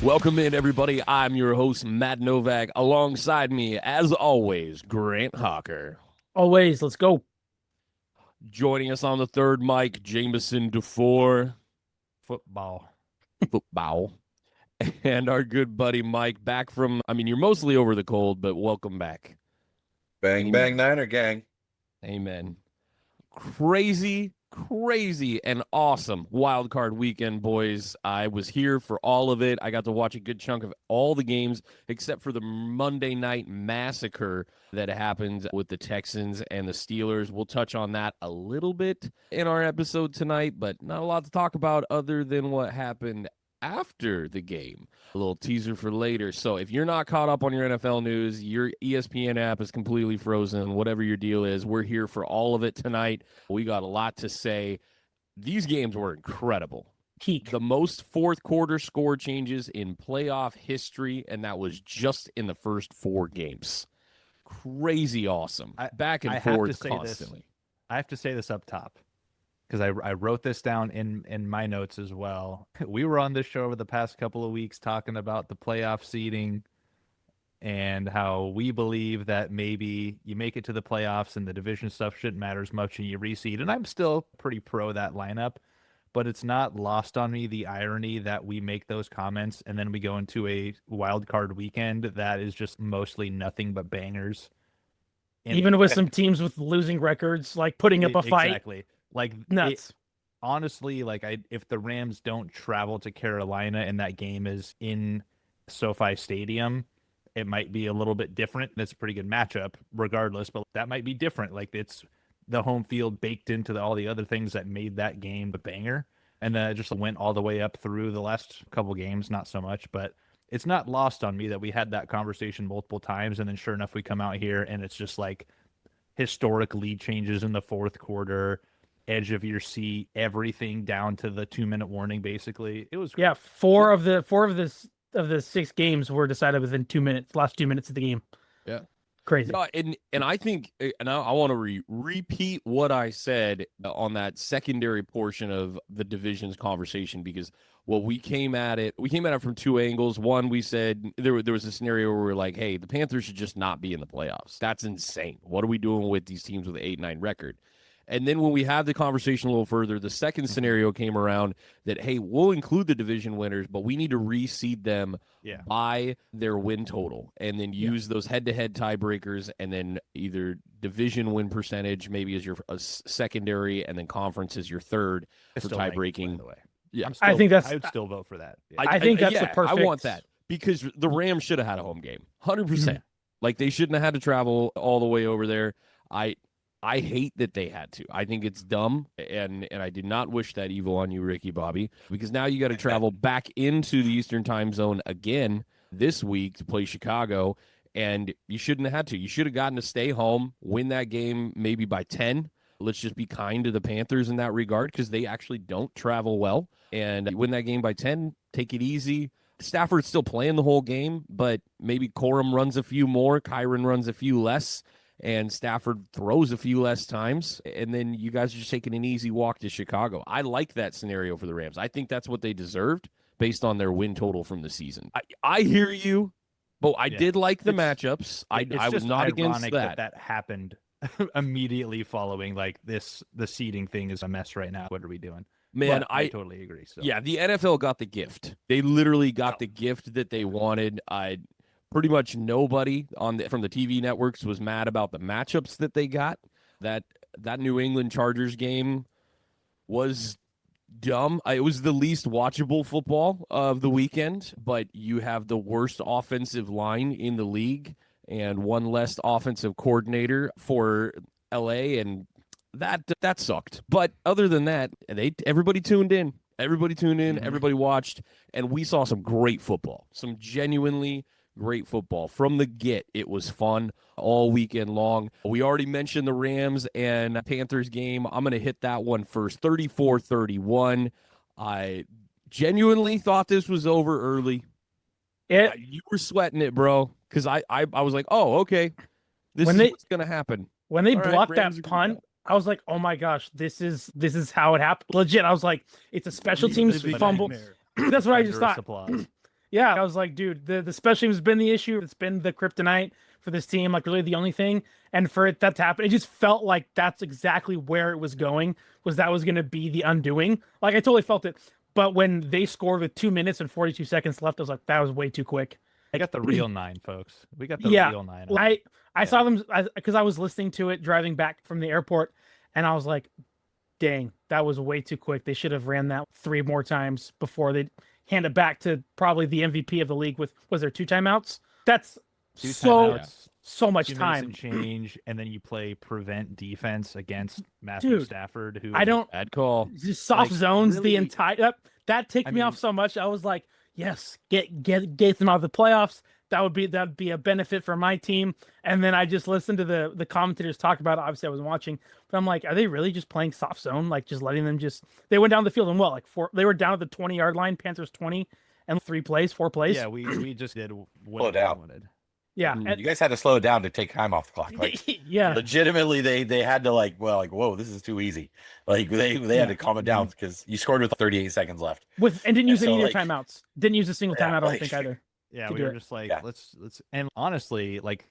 Welcome in, everybody. I'm your host, Matt Novak. Alongside me, as always, Grant Hawker. Always, let's go. Joining us on the third mic, Jamison DeFore. Football. And our good buddy Mike, back from, you're mostly over the cold, but welcome back. Bang, Amen. bang, Niner gang. Amen. Crazy and awesome wild card weekend, boys. I was here for all of it. I got to watch a good chunk of all the games except for the Monday night massacre that happened with the Texans and the Steelers. We'll touch on that a little bit in our episode tonight, but not a lot to talk about other than what happened after the game. A little teaser for later. So if you're not caught up on your NFL news, your ESPN app is completely frozen. Whatever your deal is, we're here for all of it tonight. We got a lot to say. These games were incredible. Peak. The most fourth quarter score changes in playoff history, and that was just in the first 4 games. Crazy awesome. Back and forth constantly. I have to say this up top, because I wrote this down in my notes as well. We were on this show over the past couple of weeks talking about the playoff seeding and how we believe that maybe you make it to the playoffs and the division stuff shouldn't matter as much and you reseed. And I'm still pretty pro that lineup, but it's not lost on me the irony that we make those comments and then we go into a wild card weekend that is just mostly nothing but bangers. Even with some teams with losing records, like putting up a fight. Exactly. Like nuts. Honestly, like if the Rams don't travel to Carolina and that game is in SoFi Stadium, it might be a little bit different. That's a pretty good matchup regardless, but that might be different. Like it's the home field baked into all the other things that made that game a banger. And then it just went all the way up through the last couple games, not so much, but it's not lost on me that we had that conversation multiple times. And then sure enough, we come out here and it's just like historic lead changes in the fourth quarter, edge of your seat, everything down to the 2-minute warning. Basically, it was yeah. Four of the 6 games were decided within 2 minutes. Last 2 minutes of the game. Yeah, crazy. No, and I think, and I want to repeat what I said on that secondary portion of the divisions conversation, because we came at it from 2 angles. One, we said there was a scenario where we were like, hey, the Panthers should just not be in the playoffs. That's insane. What are we doing with these teams with an 8-9 record? And then when we had the conversation a little further, the second scenario came around that, hey, we'll include the division winners, but we need to reseed them by their win total and then use those head-to-head tiebreakers and then either division win percentage maybe as your secondary and then conference as your third for tie-breaking. By the way. Yeah, I think I would still vote for that. Yeah. I think that's the perfect. I want that because the Rams should have had a home game, 100%. Like they shouldn't have had to travel all the way over there. I hate that they had to. I think it's dumb, and I did not wish that evil on you, Ricky Bobby, because now you got to travel back into the Eastern time zone again this week to play Chicago, and you shouldn't have had to. You should have gotten to stay home, win that game maybe by 10. Let's just be kind to the Panthers in that regard because they actually don't travel well, and win that game by 10, take it easy. Stafford's still playing the whole game, but maybe Corum runs a few more, Kyron runs a few less, and Stafford throws a few less times, and then you guys are just taking an easy walk to Chicago. I like that scenario for the Rams. I think that's what they deserved based on their win total from the season. I hear you, but I did like the matchups. I was not against that. That happened immediately following like this. The seeding thing is a mess right now. What are we doing? Man, I totally agree. So. Yeah, the NFL got the gift. They literally got the gift that they wanted. Pretty much nobody from the TV networks was mad about the matchups that they got. That New England Chargers game was dumb. It was the least watchable football of the weekend, but you have the worst offensive line in the league and one less offensive coordinator for LA, and that sucked. But other than that, everybody tuned in. Everybody watched, and we saw some great football. Some genuinely great football. From the get, it was fun all weekend long. We already mentioned the Rams and Panthers game. I'm going to hit that one first. 34-31. I genuinely thought this was over early. You were sweating it, bro, because I was like, oh, okay, this is what's going to happen. When they blocked that punt, I was like, oh my gosh, this is how it happened. Legit, I was like, it's a special teams fumble. That's what I just thought. Yeah, I was like, dude, the special teams has been the issue. It's been the kryptonite for this team, like really the only thing. And for that to happen, it just felt like that's exactly where it was going. That was going to be the undoing. Like I totally felt it. But when they scored with 2 minutes and 42 seconds left, I was like, that was way too quick. We got the real 9, folks. We got the real 9. I saw them because I was listening to it driving back from the airport, and I was like, dang, that was way too quick. They should have ran that 3 more times before they hand it back to probably the MVP of the league with, was there 2 timeouts? That's 2 so timeouts, so much 2 minutes time. and change, and then you play prevent defense against Matthew Stafford, who I don't Bad call. just soft like, zones really, the entire that ticked me off so much. I was like, yes, get them out of the playoffs. That'd be a benefit for my team. And then I just listened to the commentators talk about it. Obviously I wasn't watching, but I'm like, are they really just playing soft zone? Like just letting them they went down the field and they were down at the 20-yard line, Panthers 20, and 4 plays. Yeah, we just did what Slow we down. wanted. Yeah. You guys had to slow it down to take time off the clock. Like yeah. legitimately, they had to whoa, this is too easy. Like they had to calm it down because you scored with 38 seconds left. And didn't use any of like, your timeouts. Didn't use a single timeout, I don't think either. Yeah, we were just like, let's and honestly, like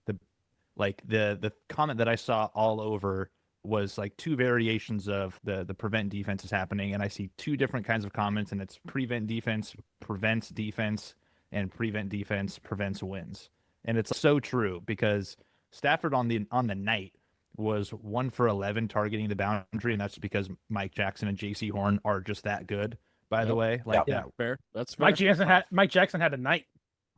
the comment that I saw all over was like 2 variations of the prevent defense is happening, and I see 2 different kinds of comments, and it's prevent defense prevents defense, and prevent defense prevents wins. And it's so true because Stafford on the night was 1 for 11 targeting the boundary, and that's because Mike Jackson and JC Horn are just that good. By the way, like that, fair. That's fair. Mike Jackson had a night.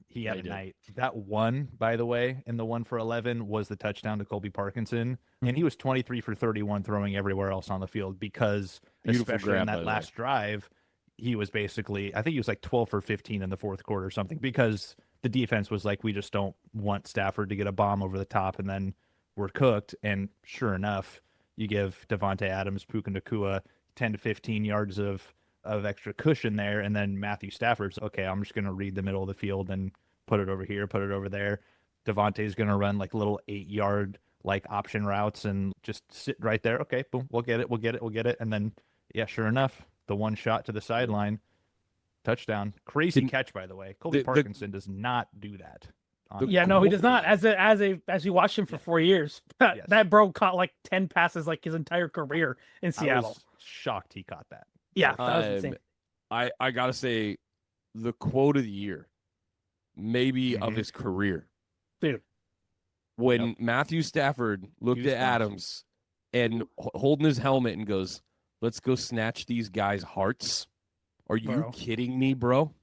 He had a night. That one, by the way, in the 1 for 11 was the touchdown to Colby Parkinson, and he was 23 for 31 throwing everywhere else on the field because, especially in that last drive, he was basically, I think he was like 12 for 15 in the fourth quarter or something, because the defense was like, we just don't want Stafford to get a bomb over the top, and then we're cooked. And sure enough, you give Devontae Adams, Puka Nacua 10 to 15 yards of extra cushion there, and then Matthew Stafford's okay, I'm just going to read the middle of the field and put it over here, put it over there. Devontae's going to run like little 8-yard like option routes and just sit right there. Okay, boom, we'll get it. And then, yeah, sure enough, the one shot to the sideline, touchdown. Crazy catch, by the way. Colby Parkinson does not do that. No, he does not. As you watched him for 4 years, that bro caught like 10 passes like his entire career in Seattle. I was shocked he caught that. Yeah, that was insane. I gotta say, the quote of the year, maybe of his career, dude. When Matthew Stafford looked at Adams and holding his helmet and goes, "Let's go snatch these guys' hearts." Are you kidding me, bro?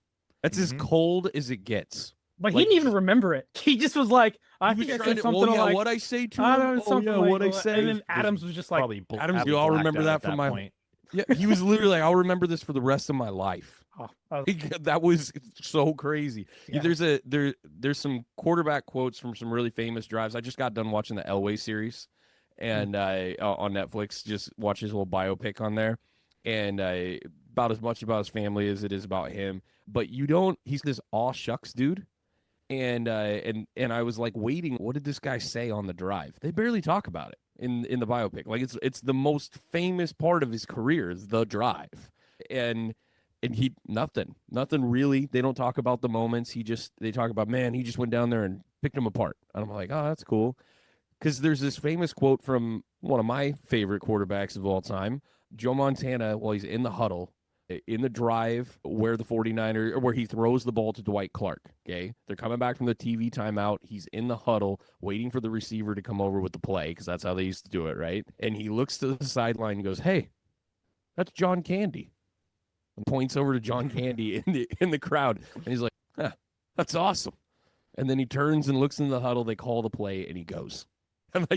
That's as cold as it gets. But he didn't even remember it. He just was like, I think I said something like, what I say to I don't know, something like, what I say. And then Adams was just like, Adams, you all remember that from my point. Yeah, he was literally like, I'll remember this for the rest of my life. That was so crazy. Yeah. There's some quarterback quotes from some really famous drives. I just got done watching the Elway series, and on Netflix, just watch his little biopic on there, and about as much about his family as it is about him. But he's this aw shucks dude, and I was like waiting. What did this guy say on the drive? They barely talk about it in the biopic. Like it's the most famous part of his career is the drive, and he nothing really. They don't talk about the moments. They talk about, man, he just went down there and picked him apart. And I'm like, oh, that's cool, because there's this famous quote from one of my favorite quarterbacks of all time, Joe Montana, while he's in the huddle. In the drive where the 49ers, or where he throws the ball to Dwight Clark, okay? They're coming back from the TV timeout. He's in the huddle waiting for the receiver to come over with the play, because that's how they used to do it, right? And he looks to the sideline and goes, hey, that's John Candy. And points over to John Candy in the crowd. And he's like, that's awesome. And then he turns and looks in the huddle. They call the play, and he goes. And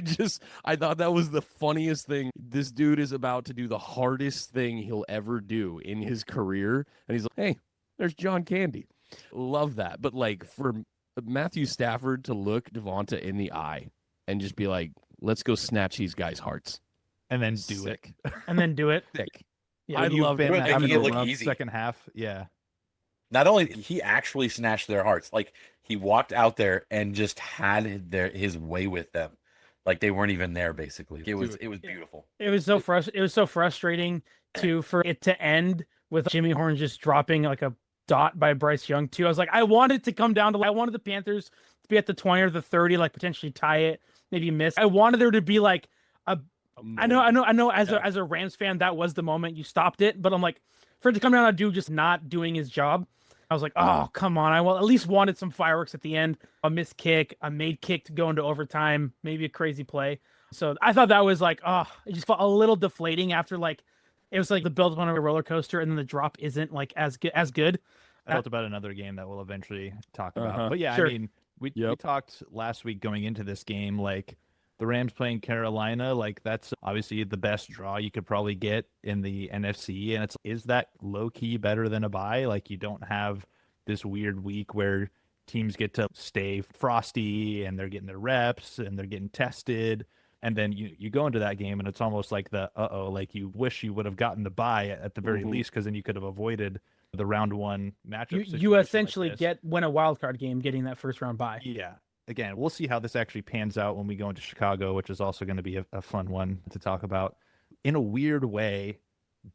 I thought that was the funniest thing. This dude is about to do the hardest thing he'll ever do in his career. And he's like, hey, there's John Candy. Love that. But like for Matthew Stafford to look Devonta in the eye and just be like, let's go snatch these guys' hearts. And then do it. And then do it. Sick. Yeah, I love it. Making it look easy. Second half. Yeah. Not only he actually snatched their hearts, like he walked out there and just had his way with them. Like they weren't even there, basically. It was beautiful. It was so frustrating for it to end with Jimmy Horn just dropping like a dot by Bryce Young too. I was like, I wanted to come down to, I wanted the Panthers to be at the 20 or the 30, like potentially tie it, maybe miss. I wanted there to be like I know. As a Rams fan, that was the moment you stopped it. But I'm like, for it to come down to dude just not doing his job, I was like, oh come on! I at least wanted some fireworks at the end, a missed kick, a made kick to go into overtime, maybe a crazy play. So I thought that was like, oh, it just felt a little deflating after like, it was like the build up on a roller coaster, and then the drop isn't like as good. I felt about another game that we'll eventually talk about. Uh-huh. But yeah, Sure. I mean, we talked last week going into this game, like the Rams playing Carolina, like that's obviously the best draw you could probably get in the NFC. And is that low key better than a bye? Like you don't have this weird week where teams get to stay frosty and they're getting their reps and they're getting tested. And then you go into that game and it's almost like like you wish you would have gotten the bye at the very least, because then you could have avoided the round one matchup. You essentially win a wild card game getting that first round bye. Yeah. Again, we'll see how this actually pans out when we go into Chicago, which is also going to be a fun one to talk about. In a weird way,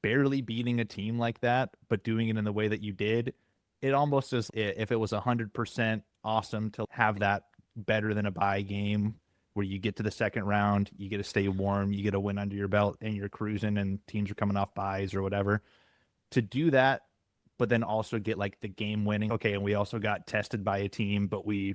barely beating a team like that, but doing it in the way that you did, it almost is, if it was 100% awesome to have that better than a bye game where you get to the second round, you get to stay warm, you get a win under your belt, and you're cruising and teams are coming off byes or whatever. To do that, but then also get like the game winning, okay, and we also got tested by a team, but we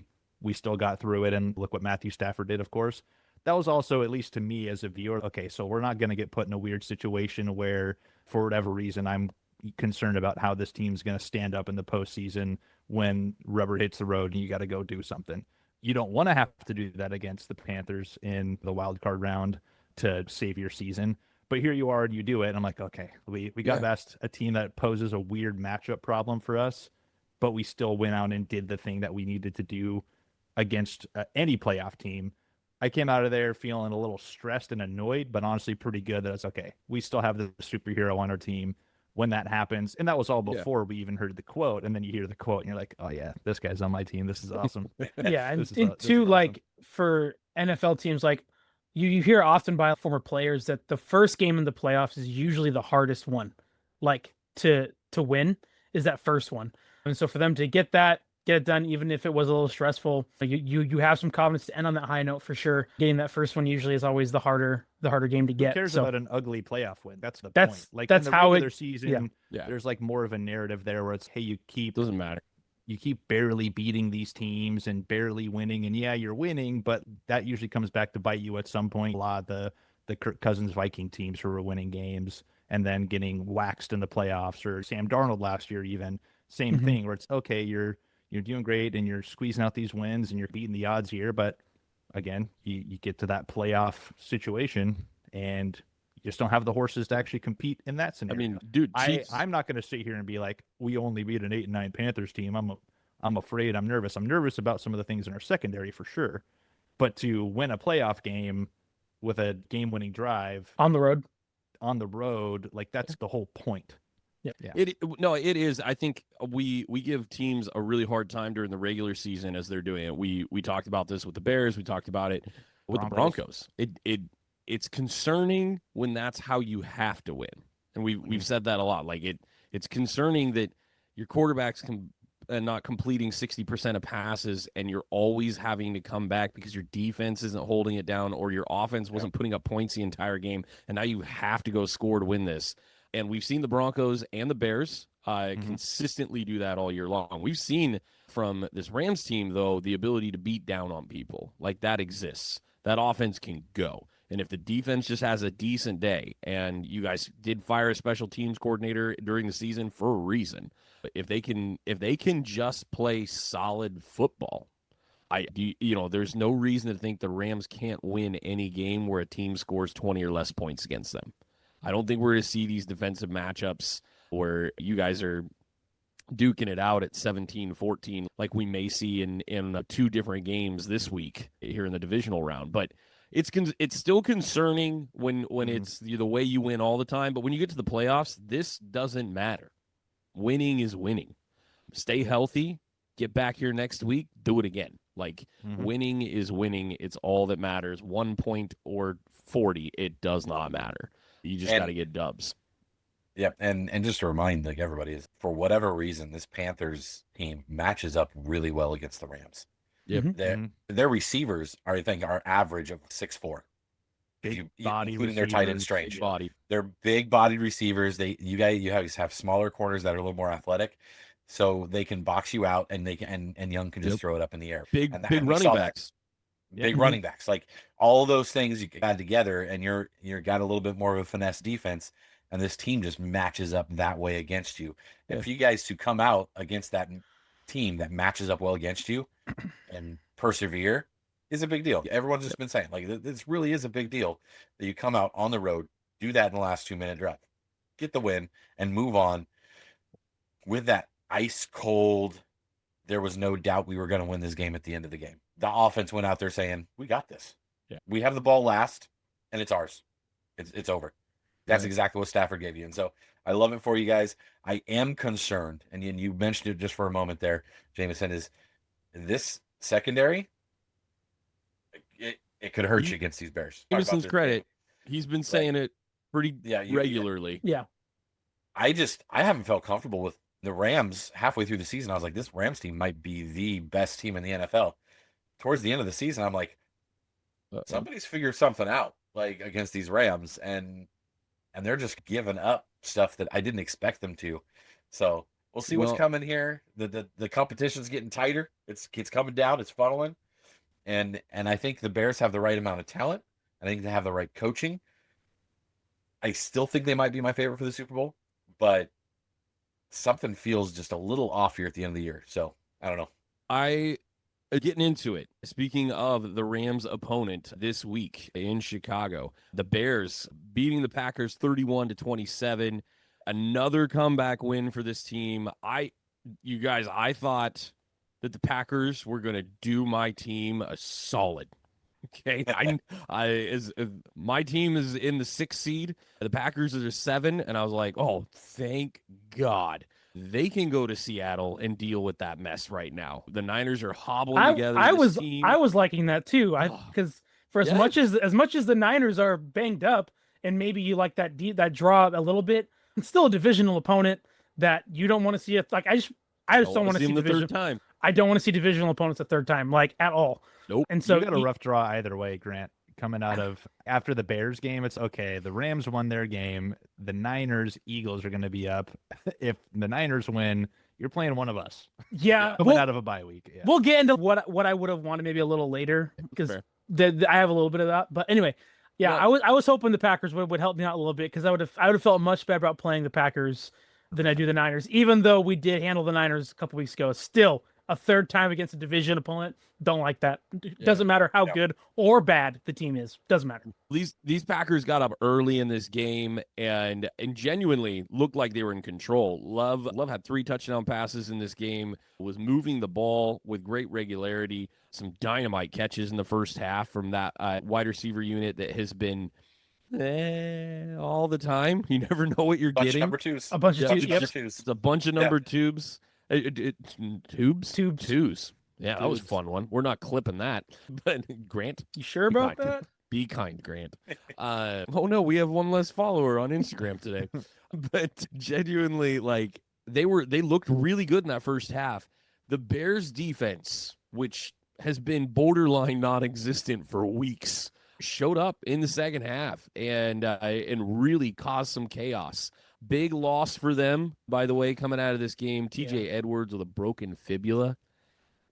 still got through it, and look what Matthew Stafford did, of course. That was also, at least to me as a viewer, okay, so we're not going to get put in a weird situation where, for whatever reason, I'm concerned about how this team's going to stand up in the postseason when rubber hits the road and you got to go do something. You don't want to have to do that against the Panthers in the wild card round to save your season. But here you are and you do it. And I'm like, okay, we got past a team that poses a weird matchup problem for us, but we still went out and did the thing that we needed to do against any playoff team. I came out of there feeling a little stressed and annoyed, but honestly pretty good that it's okay. We still have the superhero on our team when that happens. And that was all before we even heard the quote. And then you hear the quote and you're like, oh yeah, this guy's on my team. This is awesome. Yeah. And two, like for NFL teams, like you hear often by former players that the first game in the playoffs is usually the hardest one, like to win is that first one. And so for them to get it done, even if it was a little stressful, you have some confidence to end on that high note for sure. Getting that first one usually is always the harder game to get. Who cares about an ugly playoff win? That's the point. Like that's in the how regular season, there's like more of a narrative there where it's, hey, doesn't matter. You keep barely beating these teams and barely winning, and yeah, you're winning, but that usually comes back to bite you at some point. A lot of the Kirk Cousins Viking teams who were winning games and then getting waxed in the playoffs, or Sam Darnold last year even, same thing where it's okay, you're doing great and you're squeezing out these wins and you're beating the odds here. But again, you get to that playoff situation and you just don't have the horses to actually compete in that scenario. I mean, dude, I'm not going to sit here and be like, we only beat an 8-9 Panthers team. I'm afraid. I'm nervous. I'm nervous about some of the things in our secondary for sure. But to win a playoff game with a game-winning drive on the road, like that's the whole point. Yeah. It is. I think we give teams a really hard time during the regular season as they're doing it. We talked about this with the Bears. We talked about it with the Broncos. It's concerning when that's how you have to win, and we've said that a lot. Like it's concerning that your quarterback's not completing 60% of passes, and you're always having to come back because your defense isn't holding it down, or your offense wasn't putting up points the entire game, and now you have to go score to win this. And we've seen the Broncos and the Bears consistently do that all year long. We've seen from this Rams team, though, the ability to beat down on people. Like, that exists. That offense can go. And if the defense just has a decent day, and you guys did fire a special teams coordinator during the season for a reason, if they can just play solid football, there's no reason to think the Rams can't win any game where a team scores 20 or less points against them. I don't think we're going to see these defensive matchups where you guys are duking it out at 17-14 like we may see in 2 different games this week here in the divisional round. But it's still concerning when it's the way you win all the time. But when you get to the playoffs, this doesn't matter. Winning is winning. Stay healthy. Get back here next week. Do it again. Like, winning is winning. It's all that matters. 1 point or 40, it does not matter. You just got to get dubs. Yep, and just to remind like everybody is for whatever reason this Panthers team matches up really well against the Rams. Yep. Mhm. Their receivers are I think are average of 6'4", Big body including their tight end receivers. Strange. Big body. They're big bodied receivers. You guys have smaller corners that are a little more athletic, so they can box you out and they can and Young can just Yep. throw it up in the air. Big And big we running saw that. backs. Big Mhm. running backs, like all of those things you got together, and you're got a little bit more of a finesse defense, and this team just matches up that way against you. And Yeah. for you guys to come out against that team that matches up well against you and persevere is a big deal. Everyone's just been saying like this really is a big deal that you come out on the road, do that in the last 2-minute drive, get the win, and move on with that ice cold. There was no doubt we were going to win this game at the end of the game. The offense went out there saying, we got this. Yeah. We have the ball last, and it's ours. It's over. That's Right. exactly what Stafford gave you. And so I love it for you guys. I am concerned, and you mentioned it just for a moment there, Jamison, is this secondary, it could hurt you against these Bears. Talk about Jameson's their credit, he's been saying it pretty regularly. Yeah. I haven't felt comfortable with the Rams halfway through the season. I was like, this Rams team might be the best team in the NFL. Towards the end of the season, I'm like, somebody's figured something out, like against these Rams, and they're just giving up stuff that I didn't expect them to. So we'll see what's coming here. The competition's getting tighter. It's coming down. It's funneling, and I think the Bears have the right amount of talent. I think they have the right coaching. I still think they might be my favorite for the Super Bowl, but something feels just a little off here at the end of the year. So I don't know. Getting into it. Speaking of the Rams' opponent this week in Chicago, the Bears beating the Packers 31-27. Another comeback win for this team. I thought that the Packers were going to do my team a solid. Okay, my team is in the 6th seed. The Packers are 7, and I was like, oh, thank God. They can go to Seattle and deal with that mess right now. The Niners are hobbling together. I was liking that too. Because for as much as the Niners are banged up, and maybe you like that draw a little bit, it's still a divisional opponent that you don't want to see it. Like I just don't want to see the third time. I don't want to see divisional opponents a third time, like at all. Nope. And so you got a rough draw either way, Grant. Coming out of after the Bears game, it's okay. The Rams won their game. The Niners, Eagles are going to be up. If the Niners win, you're playing one of us. Yeah, coming out of a bye week. Yeah. We'll get into what I would have wanted maybe a little later because I have a little bit of that. But anyway, yeah, I was hoping the Packers would help me out a little bit because I would have felt much better about playing the Packers than I do the Niners. Even though we did handle the Niners a couple weeks ago, still a third time against a division opponent. Don't like that. Doesn't matter how good or bad the team is. Doesn't matter. These Packers got up early in this game and genuinely looked like they were in control. Love had 3 touchdown passes in this game, was moving the ball with great regularity. Some dynamite catches in the first half from that wide receiver unit that has been all the time. You never know what you're getting. Number twos. A bunch of twos. Yep. twos. It's a bunch of number tubes. Twos. Yeah, that was a Dudes. fun one. We're not clipping that. But Grant, You sure about that? be kind, Grant. Oh no, we have one less follower on Instagram today. But genuinely, like they looked really good in that first half. The Bears defense, which has been borderline non-existent for weeks, showed up in the second half and really caused some chaos. Big loss for them, by the way, coming out of this game. TJ Edwards with a broken fibula.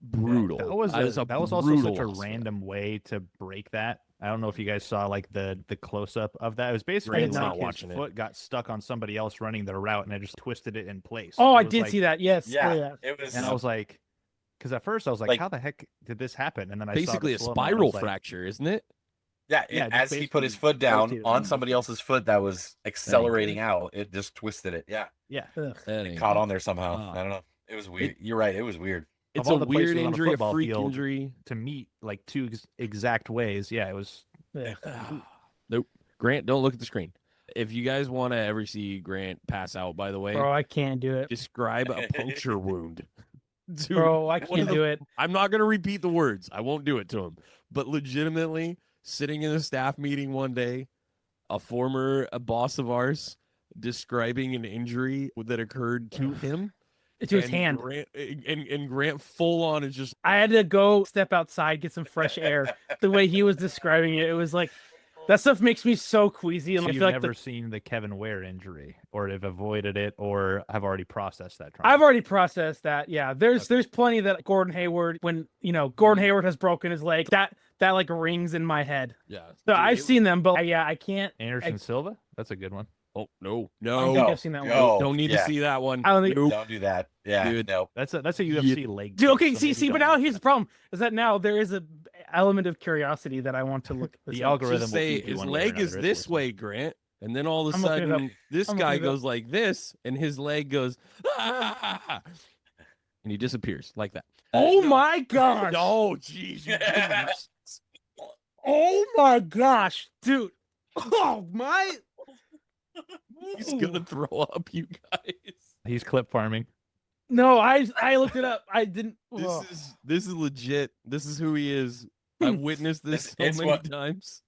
Brutal. That was also such a random way to break that. I don't know if you guys saw like the close up of that. It was basically like his foot got stuck on somebody else running their route, and I just twisted it in place. Oh, I did see that. Yes. Yeah, it was. And I was like, because at first I was like, how the heck did this happen? And then I basically saw a spiral fracture, isn't it? Yeah, as he put his foot down on somebody else's foot that was accelerating out, it just twisted it. Yeah. It caught on there somehow. I don't know. It was weird. You're right. It was weird. It's a weird injury, a freak injury. To meet like 2 exact ways. Yeah, it was. Nope. Grant, don't look at the screen. If you guys want to ever see Grant pass out, by the way. Bro, I can't do it. Describe a puncture wound. Dude, bro, I can't do it. I'm not going to repeat the words. I won't do it to him. But legitimately, sitting in a staff meeting one day, a former boss of ours describing an injury that occurred to him. To his hand. Grant full on is just. I had to go step outside, get some fresh air. The way he was describing it, it was like, that stuff makes me so queasy. And So I you've feel like never seen the Kevin Ware injury, or have avoided it, or have already processed that trauma? I've already processed that. Yeah, there's plenty that Gordon Hayward, when Gordon Hayward has broken his leg, that like rings in my head. Yeah. So I've seen them, but I can't. Anderson Silva, that's a good one. Oh no, I don't think no, I've seen that one. don't need to see that one. I don't think. Nope. Don't do that. Yeah, Dude. no. That's a UFC leg. Dude, okay, kick, so maybe see, but don't now watch here's the that. problem: is that now there is a element of curiosity that I want to look. The up. algorithm Just will say feed you his one way or leg is another, this it's way, Grant, and then all of a I'm looking it up. sudden this I'm guy looking it up. goes like this, and his leg goes, ah, and he disappears like that. Oh my gosh! Oh, jeez, you goodness. Oh my gosh, dude! Oh my! He's gonna throw up, you guys. He's clip farming. No, I looked it up. I didn't. This is legit. This is who he is. I've witnessed this so It's many what- times.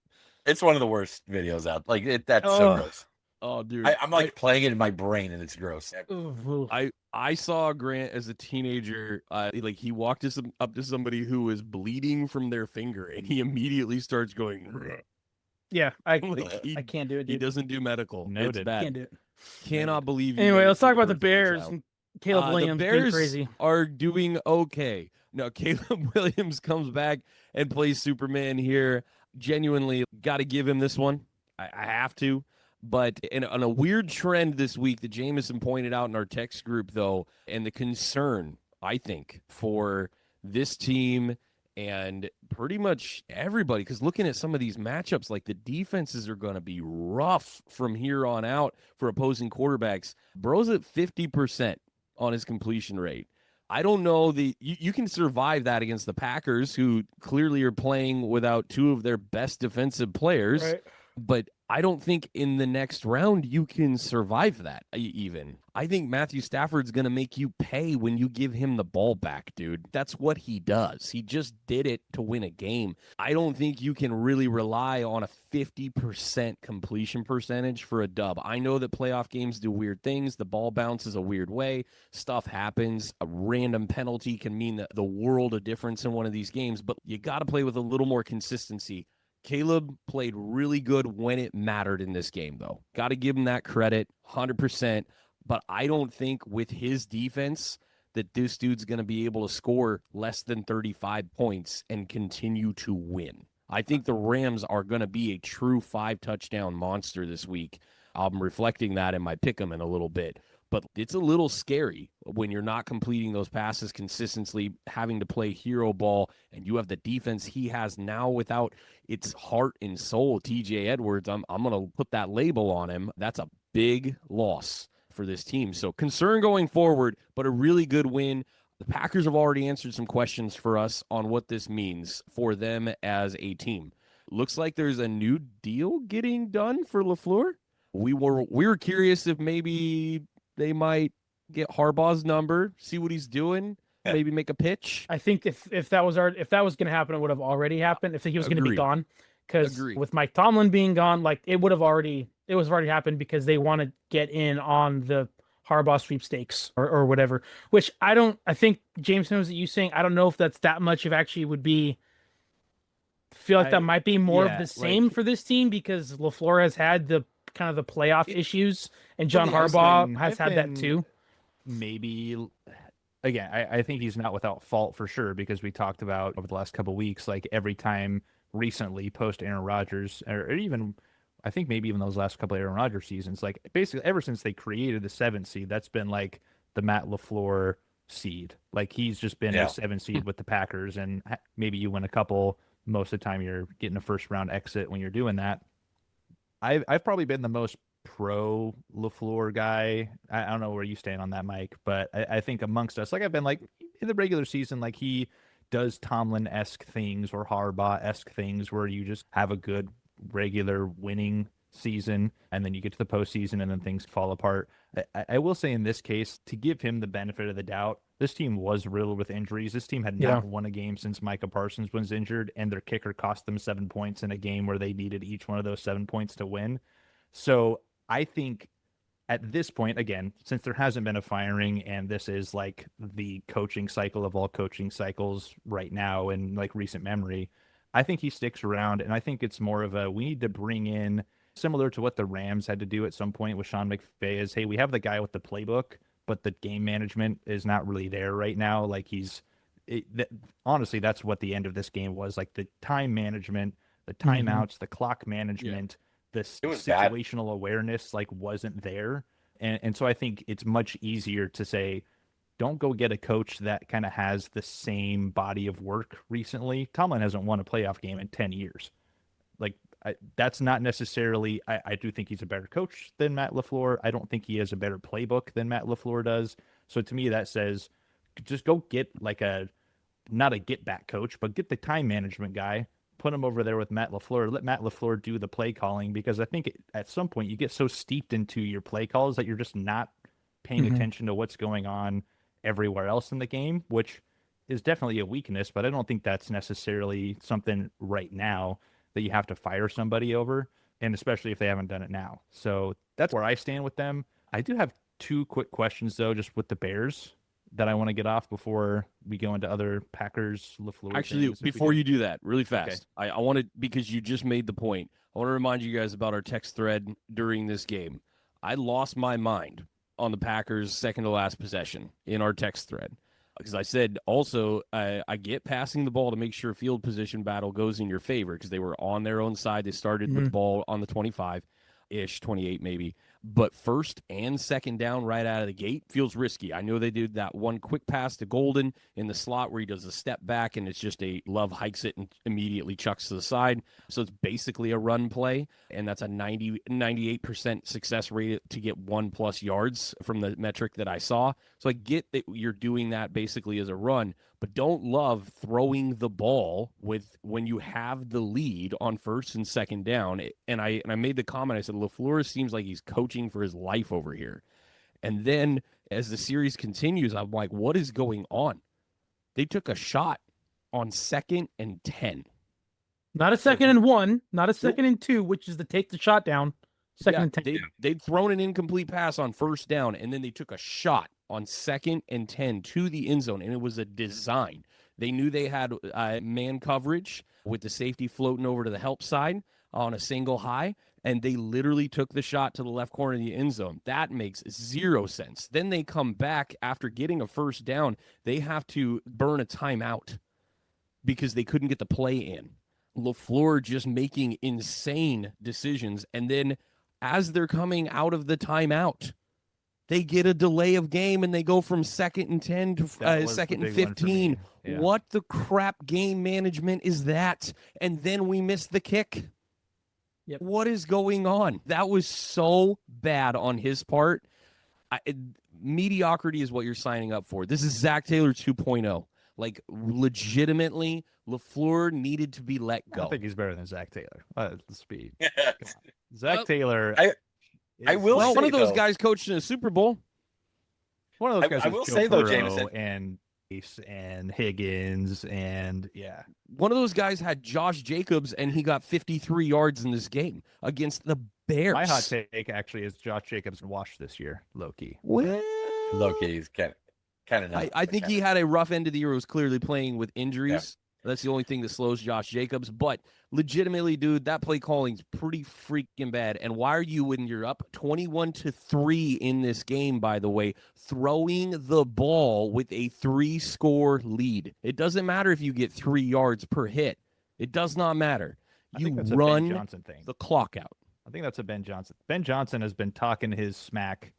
It's one of the worst videos out. Like that's Oh. so gross. Oh, dude. I'm like playing it in my brain, and it's gross. I saw Grant as a teenager. Like he walked up to somebody who was bleeding from their finger, and he immediately starts going. Yeah, I Like I can't do it, he dude. doesn't do medical. Noted. It's bad. Can't do it. Cannot believe. You Anyway, made let's talk it about the to Bears out. and Caleb Williams the being Bears crazy. are doing okay. No, Caleb Williams comes back and plays Superman here. Genuinely, got to give him this one. I have to. But on a weird trend this week that Jamison pointed out in our text group, though, and the concern, I think, for this team and pretty much everybody, because looking at some of these matchups, like the defenses are going to be rough from here on out for opposing quarterbacks. Bro's at 50% on his completion rate. I don't know you can survive that against the Packers, who clearly are playing without two of their best defensive players. Right. But I don't think in the next round you can survive that even. I think Matthew Stafford's going to make you pay when you give him the ball back, dude. That's what he does. He just did it to win a game. I don't think you can really rely on a 50% completion percentage for a dub. I know that playoff games do weird things. The ball bounces a weird way. Stuff happens. A random penalty can mean the world of difference in one of these games, but you got to play with a little more consistency. Caleb played really good when it mattered in this game, though. Got to give him that credit, 100%. But I don't think with his defense that this dude's going to be able to score less than 35 points and continue to win. I think the Rams are going to be a true 5-touchdown monster this week. I'm reflecting that in my pick'em in a little bit. But it's a little scary when you're not completing those passes consistently, having to play hero ball, and you have the defense he has now without its heart and soul. TJ Edwards, I'm going to put that label on him. That's a big loss for this team. So concern going forward, but a really good win. The Packers have already answered some questions for us on what this means for them as a team. Looks like there's a new deal getting done for LaFleur. We were curious if maybe they might get Harbaugh's number, see what he's doing, maybe make a pitch. I think if that was going to happen, it would have already happened. If he was going to be gone, because with Mike Tomlin being gone, like it was already happened because they want to get in on the Harbaugh sweepstakes or whatever. Which I think Jameson was you saying. I don't know if that's that much of actually would be. Feel like that might be more of the same for this team because LaFleur has had the kind of the playoff issues, and John Harbaugh has had that too. Maybe, again, I think he's not without fault for sure because we talked about over the last couple of weeks, like every time recently post Aaron Rodgers, or even I think maybe even those last couple of Aaron Rodgers seasons, like basically ever since they created the 7th seed, that's been like the Matt LaFleur seed. Like he's just been a 7th seed with the Packers, and maybe you win a couple. Most of the time you're getting a first round exit when you're doing that. I've probably been the most pro LaFleur guy. I don't know where you stand on that, Mike, but I think amongst us, like I've been like in the regular season, like he does Tomlin-esque things or Harbaugh-esque things where you just have a good regular winning season and then you get to the postseason and then things fall apart. I will say in this case, to give him the benefit of the doubt, this team was riddled with injuries. This team had not won a game since Micah Parsons was injured, and their kicker cost them 7 points in a game where they needed each one of those 7 points to win. So I think at this point, again, since there hasn't been a firing and this is like the coaching cycle of all coaching cycles right now in like recent memory, I think he sticks around. And I think it's more of a, we need to bring in, similar to what the Rams had to do at some point with Sean McVay, is, hey, we have the guy with the playbook, but the game management is not really there right now. Like honestly, that's what the end of this game was. Like the time management, the timeouts, the clock management, the situational awareness like wasn't there. And so I think it's much easier to say, don't go get a coach that kind of has the same body of work recently. Tomlin hasn't won a playoff game in 10 years. Like that's not necessarily, I do think he's a better coach than Matt LaFleur. I don't think he has a better playbook than Matt LaFleur does. So to me, that says just go get like not a get back coach, but get the time management guy, put him over there with Matt LaFleur, let Matt LaFleur do the play calling, because I think at some point you get so steeped into your play calls that you're just not paying attention to what's going on everywhere else in the game, which is definitely a weakness, but I don't think that's necessarily something right now that you have to fire somebody over, and especially if they haven't done it now. So that's where I stand with them. I do have 2 quick questions, though, just with the Bears that I want to get off before we go into other Packers, LaFleur. Actually, before you do that, really fast, okay. I want to, because you just made the point, I want to remind you guys about our text thread during this game. I lost my mind on the Packers' second to last possession in our text thread, because I said also I get passing the ball to make sure field position battle goes in your favor, because they were on their own side. They started with the ball on the 25-ish, 28 maybe. But first and second down right out of the gate feels risky. I know they did that one quick pass to Golden in the slot where he does a step back, and it's just a Love hikes it and immediately chucks to the side. So it's basically a run play, and that's a 98% success rate to get 1+ yards from the metric that I saw. So I get that you're doing that basically as a run, but don't love throwing the ball when you have the lead on first and second down. And I made the comment, I said, LaFleur seems like he's coaching for his life over here. And then as the series continues, I'm like, what is going on? They took a shot on 2nd and 10. Not a 2nd and 1, not a 2nd and 2, which is to take the shot down. 2nd and 10. They'd thrown an incomplete pass on first down, and then they took a shot on 2nd and 10 to the end zone, and it was a design. They knew they had man coverage with the safety floating over to the help side on a single high, and they literally took the shot to the left corner of the end zone. That makes 0 sense. Then they come back after getting a first down. They have to burn a timeout because they couldn't get the play in. LaFleur just making insane decisions, and then as they're coming out of the timeout, they get a delay of game, and they go from 2nd and 10 to 2nd and 15. Yeah. What the crap game management is that? And then we miss the kick. Yep. What is going on? That was so bad on his part. Mediocrity is what you're signing up for. This is Zach Taylor 2.0. Like, legitimately, LaFleur needed to be let go. I think he's better than Zach Taylor. Let's be. Zach Taylor. I will say, one of those guys coached in a Super Bowl. One of those guys. I will say, though, Jamison and Higgins and one of those guys had Josh Jacobs, and he got 53 yards in this game against the Bears. My hot take actually is Josh Jacobs washed this year, low-key. Well, low-key is kind of not. I think he had a rough end of the year. He was clearly playing with injuries. Yeah. That's the only thing that slows Josh Jacobs. But legitimately, dude, that play calling's pretty freaking bad. And why are you, when you're up 21-3 in this game, by the way, throwing the ball with a 3-score lead? It doesn't matter if you get 3 yards per hit. It does not matter. You run the clock out. I think that's a Ben Johnson. Ben Johnson has been talking his smack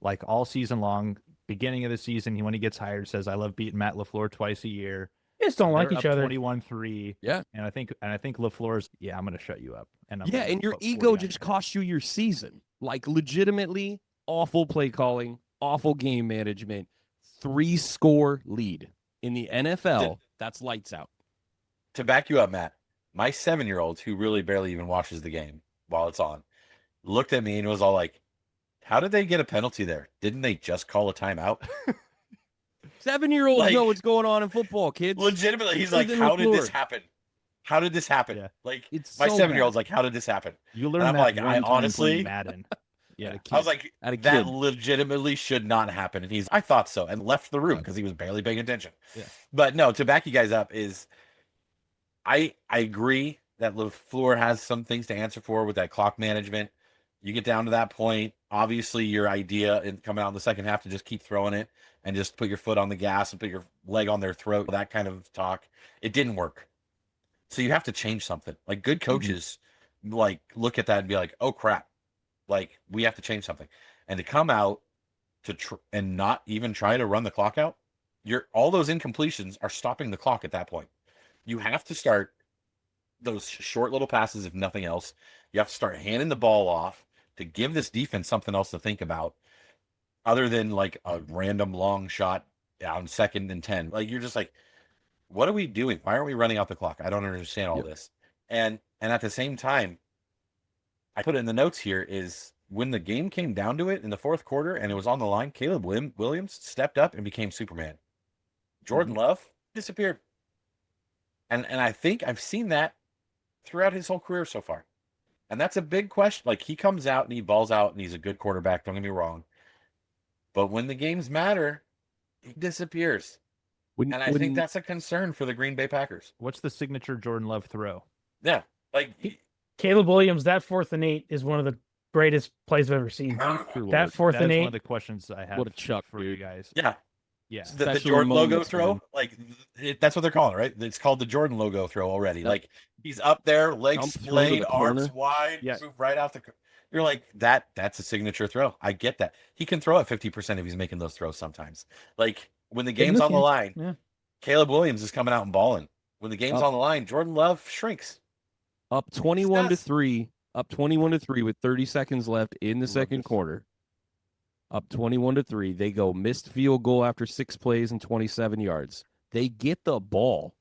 like all season long. Beginning of the season, when he gets hired, says, I love beating Matt LaFleur twice a year. They just don't like each other. 21-3. Yeah. And I think LaFleur's, I'm going to shut you up. And and your ego just cost you your season. Like, legitimately awful play calling, awful game management, 3-score lead. In the NFL, that's lights out. To back you up, Matt, my 7-year-old, who really barely even watches the game while it's on, looked at me and was all like, how did they get a penalty there? Didn't they just call a timeout? 7-year-olds know what's going on in football, kids. Legitimately, he's like, how did this happen? How did this happen? Yeah. Like, it's my so 7-year-old's like, how did this happen? You learn and I'm that like, I honestly, Madden. Yeah, I was like, At a that kid. legitimately should not happen. And I thought so, and left the room because he was barely paying attention. Yeah. But no, to back you guys up is, I agree that LaFleur has some things to answer for with that clock management. You get down to that point, obviously your idea in coming out in the second half to just keep throwing it and just put your foot on the gas and put your leg on their throat, that kind of talk, it didn't work. So you have to change something. Like good coaches, like look at that and be like, oh crap, like we have to change something. And to come out and not even try to run the clock out, all those incompletions are stopping the clock at that point. You have to start those short little passes, if nothing else. You have to start handing the ball off to give this defense something else to think about, other than like a random long shot on 2nd and 10. Like you're just like, what are we doing? Why aren't we running out the clock? I don't understand all this. And at the same time, I put it in the notes here, is when the game came down to it in the fourth quarter and it was on the line, Caleb Williams stepped up and became Superman. Jordan Love disappeared. And I think I've seen that throughout his whole career so far. And that's a big question. Like, he comes out and he balls out and he's a good quarterback, don't get me wrong. But when the games matter, he disappears. And I think that's a concern for the Green Bay Packers. What's the signature Jordan Love throw? Yeah. Like, Caleb Williams, that 4th and 8 is one of the greatest plays I've ever seen. That 4th That and is 8. one of the questions I have What a chuck, for you dude. guys. yeah. Yeah. The Special Jordan logo moments, throw, man. like that's what they're calling it, right? It's called the Jordan logo throw already. Yep. Like he's up there, legs Jump throw to splayed, the arms corner. wide, Yeah. move right off the. You're like that's a signature throw. I get that. He can throw at 50% if he's making those throws sometimes. Like when the game's on the line, Yeah. Caleb Williams is coming out and balling. When the game's Up. on the line, Jordan Love shrinks. Up 21-3. Up 21-3 with 30 seconds left in the second quarter. Up 21-3. They go missed field goal after 6 plays and 27 yards. They get the ball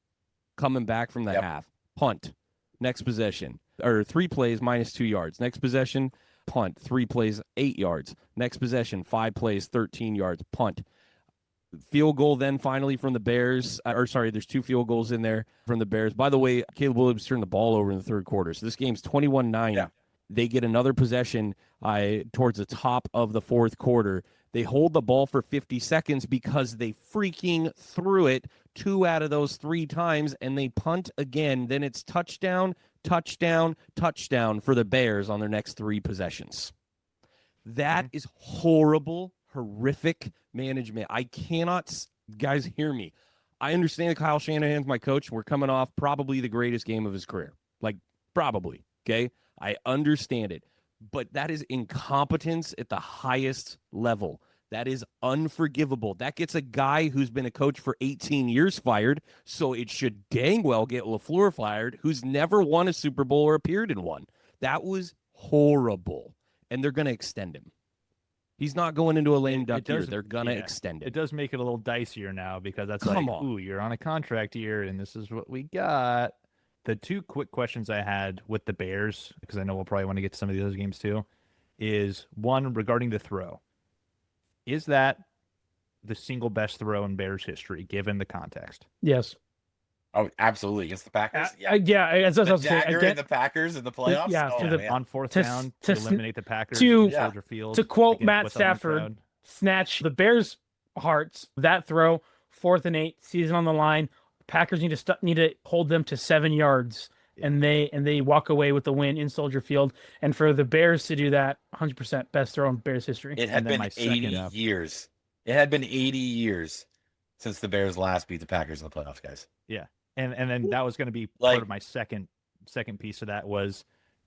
coming back from the half. Punt. Next possession. Or 3 plays minus 2 yards. Next possession, punt. 3 plays, 8 yards. Next possession, 5 plays, 13 yards. Punt. Field goal then finally from the Bears. There's 2 field goals in there from the Bears. By the way, Caleb Williams turned the ball over in the third quarter. So this game's 21-9. Yeah. They get another possession towards the top of the fourth quarter. They hold the ball for 50 seconds because they freaking threw it 2 out of those 3 times, and they punt again. Then it's touchdown, touchdown, touchdown for the Bears on their next 3 possessions. That is horrible, horrific management. I cannot, guys, hear me. I understand that Kyle Shanahan's my coach, and we're coming off probably the greatest game of his career. Like, probably, okay? I understand it. But that is incompetence at the highest level. That is unforgivable. That gets a guy who's been a coach for 18 years fired, so it should dang well get LaFleur fired, who's never won a Super Bowl or appeared in one. That was horrible, and they're going to extend him. He's not going into a lame duck year. They're going to extend him. It does make it a little dicier now because that's on. Ooh, you're on a contract year, and this is what we got. The 2 quick questions I had with the Bears, because I know we'll probably want to get to some of the other games too, is one regarding the throw. Is that the single best throw in Bears history, given the context? Yes. Oh, absolutely. Against the Packers? As I was saying, again, the Packers in the playoffs? Yeah, oh, man. On 4th To- down to- to eliminate the Packers to- in Soldier Field. To quote again, Matt with the home Stafford, crowd. snatch the Bears' hearts. That throw, 4th and 8, season on the line. Packers need to hold them to 7 yards, and they walk away with the win in Soldier Field. And for the Bears to do that, 100% best throw in Bears history. It had been 80 years. It had been 80 years since the Bears last beat the Packers in the playoffs, guys. Yeah. And then that was going to be part of my second piece of that was,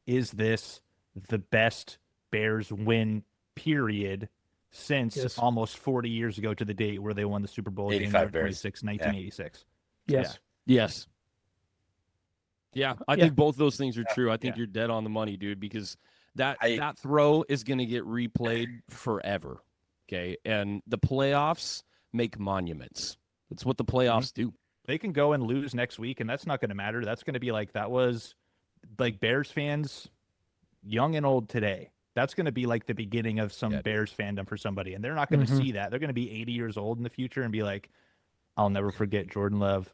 is this the best Bears win period since almost 40 years ago to the date where they won the Super Bowl in 1986? Yes. Yes. Yeah, I think both those things are true. I think you're dead on the money, dude, because that throw is going to get replayed forever. Okay, and the playoffs make monuments. That's what the playoffs do. They can go and lose next week, and that's not going to matter. That's going to be like, that was like Bears fans, young and old today. That's going to be like the beginning of some Bears fandom for somebody, and they're not going to see that. They're going to be 80 years old in the future and be like, I'll never forget Caleb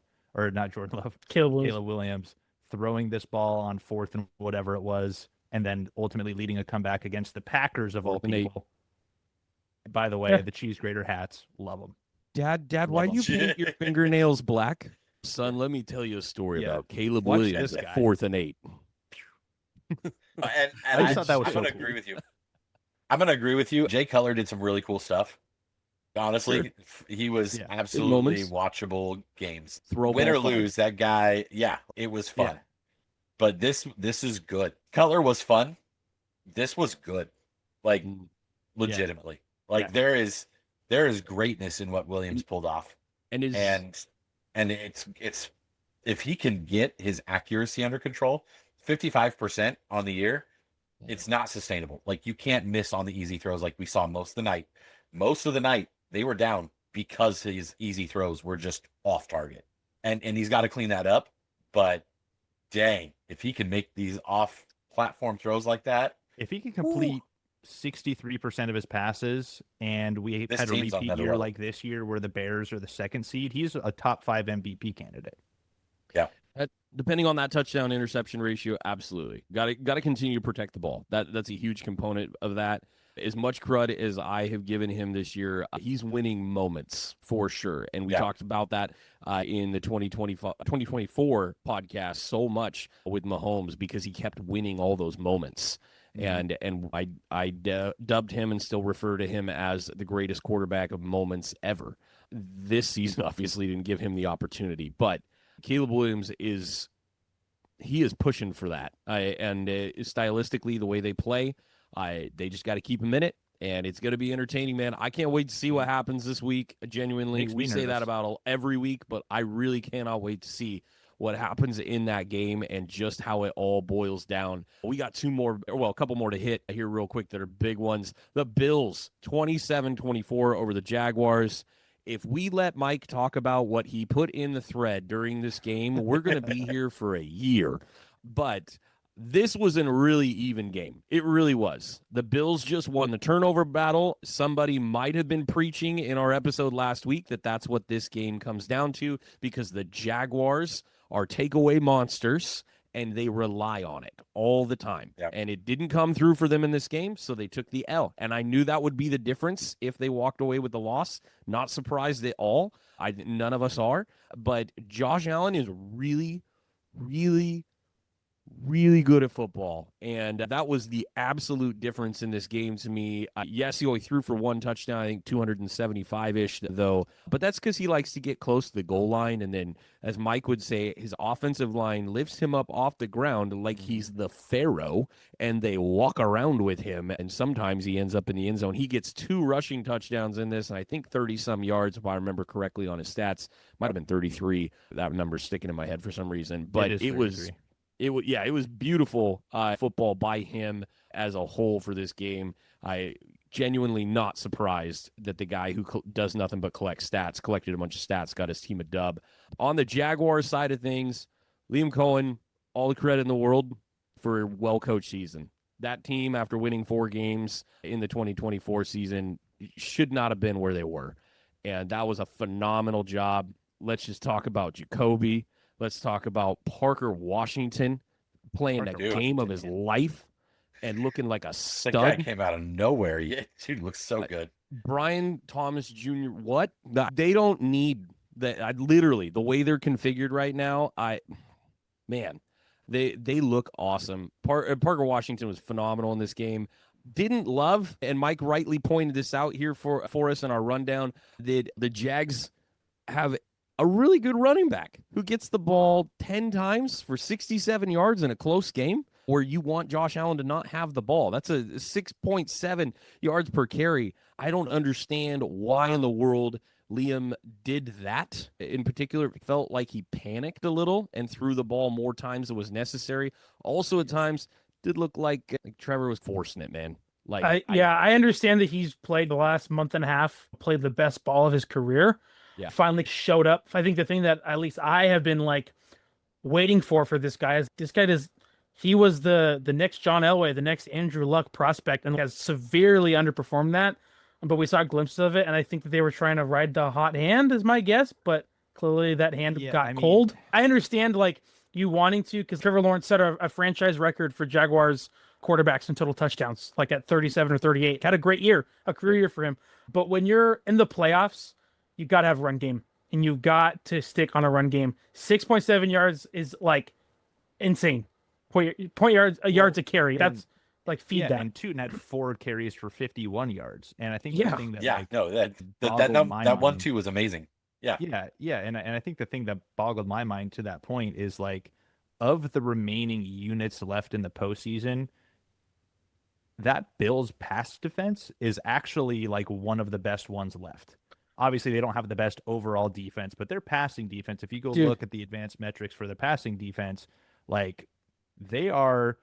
Williams throwing this ball on 4th and whatever it was and then ultimately leading a comeback against the Packers of all 4-8. people. By the way, the cheese grater hats, love them. Dad, why do you paint your fingernails black? Son, let me tell you a story about Caleb Watch Williams this at guy. 4th and 8. And I just thought that was I'm so gonna cool. agree with you. I'm gonna agree with you. Jay Cutler did some really cool stuff. Honestly, he was absolutely watchable games. Win or lose, that guy, it was fun. Yeah. But this is good. Cutler was fun. This was good. Like legitimately. Like there is greatness in what Williams pulled off. And it's if he can get his accuracy under control, 55% on the year, it's not sustainable. Like you can't miss on the easy throws like we saw most of the night. Most of the night they were down because his easy throws were just off target. And he's got to clean that up. But dang, if he can make these off platform throws like that. If he can complete 63% of his passes, and we had a repeat year like this year where the Bears are the second seed, he's a top 5 MVP candidate. Yeah. Depending on that touchdown interception ratio, absolutely. Got to continue to protect the ball. That's a huge component of that. As much crud as I have given him this year, he's winning moments for sure. And we talked about that in the 2024 podcast so much with Mahomes because he kept winning all those moments. And I dubbed him and still refer to him as the greatest quarterback of moments ever. This season obviously didn't give him the opportunity, but Caleb Williams is pushing for that. Stylistically, the way they play, they just got to keep him in it, and it's going to be entertaining, man. I can't wait to see what happens this week. Genuinely, we say that about every week, but I really cannot wait to see what happens in that game and just how it all boils down. We got a couple more to hit here real quick that are big ones. The Bills, 27-24 over the Jaguars. If we let Mike talk about what he put in the thread during this game, we're going to be here for a year. But this was a really even game. It really was. The Bills just won the turnover battle. Somebody might have been preaching in our episode last week that that's what this game comes down to because the Jaguars are takeaway monsters, and they rely on it all the time. Yep. And it didn't come through for them in this game, so they took the L. And I knew that would be the difference if they walked away with the loss. Not surprised at all. None of us are. But Josh Allen is really, really, really good at football, and that was the absolute difference in this game to me. Yes, he only threw for one touchdown, I think 275-ish, though, but that's because he likes to get close to the goal line, and then, as Mike would say, his offensive line lifts him up off the ground like he's the Pharaoh, and they walk around with him, and sometimes he ends up in the end zone. He gets 2 rushing touchdowns in this, and I think 30-some yards, if I remember correctly on his stats. Might have been 33. That number's sticking in my head for some reason, but it was beautiful football by him as a whole for this game. I genuinely not surprised that the guy who does nothing but collected a bunch of stats, got his team a dub. On the Jaguars side of things, Liam Cohen, all the credit in the world for a well-coached season. That team, after winning 4 games in the 2024 season, should not have been where they were. And that was a phenomenal job. Let's just talk about Jacoby. Let's talk about Parker Washington playing a game of his life and looking like a stud. That guy came out of nowhere. Yeah, dude looks so good. Brian Thomas Jr., what? They don't need that. Literally, the way they're configured right now, they look awesome. Parker Washington was phenomenal in this game. Didn't love, and Mike rightly pointed this out here for us in our rundown, that the Jags have a really good running back who gets the ball 10 times for 67 yards in a close game where you want Josh Allen to not have the ball. That's a 6.7 yards per carry. I don't understand why in the world Liam did that. In particular, it felt like he panicked a little and threw the ball more times than was necessary. Also, at times, did look like Trevor was forcing it, man. I understand that he's played the last month and a half, played the best ball of his career. Yeah. Finally showed up. I think the thing that at least I have been waiting for this guy is he was the next John Elway, the next Andrew Luck prospect, and has severely underperformed that. But we saw glimpses of it, and I think that they were trying to ride the hot hand, is my guess. But clearly that hand got cold. I understand you wanting to, because Trevor Lawrence set a franchise record for Jaguars quarterbacks in total touchdowns, like at 37 or 38. Had a great year, a career year for him. But when you're in the playoffs, you got to have a run game, and you've got to stick on a run game. 6.7 yards is like insane. Point yards a carry. That's like feed that. And Tootin had 4 carries for 51 yards, and I think Yeah. the thing that that 1-2 was amazing. Yeah, and I think the thing that boggled my mind to that point is like, of the remaining units left in the postseason, that Bills pass defense is actually like one of the best ones left. Obviously, they don't have the best overall defense, but their passing defense, if you go look at the advanced metrics for their passing defense, like they are,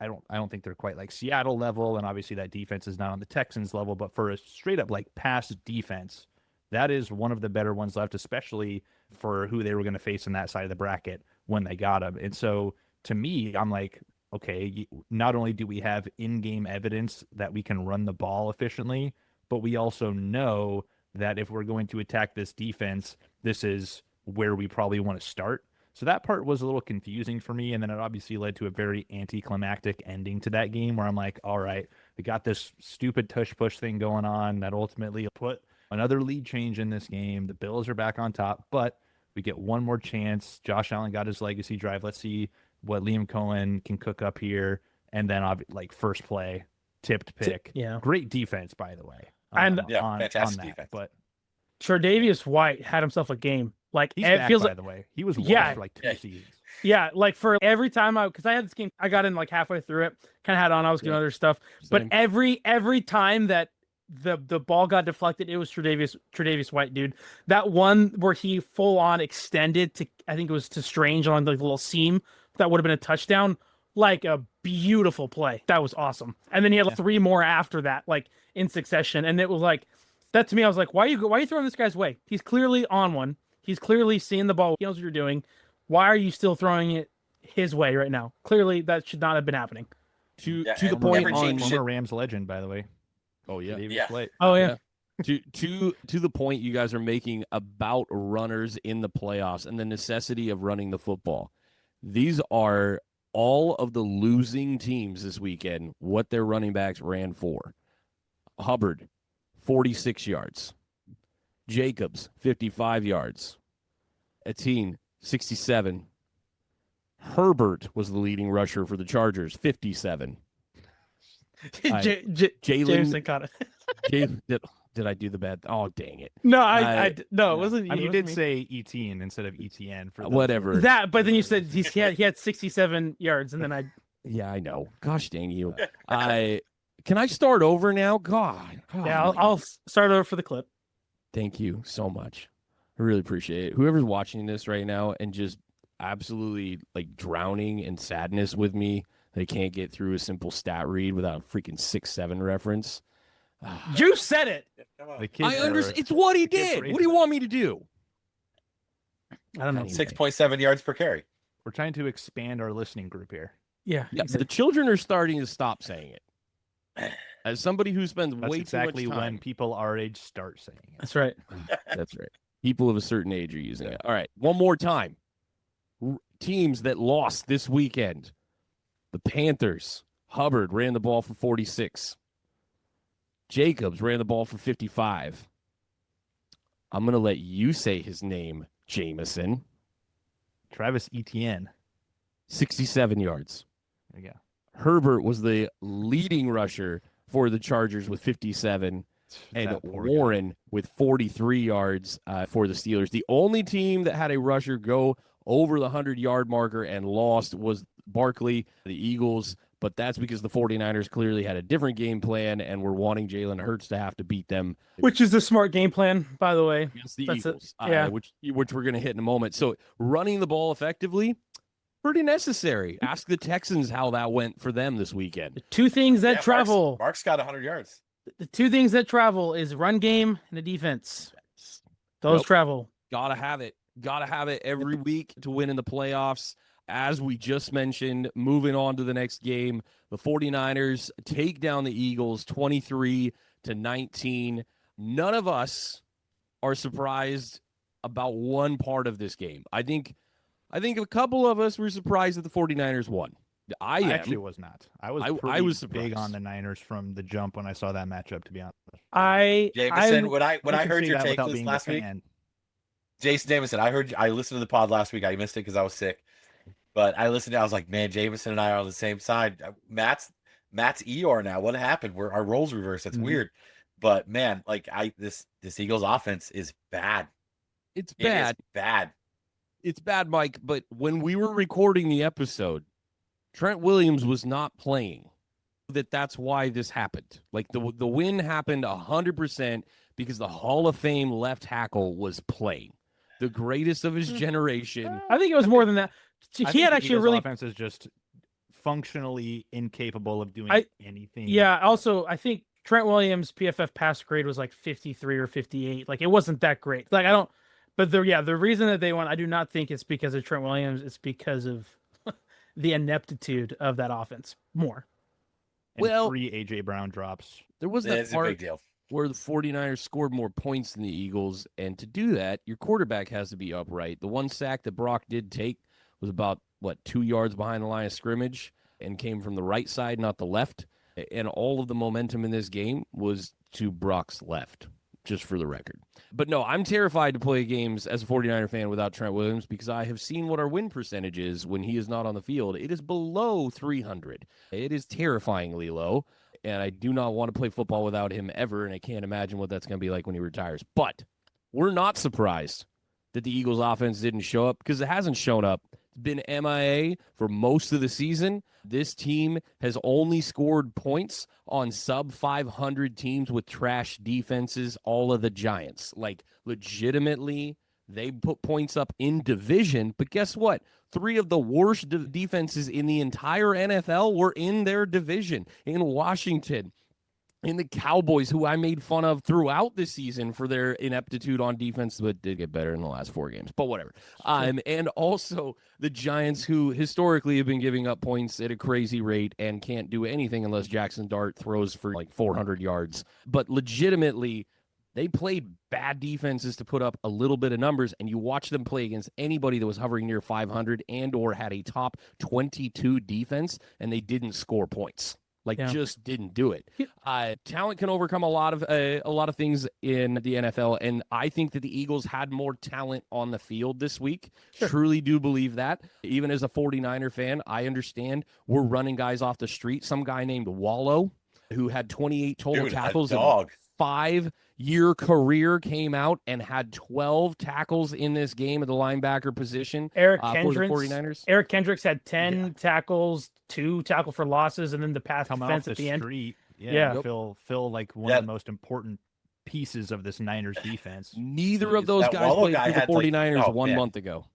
I don't think they're quite like Seattle level, and obviously that defense is not on the Texans level, but for a straight up like pass defense, that is one of the better ones left, especially for who they were going to face in that side of the bracket when they got him. And so to me, I'm like, okay, not only do we have in-game evidence that we can run the ball efficiently, but we also know that if we're going to attack this defense, this is where we probably want to start. So that part was a little confusing for me, and then it obviously led to a very anticlimactic ending to that game where I'm like, all right, we got this stupid tush-push thing going on that ultimately put another lead change in this game. The Bills are back on top, but we get one more chance. Josh Allen got his legacy drive. Let's see what Liam Cohen can cook up here. And then, like, first play, tipped pick. Yeah. Great defense, by the way. Fantastic defense. But Tre'Davious White had himself a game. Like, he's it back, feels by like, the way. He was washed for like 2 seasons. Yeah, like for every time because I had this game, I got in like halfway through it, kind of had on, I was doing other stuff. But every time that the ball got deflected, it was Tre'Davious White, dude. That one where he full on extended to, I think it was to Strange on like the little seam, that would have been a touchdown. Like a beautiful play. That was awesome. And then he had like 3 more after that, like in succession. And it was like, that to me, I was like, why are you throwing this guy's way? He's clearly on one. He's clearly seeing the ball. He knows what you're doing. Why are you still throwing it his way right now? Clearly, that should not have been happening. To the point on former Rams legend, by the way. Oh yeah. Oh yeah. To the point you guys are making about runners in the playoffs and the necessity of running the football. These are all of the losing teams this weekend, what their running backs ran for. Hubbard, 46 yards. Jacobs, 55 yards. Etienne, 67. Herbert was the leading rusher for the Chargers, 57. Jameson caught it. Did I do the bad? Oh, dang it. No, no, it wasn't you. I mean, you did say Etienne instead of Etienne for whatever. That, but then you said he had 67 yards, and then Yeah, I know. Gosh dang you. Can I start over now? God. Yeah, I'll start over for the clip. Thank you so much. I really appreciate it. Whoever's watching this right now and just absolutely like drowning in sadness with me, they can't get through a simple stat read without a freaking 6'7" reference. You said it. I understand. It's what he did. What do you want me to do? I don't know. 6.7 yards per carry. We're trying to expand our listening group here. Yeah. The children are starting to stop saying it. As somebody who spends way exactly too much time, when people our age start saying it. That's right. That's right. People of a certain age are using it. All right. One more time. Teams that lost this weekend. The Panthers. Hubbard ran the ball for 46. Jacobs ran the ball for 55. I'm going to let you say his name, Jamison. Travis Etienne. 67 yards. There you go. Herbert was the leading rusher for the Chargers with 57. And Warren with 43 yards for the Steelers. The only team that had a rusher go over the 100-yard marker and lost was Barkley, the Eagles. But that's because the 49ers clearly had a different game plan and were wanting Jalen Hurts to have to beat them. Which is the smart game plan, by the way. Against the That's Eagles, which we're going to hit in a moment. So running the ball effectively, pretty necessary. Ask the Texans how that went for them this weekend. The two things that travel. Mark's got 100 yards. The two things that travel is run game and the defense. Those travel. Gotta have it. Gotta have it every week to win in the playoffs. As we just mentioned, moving on to the next game, the 49ers take down the Eagles 23-19. None of us are surprised about one part of this game. I think a couple of us were surprised that the 49ers won. I am. actually was not. I was I was big surprised. on the Niners from the jump when I saw that matchup, to be honest. Jameson, when I can heard say your that take without this being a last week, fan. Jason Jameson, I listened to the pod last week. I missed it because I was sick, but I listened. I was like, man, Jameson and I are on the same side. Matt's Eeyore now. What happened? Our roles reversed. That's weird. But man, like this Eagles offense is bad. It's It is bad. bad. It's bad, Mike. But when we were recording the episode, Trent Williams was not playing. That's why this happened. Like the win happened 100% because the Hall of Fame left tackle was playing, the greatest of his generation. I think it was more than that. He had actually really offense is just functionally incapable of doing anything. Yeah. Also, I think Trent Williams' PFF pass grade was like 53 or 58. Like it wasn't that great. Like I don't. But the reason that they won, I do not think it's because of Trent Williams. It's because of the ineptitude of that offense more. And 3 AJ Brown drops. There was that part a big deal where the 49ers scored more points than the Eagles, and to do that, your quarterback has to be upright. The one sack that Brock did take was about 2 yards behind the line of scrimmage and came from the right side, not the left. And all of the momentum in this game was to Brock's left, just for the record. But no, I'm terrified to play games as a 49er fan without Trent Williams because I have seen what our win percentage is when he is not on the field. It is below 300. It is terrifyingly low, and I do not want to play football without him ever, and I can't imagine what that's going to be like when he retires. But we're not surprised that the Eagles offense didn't show up because it hasn't shown up. It's been MIA for most of the season. This team has only scored points on sub 500 teams with trash defenses, all of the Giants. Like, legitimately, they put points up in division, but guess what? 3 of the worst defenses in the entire NFL were in their division. In Washington, in the Cowboys, who I made fun of throughout the season for their ineptitude on defense, but did get better in the last 4 games. But whatever. And also the Giants, who historically have been giving up points at a crazy rate and can't do anything unless Jackson Dart throws for like 400 yards. But legitimately, they played bad defenses to put up a little bit of numbers, and you watch them play against anybody that was hovering near 500 and or had a top 22 defense, and they didn't score points. Just didn't do it. Talent can overcome a lot of things in the NFL, and I think that the Eagles had more talent on the field this week. Sure. Truly do believe that. Even as a 49er fan, I understand we're running guys off the street. Some guy named Wallow, who had 28 total tackles in a 5-year career, came out and had 12 tackles in this game at the linebacker position. Eric for the 49ers. Eric Kendricks had 10 tackles, 2 tackle for losses, and then the pass defense at the end. Yeah, Phil, like one of the most important pieces of this Niners defense. Neither of those guys played for the 49ers 1 month ago.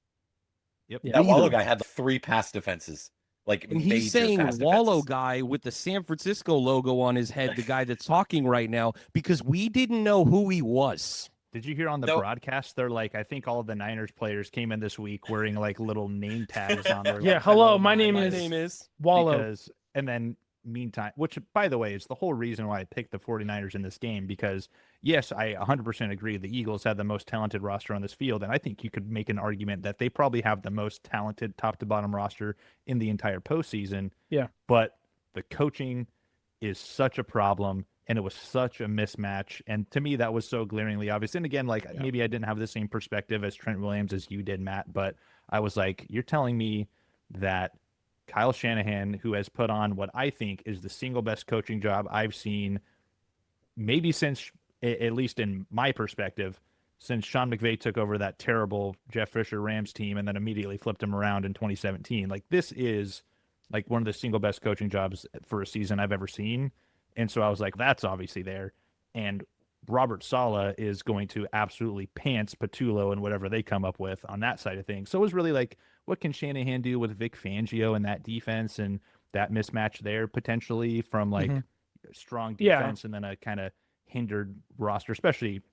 Yep. That Wallow guy had 3 pass defenses. And he's saying Wallow guy with the San Francisco logo on his head, the guy that's talking right now, because we didn't know who he was. Did you hear on the broadcast? They're like, I think all of the Niners players came in this week wearing like little name tags on their. Yeah, hello, my name is Wallow. And then meantime, which by the way is the whole reason why I picked the 49ers in this game, because yes, I 100% agree the Eagles had the most talented roster on this field, and I think you could make an argument that they probably have the most talented top to bottom roster in the entire postseason. Yeah. But the coaching is such a problem, and it was such a mismatch, and to me that was so glaringly obvious. And again, maybe I didn't have the same perspective as Trent Williams as you did, Matt, but I was like, you're telling me that Kyle Shanahan, who has put on what I think is the single best coaching job I've seen, maybe since, at least in my perspective, since Sean McVay took over that terrible Jeff Fisher Rams team and then immediately flipped him around in 2017. Like, this is like one of the single best coaching jobs for a season I've ever seen. And so I was like, that's obviously there. And Robert Saleh is going to absolutely pants Patullo and whatever they come up with on that side of things. So it was really like, what can Shanahan do with Vic Fangio and that defense and that mismatch there potentially from like strong defense and then a kind of hindered roster, especially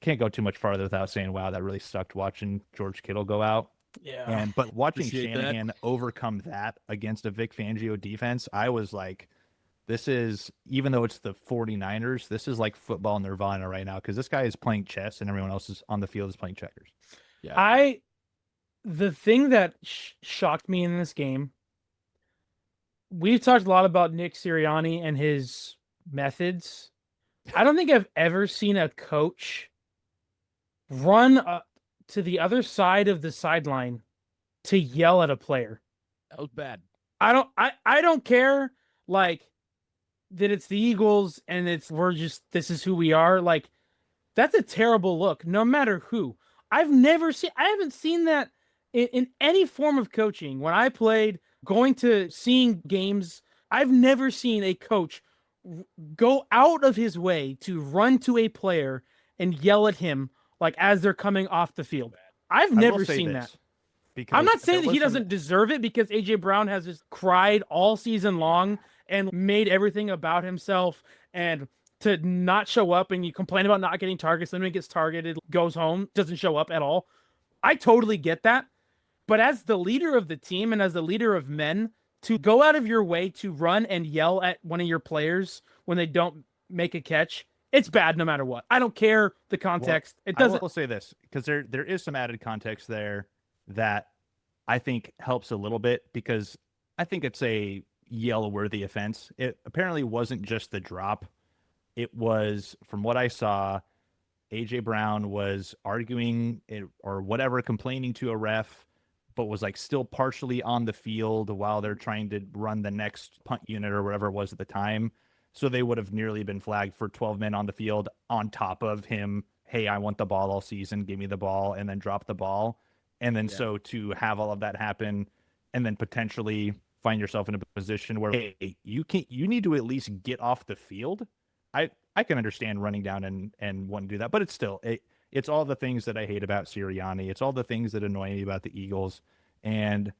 can't go too much farther without saying, wow, that really sucked watching George Kittle go out. Yeah. But watching Shanahan overcome that against a Vic Fangio defense, I was like, this is, even though it's the 49ers, this is like football nirvana right now, because this guy is playing chess and everyone else is on the field is playing checkers. Yeah. The thing that shocked me in this game we've talked a lot about Nick Sirianni and his methods. I don't think I've ever seen a coach run to the other side of the sideline to yell at a player. That was bad. I don't care like that it's the Eagles and this is who we are. Like, that's a terrible look, no matter who. I haven't seen that in any form of coaching. When I played, seeing games, I've never seen a coach go out of his way to run to a player and yell at him like as they're coming off the field. I've never seen that. I'm not saying that he doesn't deserve it, because AJ Brown has just cried all season long and made everything about himself, and to not show up, and you complain about not getting targets, then when he gets targeted, goes home, doesn't show up at all. I totally get that. But as the leader of the team and as the leader of men, to go out of your way to run and yell at one of your players when they don't make a catch, it's bad no matter what. I don't care the context. Well, it doesn't. I will say this, because there is some added context there that I think helps a little bit, because I think it's a yell-worthy offense. It apparently wasn't just the drop. It was, from what I saw, AJ Brown was arguing or whatever, complaining to a ref, but was like still partially on the field while they're trying to run the next punt unit or whatever it was at the time. So they would have nearly been flagged for 12 men on the field on top of him. Hey, I want the ball all season. Give me the ball, and then drop the ball. And then so to have all of that happen and then potentially find yourself in a position where, hey, you need to at least get off the field. I can understand running down and wanting to do that, but it's all the things that I hate about Sirianni. It's all the things that annoy me about the Eagles. And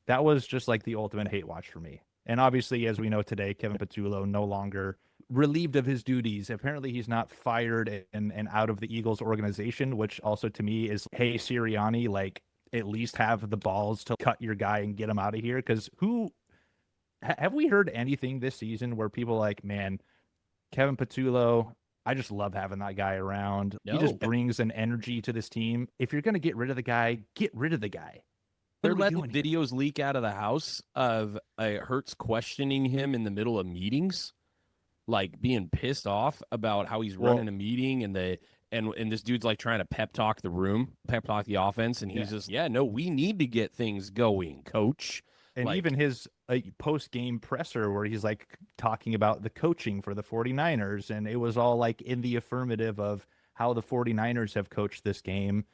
that was just like the ultimate hate watch for me. And obviously, as we know today, Kevin Patullo no longer relieved of his duties. Apparently, he's not fired and out of the Eagles organization, which also to me is, hey, Sirianni, like, at least have the balls to cut your guy and get him out of here. Because have we heard anything this season where people are like, man, Kevin Patullo, I just love having that guy around. No. He just brings an energy to this team. If you're going to get rid of the guy, get rid of the guy. They're letting videos leak out of the house of Hurts questioning him in the middle of meetings, like being pissed off about how he's running a meeting, and this dude's like trying to pep talk the offense, and he's just, we need to get things going, coach. And like, even his post-game presser where he's like talking about the coaching for the 49ers, and it was all like in the affirmative of how the 49ers have coached this game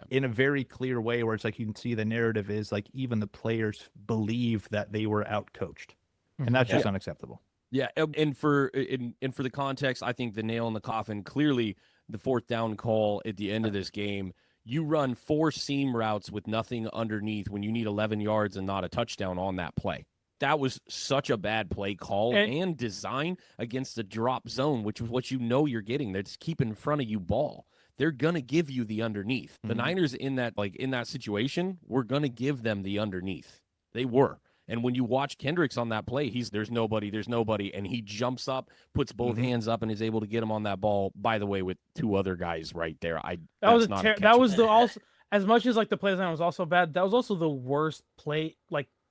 in a very clear way, where it's like you can see the narrative is like even the players believe that they were out-coached, and that's just unacceptable. Yeah, and for the context, I think the nail in the coffin, clearly the fourth down call at the end of this game. You run 4 seam routes with nothing underneath when you need 11 yards and not a touchdown on that play. That was such a bad play call and design against a drop zone, which is what you're getting. They're just keep in front of you ball. They're going to give you the underneath. The Niners in that situation, were going to give them the underneath. They were. And when you watch Kendricks on that play, there's nobody, and he jumps up, puts both hands up, and is able to get him on that ball. By the way, with 2 other guys right there, also, as much as like the play design was also bad, that was also the worst play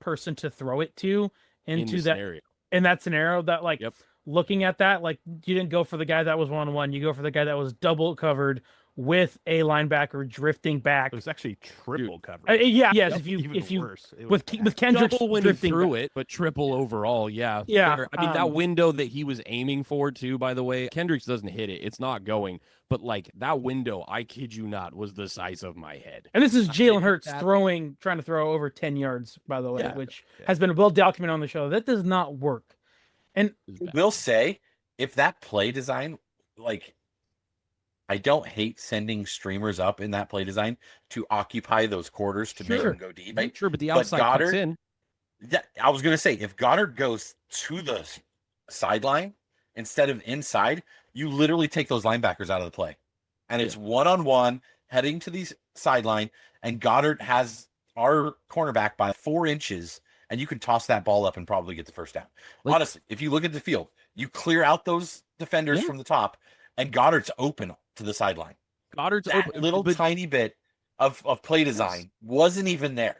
person to throw it to into that scenario. That looking at that, like, you didn't go for the guy that was 1-on-1, you go for the guy that was double covered with a linebacker drifting back. It was actually triple coverage. If you worse. with Kendricks double when he threw it, but triple overall. Yeah. I mean, that window that he was aiming for too. By the way, Kendricks doesn't hit it; it's not going. But like that window, I kid you not, was the size of my head. And this is Jalen Hurts trying to throw over 10 yards. By the way, which has been well documented on the show. That does not work. And we'll say, if that play design, like, I don't hate sending streamers up in that play design to occupy those quarters to make them go deep. Right? Sure, but the outside cuts in. Yeah, I was going to say, if Goddard goes to the sideline instead of inside, you literally take those linebackers out of the play. And it's one-on-one heading to the sideline, and Goddard has our cornerback by 4 inches, and you can toss that ball up and probably get the first down. Honestly, if you look at the field, you clear out those defenders from the top, and Goddard's open to the sideline. Goddard's that open. Little tiny bit of play design wasn't even there.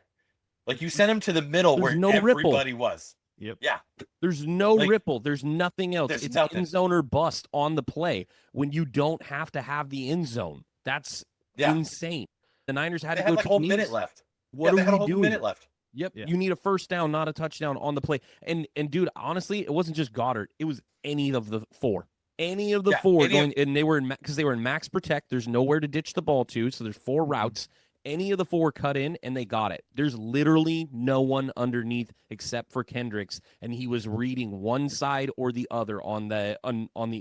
Like, you sent him to the middle where everybody was. Yep. Yeah. There's no Like, ripple. There's nothing else. there's It's nothing. end zone or bust on the play when you don't have to have the end zone. That's insane. The Niners had They to had go like a whole to minute left. What they are had we a whole doing? minute left. Yep. Yeah. You need a first down, not a touchdown on the play. And dude, honestly, it wasn't just Goddard. It was any of the four. Any of the four going, and they were in because they were in max protect. There's nowhere to ditch the ball to, so there's 4 routes. Any of the 4 cut in, and they got it. There's literally no one underneath except for Kendricks, and he was reading one side or the other on the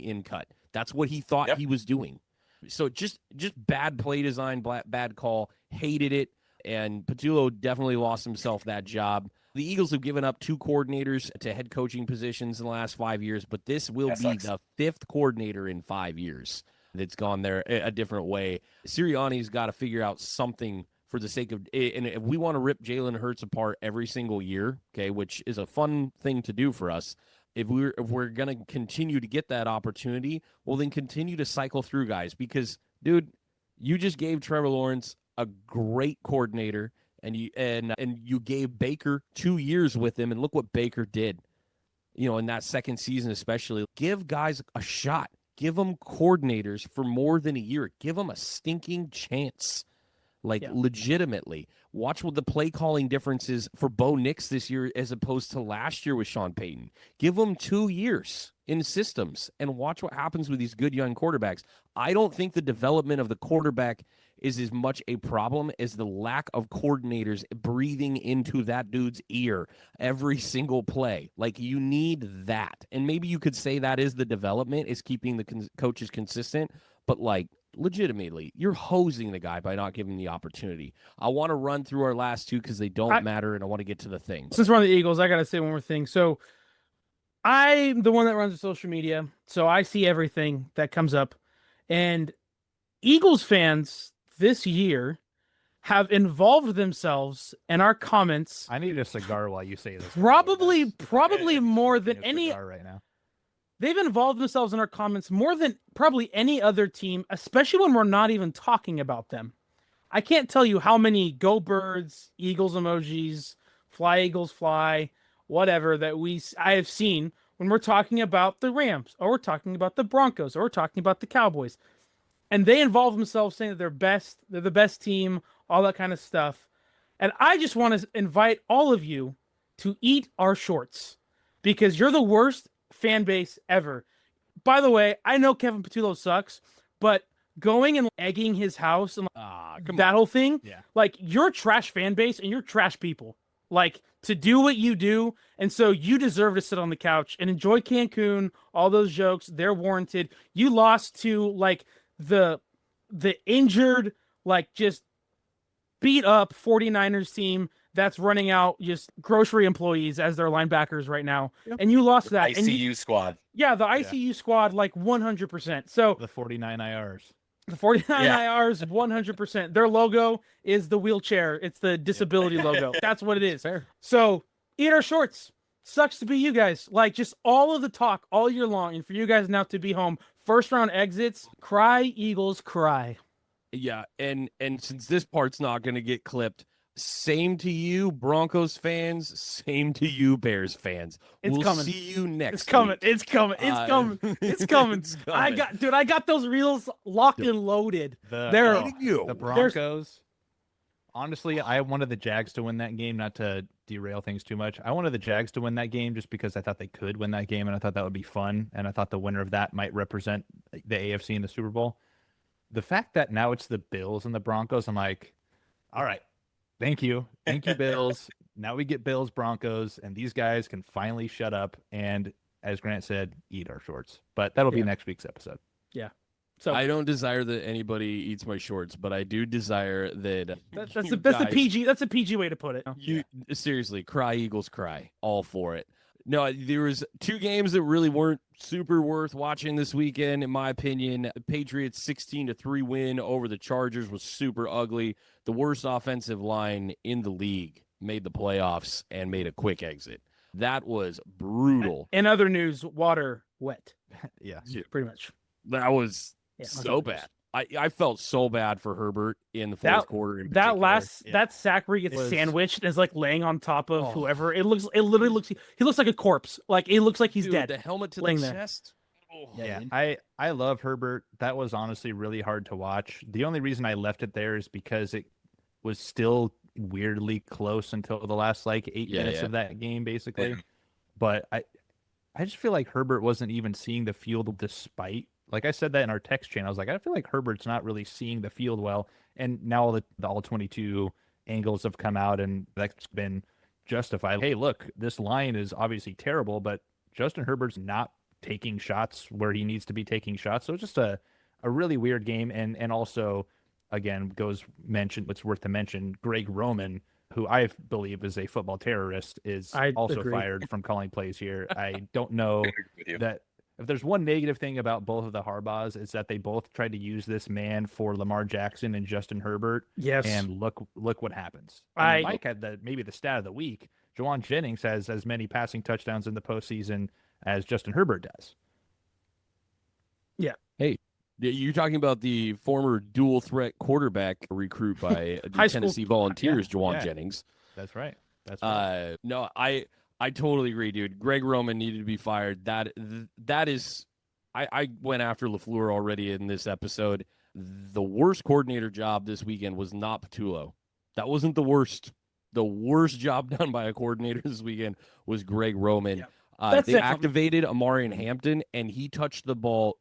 in cut. That's what he thought he was doing. So just bad play design, bad call. Hated it, and Patullo definitely lost himself that job. The Eagles have given up 2 coordinators to head coaching positions in the last 5 years, but this will be the 5th coordinator in 5 years that's gone there a different way. Sirianni's got to figure out something for the sake of, and if we want to rip Jalen Hurts apart every single year, okay, which is a fun thing to do for us. If we're gonna continue to get that opportunity, well, then continue to cycle through guys because, dude, you just gave Trevor Lawrence a great coordinator. And you gave Baker 2 years with him, and look what Baker did. In that second season especially. Give guys a shot. Give them coordinators for more than a year. Give them a stinking chance. Legitimately. Watch what the play calling differences for Bo Nix this year as opposed to last year with Sean Payton. Give them 2 years in systems and watch what happens with these good young quarterbacks. I don't think the development of the quarterback is as much a problem as the lack of coordinators breathing into that dude's ear every single play. You need that. And maybe you could say that is the development, is keeping the coaches consistent, but legitimately, you're hosing the guy by not giving him the opportunity. I want to run through our last 2 because they don't matter, and I want to get to the thing. Since we're on the Eagles, I got to say one more thing. So I'm the one that runs the social media, so I see everything that comes up. And Eagles fans this year have involved themselves in our comments. I need a cigar while you say this. Probably more than any right now. They've involved themselves in our comments more than probably any other team, especially when we're not even talking about them. I can't tell you how many Go Birds, Eagles emojis, Fly Eagles Fly, whatever I have seen when we're talking about the Rams, or we're talking about the Broncos, or we're talking about the Cowboys. And they involve themselves saying that they're the best team, all that kind of stuff. And I just want to invite all of you to eat our shorts because you're the worst fan base ever. By the way, I know Kevin Patullo sucks, but going and egging his house and whole thing, you're trash fan base and you're trash people. To do what you do, and so you deserve to sit on the couch and enjoy Cancun. All those jokes, they're warranted. You lost to the injured, just beat up 49ers team that's running out just grocery employees as their linebackers right now. Yep. And you lost that. ICU squad. Yeah, the ICU squad, 100%. So the 49 IRs. The 49 IRs, 100%. Their logo is the wheelchair. It's the disability logo. That's what it is. Fair. So eat our shorts. Sucks to be you guys. Just all of the talk all year long, and for you guys now to be home. First round exits. Cry, Eagles, cry. Yeah, and since this part's not going to get clipped, same to you, Broncos fans. Same to you, Bears fans. We'll coming. See you next. It's coming. Week. It's coming. It's coming. It's coming. It's coming. I got those reels locked and loaded. The Broncos. Honestly, I wanted the Jags to win that game, not to derail things too much. I wanted the Jags to win that game just because I thought they could win that game, and I thought that would be fun, and I thought the winner of that might represent the AFC in the Super Bowl. The fact that now it's the Bills and the Broncos, I'm like, all right, thank you, Bills. Now we get Bills, Broncos, and these guys can finally shut up and, as Grant said, eat our shorts. But that'll be next week's episode. Yeah. So I don't desire that anybody eats my shorts, but I do desire that that's the PG. That's a PG way to put it. Seriously, cry Eagles, cry. All for it. No, there was 2 games that really weren't super worth watching this weekend, in my opinion. The Patriots 16-3 win over the Chargers was super ugly. The worst offensive line in the league made the playoffs and made a quick exit. That was brutal. In other news, water wet. Yeah, pretty much. That was so bad. I felt so bad for Herbert in the fourth quarter. In particular. That sack where he gets sandwiched and is like laying on top of whoever. It literally looks he looks like a corpse. Like it looks like he's dead. The helmet to laying the there. chest. Oh. Yeah, I love Herbert. That was honestly really hard to watch. The only reason I left it there is because it was still weirdly close until the last like 8 minutes of that game, basically. Yeah. But I just feel like Herbert wasn't even seeing the field despite. Like I said that in our text chain. I was like, I feel like Herbert's not really seeing the field well. And now the all 22 angles have come out, and that's been justified. Hey, look, this line is obviously terrible, but Justin Herbert's not taking shots where he needs to be taking shots. So it's just a really weird game. And also, again, what's worth to mention, Greg Roman, who I believe is a football terrorist, is also fired from calling plays here. I don't know that if there's one negative thing about both of the Harbaughs, it's that they both tried to use this man for Lamar Jackson and Justin Herbert. Yes. And look what happens. Mike had maybe the stat of the week. Jawan Jennings has as many passing touchdowns in the postseason as Justin Herbert does. Yeah. Hey, you're talking about the former dual threat quarterback recruit by the Tennessee Volunteers, Jawan Jennings. That's right. No, I totally agree, dude. Greg Roman needed to be fired. That is, I went after LaFleur already in this episode. The worst coordinator job this weekend was not Patullo. That wasn't the worst. The worst job done by a coordinator this weekend was Greg Roman. Yeah. They activated Amarian Hampton, and he touched the ball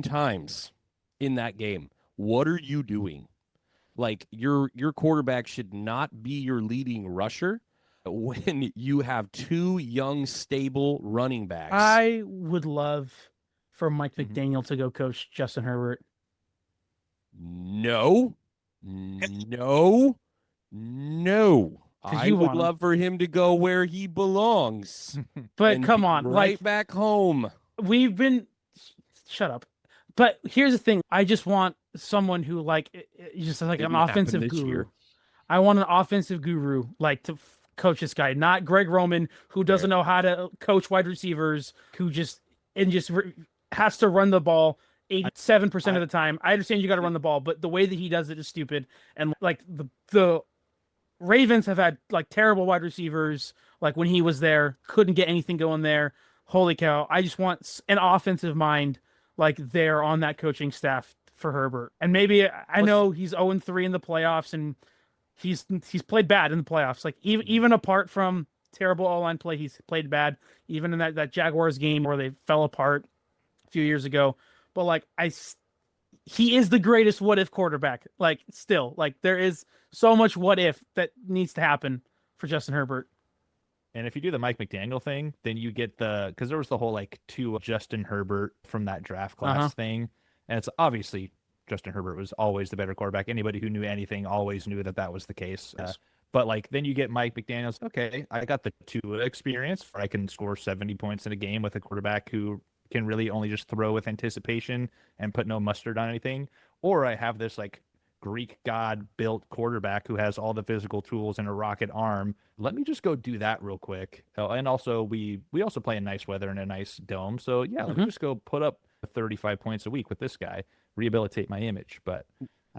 times in that game. What are you doing? Like, your quarterback should not be your leading rusher when you have two young, stable running backs. I would love for Mike McDaniel to go coach Justin Herbert. No. I would love for him to go where he belongs. But come on, right back home. Shut up. But here's the thing. I just want someone who just like an offensive guru. Year. I want an offensive guru to coach this guy, not Greg Roman, who doesn't know how to coach wide receivers, who just has to run the ball 87% of the time. I understand you got to run the ball, but the way that he does it is stupid. And the Ravens have had terrible wide receivers. Like when he was there, couldn't get anything going there. Holy cow. I just want an offensive mind there on that coaching staff for Herbert. And maybe I know he's 0-3 in the playoffs, and he's played bad in the playoffs. Even apart from terrible all-line play, he's played bad. Even in that Jaguars game where they fell apart a few years ago. But he is the greatest what if quarterback. Still, there is so much what if that needs to happen for Justin Herbert. And if you do the Mike McDaniel thing, then you get because there was the whole to Justin Herbert from that draft class thing. And it's obviously Justin Herbert was always the better quarterback. Anybody who knew anything always knew that was the case. Yes. But then you get Mike McDaniel's, okay, I got the Tua experience where I can score 70 points in a game with a quarterback who can really only just throw with anticipation and put no mustard on anything. Or I have this Greek god built quarterback who has all the physical tools and a rocket arm. Let me just go do that real quick. And also we also play in nice weather and a nice dome. So yeah, let me just go put up 35 points a week with this guy, rehabilitate my image. But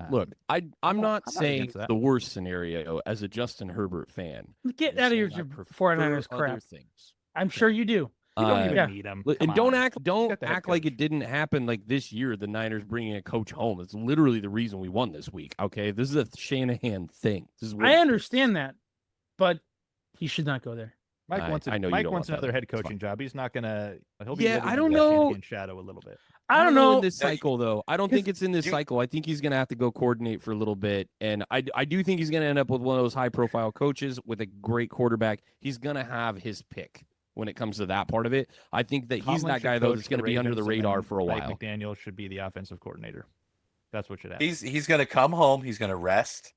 look, I'm not saying the worst scenario as a Justin Herbert fan. Get out of your 49ers crap. Things. I'm sure you do. You don't even need him. And don't act like it didn't happen this year, the Niners bringing a coach home. It's literally the reason we won this week. Okay, this is a Shanahan thing. I understand that, but he should not go there. Mike wants another head coaching job. He's not gonna. He'll be I don't know. Shadow a little bit. I don't know in this cycle though. I don't think it's in this cycle. I think he's gonna have to go coordinate for a little bit, and I do think he's gonna end up with one of those high profile coaches with a great quarterback. He's gonna have his pick when it comes to that part of it. I think that he's that guy though that's going to be under the radar for a while. Mike McDaniel should be the offensive coordinator. That's what should happen. He's going to come home. He's going to rest.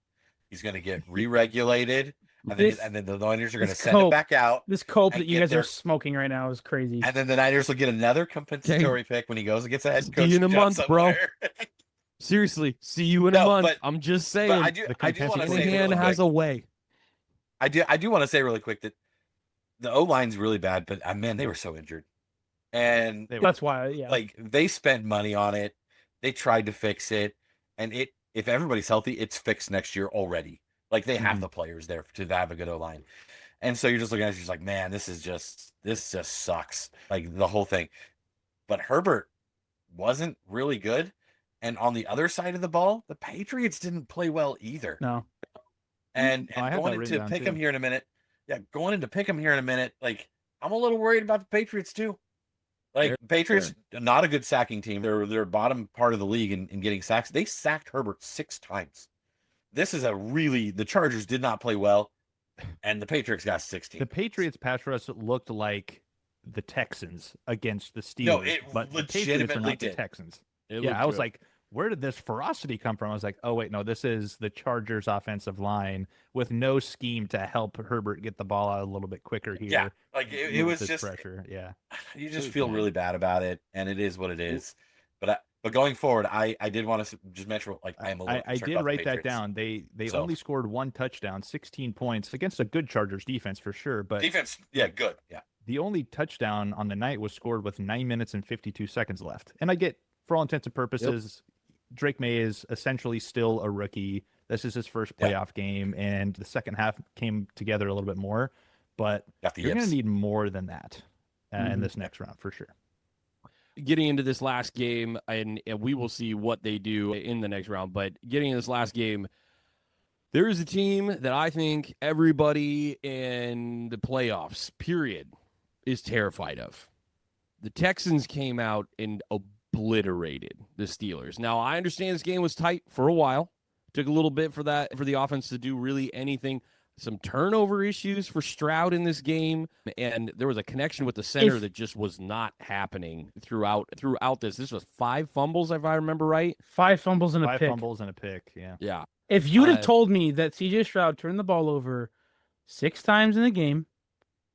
He's going to get re-regulated, and then the Niners are going to send it back out. This cope that you guys are smoking right now is crazy. And then the Niners will get another compensatory pick when he goes and gets a head coach. See you in a month, bro. Seriously, see you in a month. I'm just saying. I do want to say Shanahan has a way. I do want to say really quick that the O-line's really bad, but man, they were so injured. And that's why, they spent money on it. They tried to fix it. And if everybody's healthy, it's fixed next year already. Like they have the players there to have a good O-line. And so you're just looking at it, you're just like, man, this just sucks. Like the whole thing. But Herbert wasn't really good. And on the other side of the ball, the Patriots didn't play well either. No. And I have going that written into down, pick too. him here in a minute. Yeah, going into pick him here in a minute. Like, I'm a little worried about the Patriots too. Like the Patriots, not a good sacking team. They're bottom part of the league in getting sacks. They sacked Herbert 6 times. This is the Chargers did not play well, and the Patriots got 16. The Patriots pass rush looked like the Texans against the Steelers, No, it but the Patriots are legitimately not the did. Texans. It Yeah, looked I was good. like, where did this ferocity come from? I was like, oh wait, no, this is the Chargers offensive line with no scheme to help Herbert get the ball out a little bit quicker here. Yeah, like it was this just pressure. Yeah, you just was feel bad. really bad about it, and it is what it is. But going forward, I did want to just mention, like, I am a little I concerned did about the write that Patriots. down. They So- only scored 1 touchdown, 16 points against a good Chargers defense for sure. But Defense, yeah, good, yeah. the only touchdown on the night was scored with 9 minutes and 52 seconds left. And I get, for all intents and purposes, Drake May is essentially still a rookie. This is his first playoff game, and the second half came together a little bit more. But Got the you're going yips. to need more than that in this next round for sure. Getting into this last game, and we will see what they do in the next round, but getting in this last game, there is a team that I think everybody in the playoffs, period, is terrified of. The Texans came out and obliterated the Steelers. Now, I understand this game was tight for a while. Took a little bit for the offense to do really anything. Some turnover issues for Stroud in this game, and there was a connection with the center that just was not happening throughout this. This was 5 fumbles, if I remember right. 5 fumbles and a 5 pick. fumbles and a pick. Yeah. Yeah. If you'd have told me that C.J. Stroud turned the ball over 6 times in the game,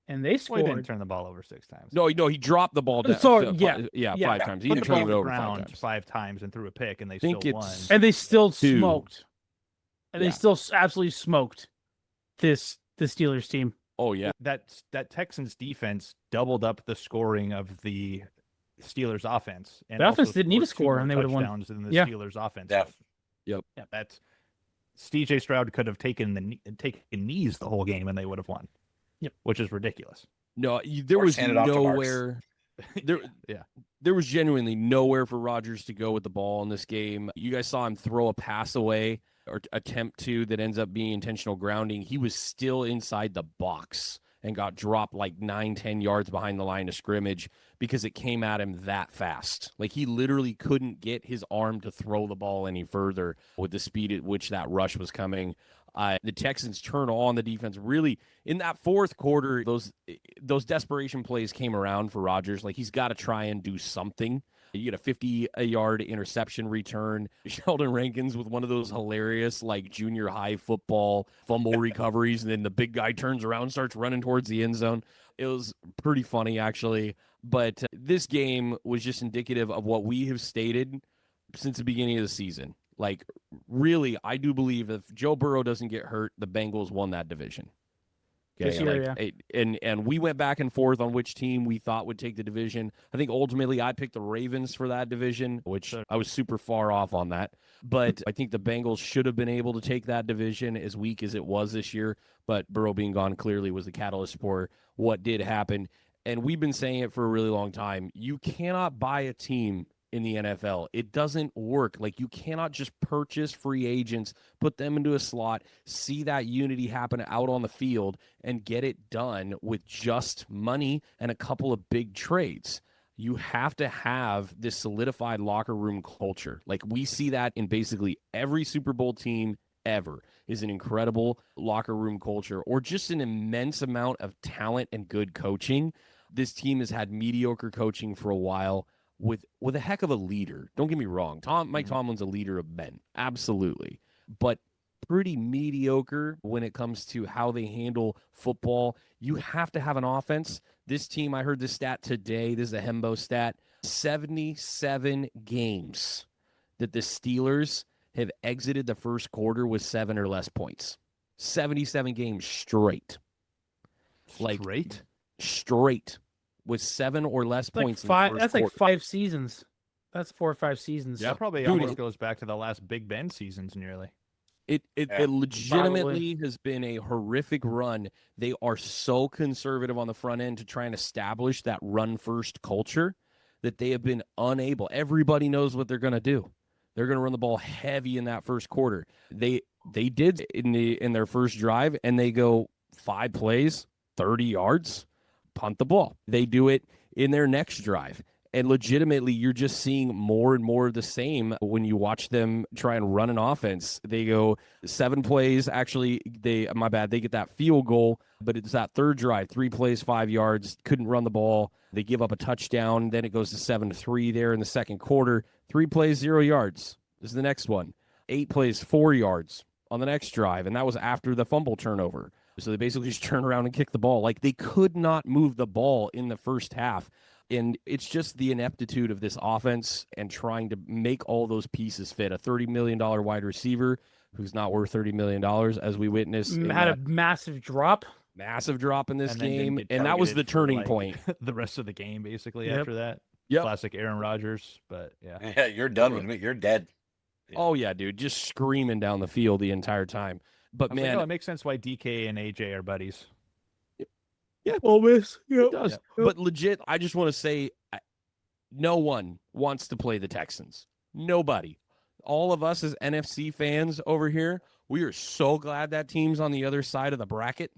and they Well, he scored, didn't turn the ball over 6 times. No, he dropped the ball down. Sorry, yeah, 5 times. He Put didn't the ball turn on it the over 5 ground times. 5 times and threw a pick, and they Think still won. it's- and they still 2. smoked, and they still absolutely smoked the Steelers team. Oh yeah. That Texans defense doubled up the scoring of the Steelers offense. And The offense also didn't need to scored 2 score, more and they would've won. touchdowns than the Yeah. Steelers offense. Yeah. Yep. Yeah, that's C.J. Stroud could have taken knees the whole game, and they would have won. Yep. Which is ridiculous. No, there Or was hand it off to Marks. nowhere. There, Yeah. There was genuinely nowhere for Rodgers to go with the ball in this game. You guys saw him throw a pass away or attempt to that ends up being intentional grounding. He was still inside the box and got dropped like 9-10 yards behind the line of scrimmage because it came at him that fast. Like he literally couldn't get his arm to throw the ball any further with the speed at which that rush was coming. The Texans turn on the defense really in that fourth quarter. Those desperation plays came around for Rodgers. Like he's got to try and do something. You get a 50-yard interception return. Sheldon Rankins with one of those hilarious like junior high football fumble recoveries, and then the big guy turns around and starts running towards the end zone. It was pretty funny actually. But this game was just indicative of what we have stated since the beginning of the season. Like, really, I do believe if Joe Burrow doesn't get hurt, the Bengals won that division. This year, And we went back and forth on which team we thought would take the division. I think ultimately I picked the Ravens for that division, which I was super far off on that. But I think the Bengals should have been able to take that division as weak as it was this year. But Burrow being gone clearly was the catalyst for what did happen. And we've been saying it for a really long time. You cannot buy a team in the NFL. It doesn't work. Like you cannot just purchase free agents, put them into a slot, see that unity happen out on the field and get it done with just money and a couple of big trades. You have to have this solidified locker room culture. Like we see that in basically every Super Bowl team ever is an incredible locker room culture or just an immense amount of talent and good coaching. This team has had mediocre coaching for a while. With a heck of a leader. Don't get me wrong. Mike Tomlin's a leader of men. Absolutely. But pretty mediocre when it comes to how they handle football. You have to have an offense. This team, I heard this stat today. This is a Hembo stat. 77 games that the Steelers have exited the first quarter with 7 or less points. 77 games straight. Straight. With 7 or less points. Like 5. That's quarter. like 5 seasons. That's 4 or 5 seasons. That probably Dude, almost goes back to the last Big Ben seasons nearly. It Yeah, legitimately has been a horrific run. They are so conservative on the front end to try and establish that run first culture that they have been unable. Everybody knows what they're going to do. They're going to run the ball heavy in that first quarter. They did in their first drive, and they go 5 plays, 30 yards, punt the ball. They do it in their next drive. And legitimately, you're just seeing more and more of the same when you watch them try and run an offense. They go 7 plays. Actually, they get that field goal, but it's that third drive, 3 plays, 5 yards, couldn't run the ball. They give up a touchdown. Then it goes to 7-3 there in the second quarter. 3 plays, 0 yards is the next one. 8 plays, 4 yards on the next drive, and that was after the fumble turnover. So they basically just turn around and kick the ball. Like, they could not move the ball in the first half. And it's just the ineptitude of this offense and trying to make all those pieces fit. A $30 million wide receiver who's not worth $30 million, as we witnessed. Had a massive drop. Massive drop in this And then didn't game. get And that was the targeted for, turning like, point. the rest of the game, basically, Yep. after that. Yep. Classic Aaron Rodgers, but yeah. Yeah, you're done with me. You're dead. Oh, yeah, dude. Just screaming down the field the entire time. But, I was man, like, oh, it makes sense why DK and AJ are buddies. yeah, Always. it does. Yep. But legit, I just want to say no one wants to play the Texans. Nobody. All of us as NFC fans over here, we are so glad that team's on the other side of the bracket.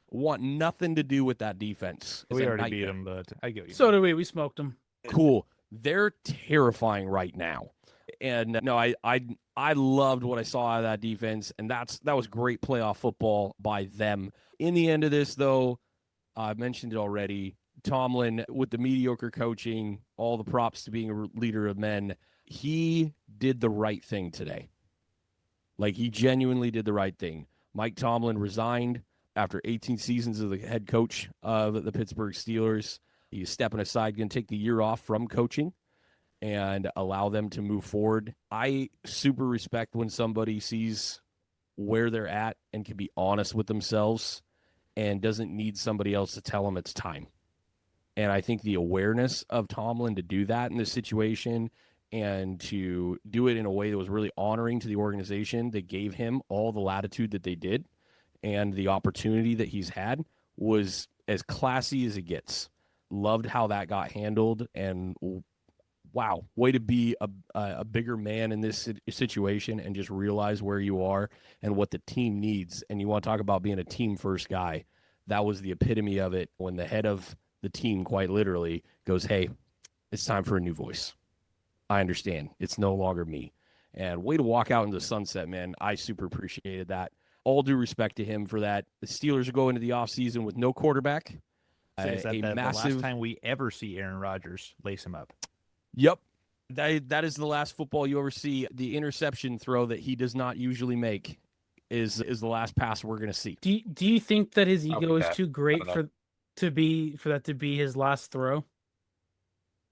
Want nothing to do with that defense. It's We a already nightmare. beat them, but I get what you So mean. do we. We smoked them. Cool. They're terrifying right now. And no, I loved what I saw out of that defense, and that was great playoff football by them. In the end of this, though, I mentioned it already. Tomlin, with the mediocre coaching, all the props to being a leader of men, he did the right thing today. Like, he genuinely did the right thing. Mike Tomlin resigned after 18 seasons as the head coach of the Pittsburgh Steelers. He's stepping aside, going to take the year off from coaching and allow them to move forward. I super respect when somebody sees where they're at and can be honest with themselves and doesn't need somebody else to tell them it's time. And I think the awareness of Tomlin to do that in this situation and to do it in a way that was really honoring to the organization that gave him all the latitude that they did and the opportunity that he's had was as classy as it gets. Loved how that got handled, and wow, way to be a bigger man in this situation and just realize where you are and what the team needs. And you want to talk about being a team first guy. That was the epitome of it when the head of the team quite literally goes, hey, it's time for a new voice. I understand. It's no longer me. And way to walk out into the sunset, man. I super appreciated that. All due respect to him for that. The Steelers are going into the offseason with no quarterback. Is that a the massive... last time we ever see Aaron Rodgers lace him up? Yep. That is the last football you ever see. The interception throw that he does not usually make is the last pass we're going to see. Do you think that his ego is that. too great for that to be his last throw?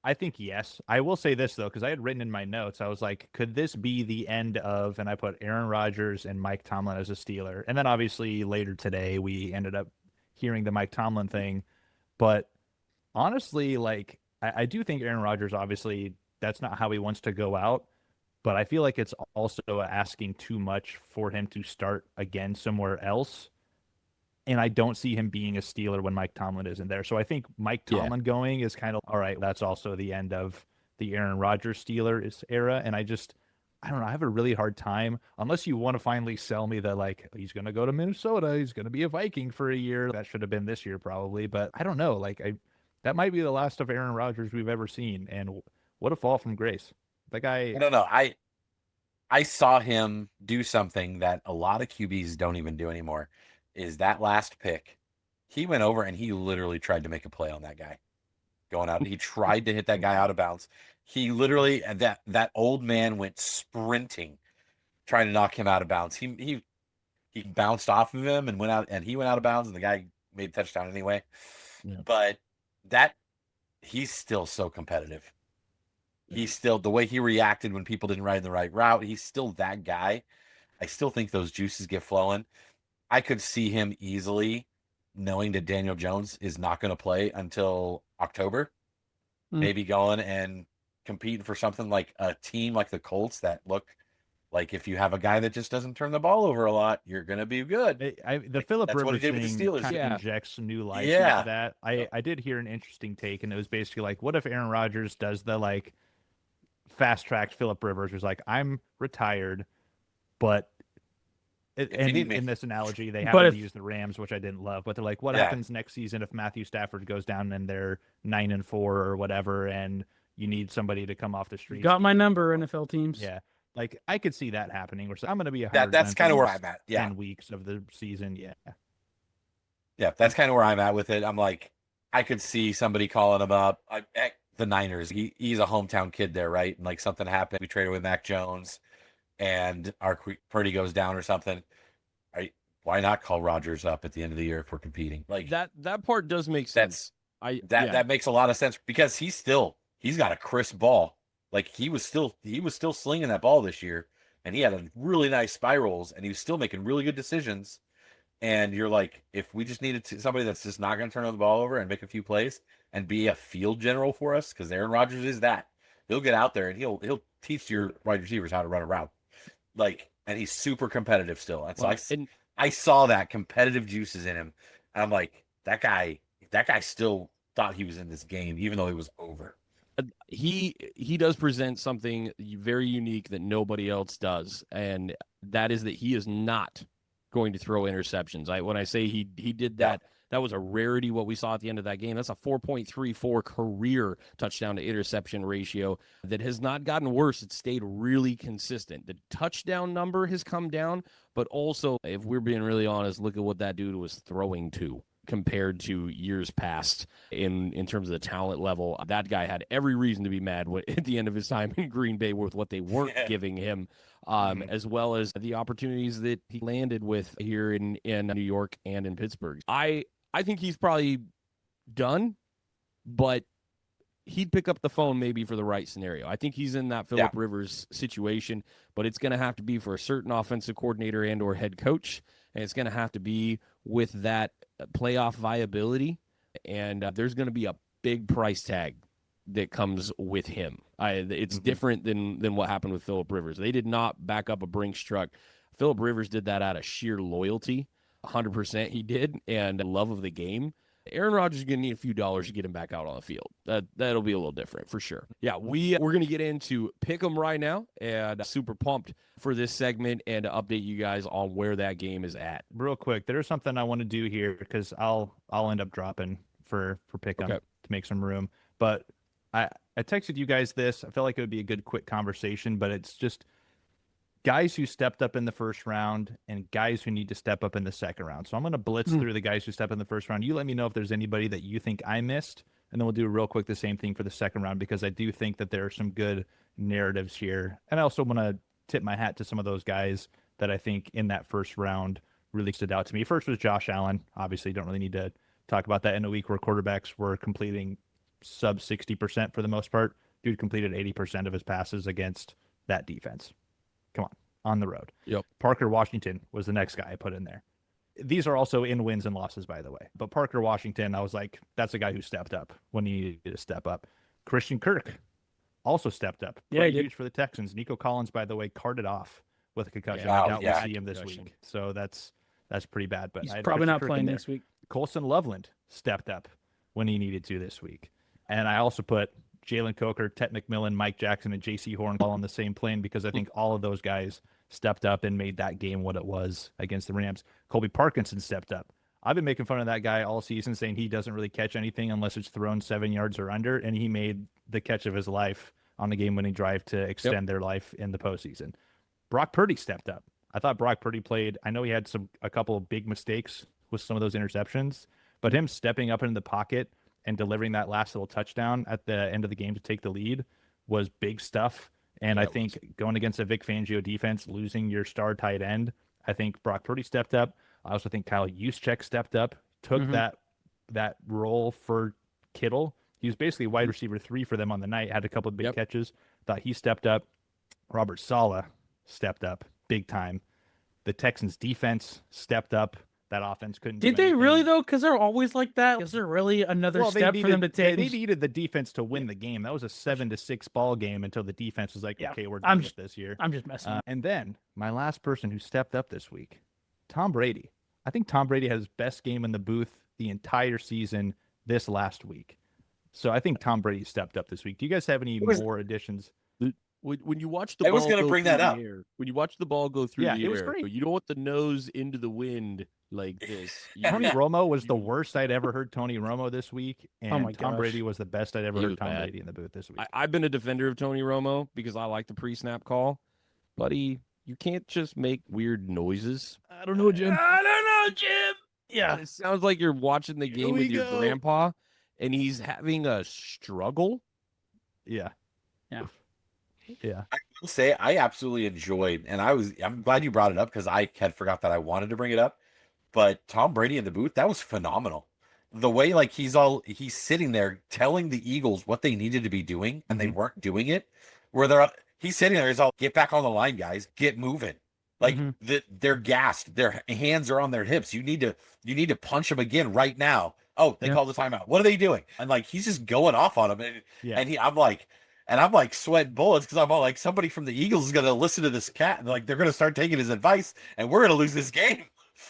I think yes. I will say this, though, because I had written in my notes, I was like, could this be the end of, and I put Aaron Rodgers and Mike Tomlin as a Steeler. And then obviously later today, we ended up hearing the Mike Tomlin thing. But honestly, like, I do think Aaron Rodgers, obviously, that's not how he wants to go out. But I feel like it's also asking too much for him to start again somewhere else. And I don't see him being a Steeler when Mike Tomlin isn't there. So I think Mike Tomlin going is kind of, all right, that's also the end of the Aaron Rodgers Steelers era. And I don't know, I have a really hard time, unless you want to finally sell me that, like, he's going to go to Minnesota, he's going to be a Viking for a year. That should have been this year probably. But I don't know, like, that might be the last of Aaron Rodgers we've ever seen. And what a fall from grace. That guy. I don't know. I saw him do something that a lot of QBs don't even do anymore. Is that last pick. He went over and he literally tried to make a play on that guy going out. He tried to hit that guy out of bounds. He literally, that old man went sprinting, trying to knock him out of bounds. He bounced off of him and went out, and he went out of bounds, and the guy made a touchdown anyway. Yeah. But he's still so competitive. He's still, the way he reacted when people didn't ride the right route, he's still that guy. I still think those juices get flowing. I could see him easily knowing that Daniel Jones is not going to play until October, maybe going and competing for something like a team like the Colts that look like if you have a guy that just doesn't turn the ball over a lot, you're going to be good. The Phillip That's what he Rivers did with the thing Steelers. kind of Yeah. injects new life Yeah. into that. I did hear an interesting take, and it was basically like, what if Aaron Rodgers does the like fast-tracked Phillip Rivers, who's like, I'm retired, but If you and need me. in this analogy, they But happen if- to use the Rams, which I didn't love. But they're like, what Yeah. happens next season if Matthew Stafford goes down and they're 9-4 or whatever, and you need somebody to come off the streets? Got my number, NFL teams. Yeah, like I could see that happening. Where I'm going to be a That's kind of where I'm at. Yeah. 10 weeks of the season. Yeah. Yeah, that's kind of where I'm at with it. I'm like, I could see somebody calling him up. The Niners, he's a hometown kid there, right? And like something happened. We traded with Mac Jones and our Purdy goes down or something. Why not call Rodgers up at the end of the year if we're competing? Like that part does make sense. That makes a lot of sense because he's got a crisp ball. Like he was still slinging that ball this year, and he had a really nice spirals, and he was still making really good decisions. And you're like, if we just needed somebody that's just not going to turn the ball over and make a few plays and be a field general for us, because Aaron Rodgers is that. He'll get out there and he'll teach your wide receivers how to run a route. Like, and he's super competitive still. And so I saw that competitive juices in him. And I'm like, that guy still thought he was in this game, even though it was over. He does present something very unique that nobody else does, and that is that he is not going to throw interceptions. When I say he did that, that was a rarity. What we saw at the end of that game, that's a 4.34 career touchdown to interception ratio that has not gotten worse. It's stayed really consistent. The touchdown number has come down, but also, if we're being really honest, look at what that dude was throwing to compared to years past in terms of the talent level. That guy had every reason to be mad at the end of his time in Green Bay with what they weren't giving him, as well as the opportunities that he landed with here in New York and in Pittsburgh. I think he's probably done, but he'd pick up the phone maybe for the right scenario. I think he's in that Phillip Rivers situation, but it's going to have to be for a certain offensive coordinator and or head coach, and it's going to have to be with that playoff viability, and there's going to be a big price tag that comes with him. It's different than what happened with Phillip Rivers. They did not back up a Brinks truck. Phillip Rivers did that out of sheer loyalty. 100% he did, and love of the game. Aaron Rodgers is going to need a few dollars to get him back out on the field. That'll be a little different for sure. Yeah, we're going to get into pick 'em right now, and super pumped for this segment and to update you guys on where that game is at. Real quick, there's something I want to do here because I'll end up dropping for pick 'em to make some room. But I texted you guys this. I felt like it would be a good quick conversation, but it's just guys who stepped up in the first round and guys who need to step up in the second round. So I'm going to blitz through the guys who step in the first round. You let me know if there's anybody that you think I missed, and then we'll do real quick the same thing for the second round because I do think that there are some good narratives here. And I also want to tip my hat to some of those guys that I think in that first round really stood out to me. First was Josh Allen. Obviously, don't really need to talk about that in a week where quarterbacks were completing sub 60% for the most part. Dude completed 80% of his passes against that defense. Come on the road. Yep. Parker Washington was the next guy I put in there. These are also in wins and losses, by the way. But Parker Washington, I was like, that's a guy who stepped up when he needed to step up. Christian Kirk also stepped up. Yeah, he did. Huge for the Texans. Nico Collins, by the way, carted off with a concussion. Yeah. I doubt we'll Yeah. see him this week. So that's pretty bad. But He's I had probably Christian not Kirk playing in there. next week. Colson Loveland stepped up when he needed to this week. And I also put Jalen Coker, Ted McMillan, Mike Jackson, and J.C. Horn all on the same plane because I think all of those guys stepped up and made that game what it was against the Rams. Colby Parkinson stepped up. I've been making fun of that guy all season, saying he doesn't really catch anything unless it's thrown 7 yards or under, and he made the catch of his life on the game-winning drive to extend their life in the postseason. Brock Purdy stepped up. I thought Brock Purdy played. I know he had a couple of big mistakes with some of those interceptions, but him stepping up into the pocket and delivering that last little touchdown at the end of the game to take the lead was big stuff. And I think going against a Vic Fangio defense, losing your star tight end, I think Brock Purdy stepped up. I also think Kyle Juszczyk stepped up, took that role for Kittle. He was basically wide receiver 3 for them on the night, had a couple of big catches. Thought he stepped up. Robert Saleh stepped up big time. The Texans defense stepped up. that offense couldn't. Did do they really anything. though? Because they're always like that. Is there really another step for them to take? They needed the defense to win the game. That was a 7-6 ball game until the defense was like, okay, we're doing it this year. I'm just messing. And then my last person who stepped up this week, Tom Brady. I think Tom Brady had his best game in the booth the entire season this last week. So I think Tom Brady stepped up this week. Do you guys have any more additions? When you watch the I ball was going to bring that up. when you watch the ball go through the it was air, great. you don't want the nose into the wind like this. Tony Romo was the worst I'd ever heard Tony Romo this week, and Tom Brady was the best I'd ever heard Tom Brady in the booth this week. I've been a defender of Tony Romo because I like the pre-snap call, buddy. You can't just make weird noises. I don't know, Jim. Yeah, it sounds like you're watching the game with your grandpa, and he's having a struggle. Yeah. I will say I absolutely enjoyed, and I'm glad you brought it up because I had forgot that I wanted to bring it up. But Tom Brady in the booth, that was phenomenal. The way like he's sitting there telling the Eagles what they needed to be doing, and they weren't doing it. He's sitting there, he's all, get back on the line, guys, get moving. Like they're gassed, their hands are on their hips. You need to punch them again right now. Oh, they called the timeout. What are they doing? And like he's just going off on them, I'm like sweating bullets because I'm all like, somebody from the Eagles is gonna listen to this cat, and like they're gonna start taking his advice, and we're gonna lose this game.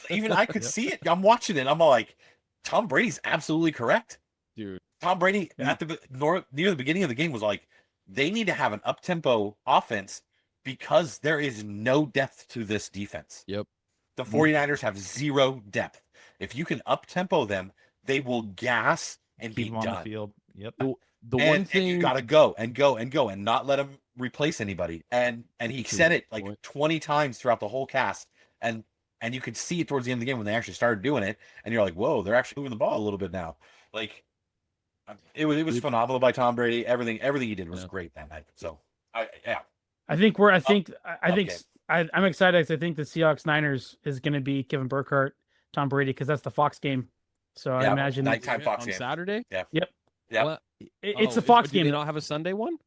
Even I could see it. I'm watching it. I'm all like, Tom Brady's absolutely correct, dude. Tom Brady at near the beginning of the game was like, they need to have an up-tempo offense because there is no depth to this defense. Yep. The 49ers have zero depth. If you can up-tempo them, they will gas and keep be them done. on the field. Yep. One thing you got to go and not let him replace anybody. And he said it like 20 times throughout the whole cast. And you could see it towards the end of the game when they actually started doing it. And you're like, whoa, they're actually moving the ball a little bit now. Like it was phenomenal by Tom Brady. Everything he did was great that night. So I'm excited because I think the Seahawks Niners is going to be Kevin Burkhardt, Tom Brady, because that's the Fox game. So I imagine nighttime Fox on game. Saturday. Yep. Well, it's a Fox game. Do they not have a Sunday one?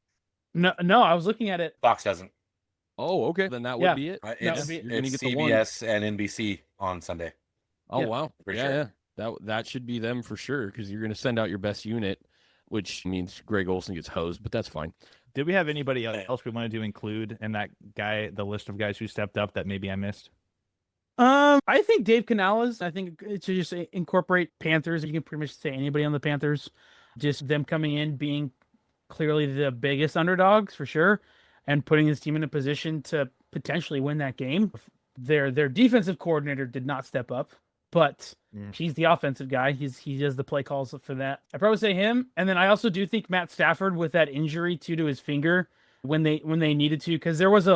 No, I was looking at it. Fox doesn't. Oh, okay. Then that would be it. It's CBS and NBC on Sunday. Oh, wow. Sure. That should be them for sure because you're going to send out your best unit, which means Greg Olsen gets hosed, but that's fine. Did we have anybody else we wanted to include in the list of guys who stepped up that maybe I missed? I think Dave Canales. I think it should just incorporate Panthers. You can pretty much say anybody on the Panthers. Just them coming in, being clearly the biggest underdogs for sure, and putting his team in a position to potentially win that game. Their defensive coordinator did not step up, but he's the offensive guy. He does the play calls for that. I probably say him, and then I also do think Matt Stafford with that injury to his finger when they needed to, because there was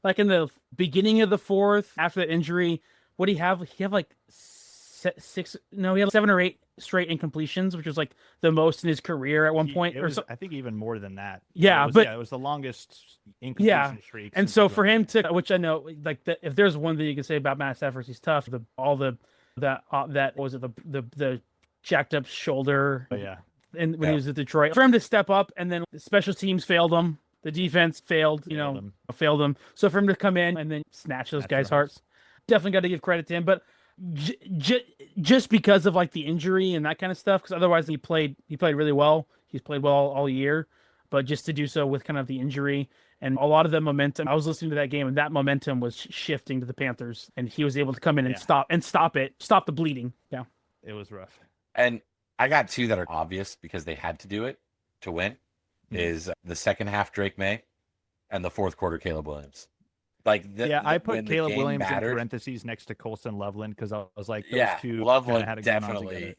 like in the beginning of the fourth after the injury, what do he have? He had like 7 or 8 straight incompletions, which was like the most in his career at one point. I think even more than that. Yeah, it was the longest incompletion streak. And so for him to, which I know, like if there's one thing you can say about Matt Stafford, he's tough. That was it the jacked up shoulder. Oh, yeah. And when he was at Detroit, for him to step up, and then the special teams failed him. The defense failed him. So for him to come in and then snatch those guys' hearts, definitely got to give credit to him. But just because of like the injury and that kind of stuff, because otherwise he played really well. He's played well all year, but just to do so with kind of the injury and a lot of the momentum. I was listening to that game, and that momentum was shifting to the Panthers, and he was able to come in and stop the bleeding. Yeah, it was rough. And I got two that are obvious because they had to do it to win. Is the second half Drake May and the fourth quarter Caleb Williams. I put Caleb Williams in parentheses next to Colson Loveland because I was like, those two Loveland had definitely,